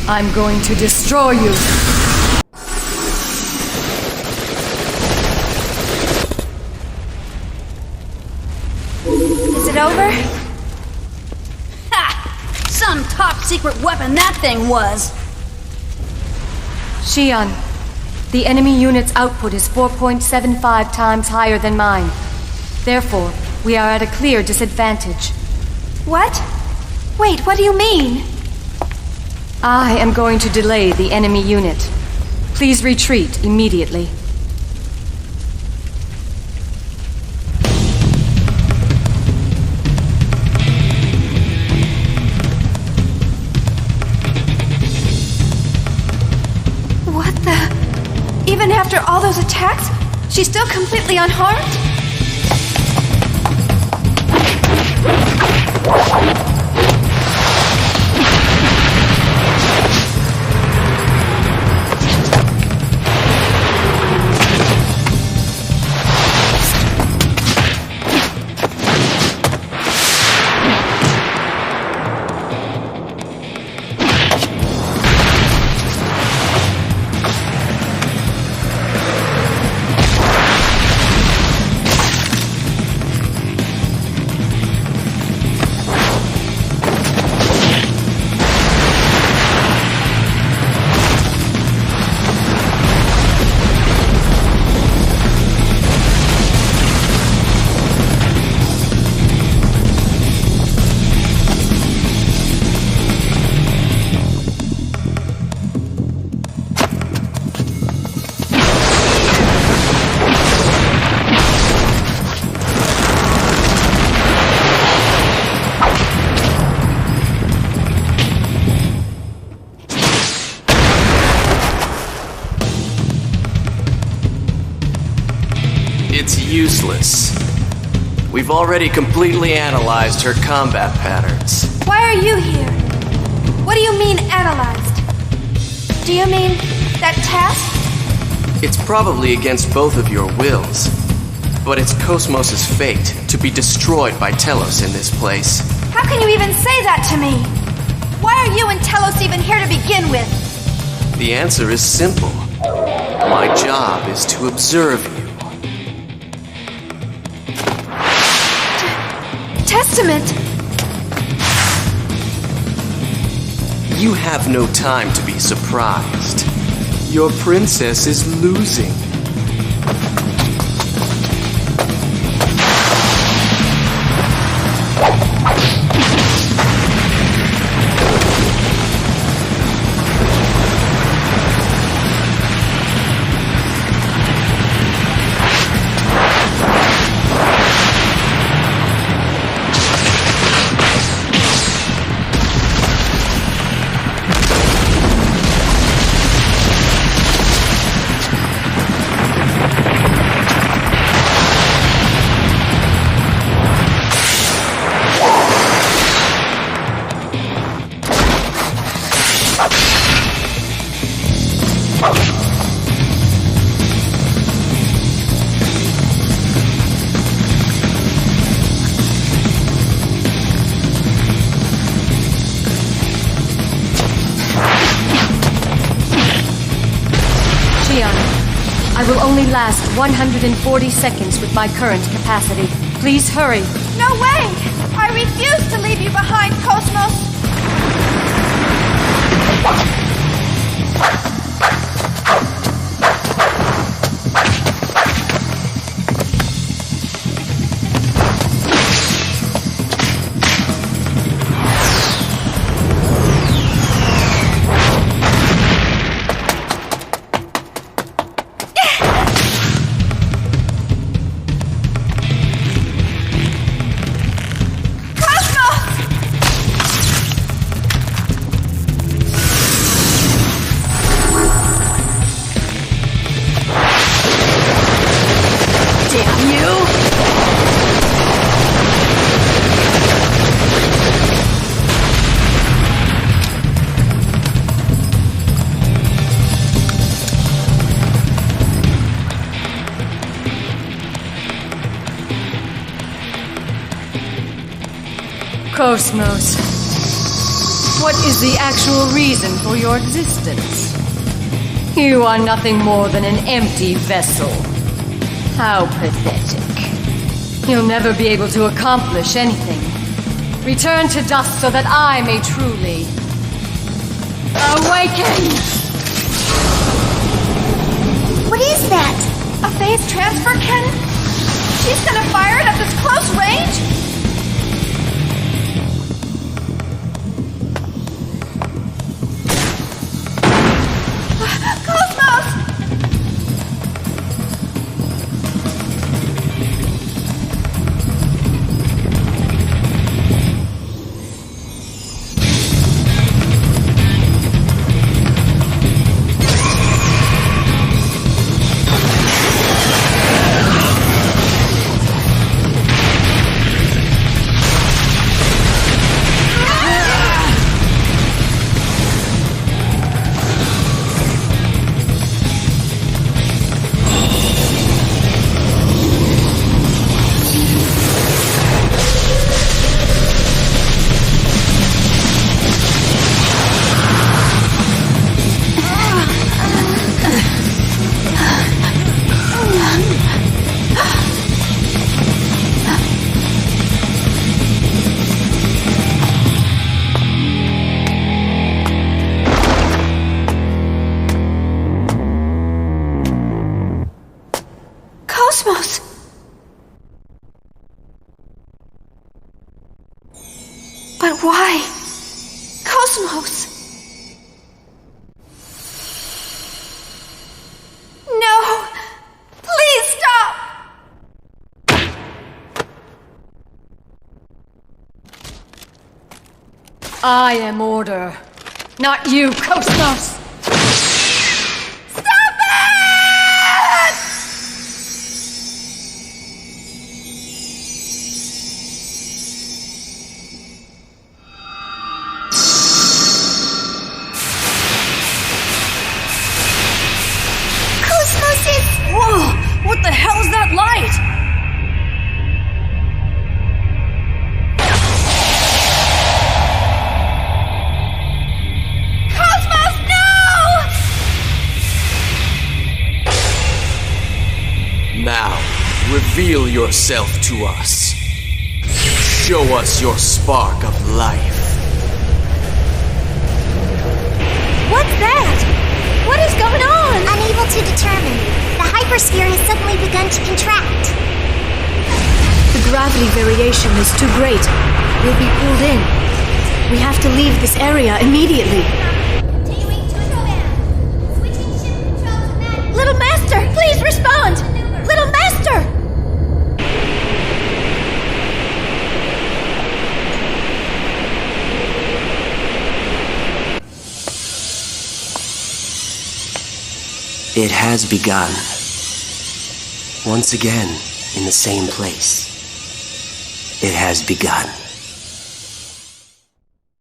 I'm going to destroy you. Is it over? Ha! Some top secret weapon that thing was! Xion, the enemy unit's output is 4.75 times higher than mine. Therefore, we are at a clear disadvantage. What? Wait, what do you mean? I am going to delay the enemy unit. Please retreat immediately. What the... Even after all She's still completely unharmed? It's useless. We've already completely analyzed her combat patterns. Why are you here? What do you mean, analyzed? Do you mean that task? It's probably against both of your wills, but it's Cosmos' fate to be destroyed by Telos in this place. How can you even say that to me? Why are you and Telos even here to begin with? The answer is simple. My job is to observe you. Testament! You have no time to be surprised. Your princess is losing. I will only last 140 seconds with my current capacity. Please hurry. No way! I refuse to leave you behind, Cosmos! Cosmos, what is the actual reason for your existence? You are nothing more than an empty vessel. How pathetic. You'll never be able to accomplish anything. Return to dust so that I may truly awaken! What is that? A phase transfer cannon? She's gonna fire it at this close range? But why? Cosmos! No! Please stop! I am order, not you, Cosmos! Whoa! What the hell is that light? Cosmos, no! Now, reveal yourself to us. Show us your spark of life. What's that? What is going on? Unable to determine. The hypersphere has suddenly begun to contract. The gravity variation is too great. We'll be pulled in. We have to leave this area immediately. Little Master, please respond! Little Master! It has begun. Once again, in the same place. It has begun.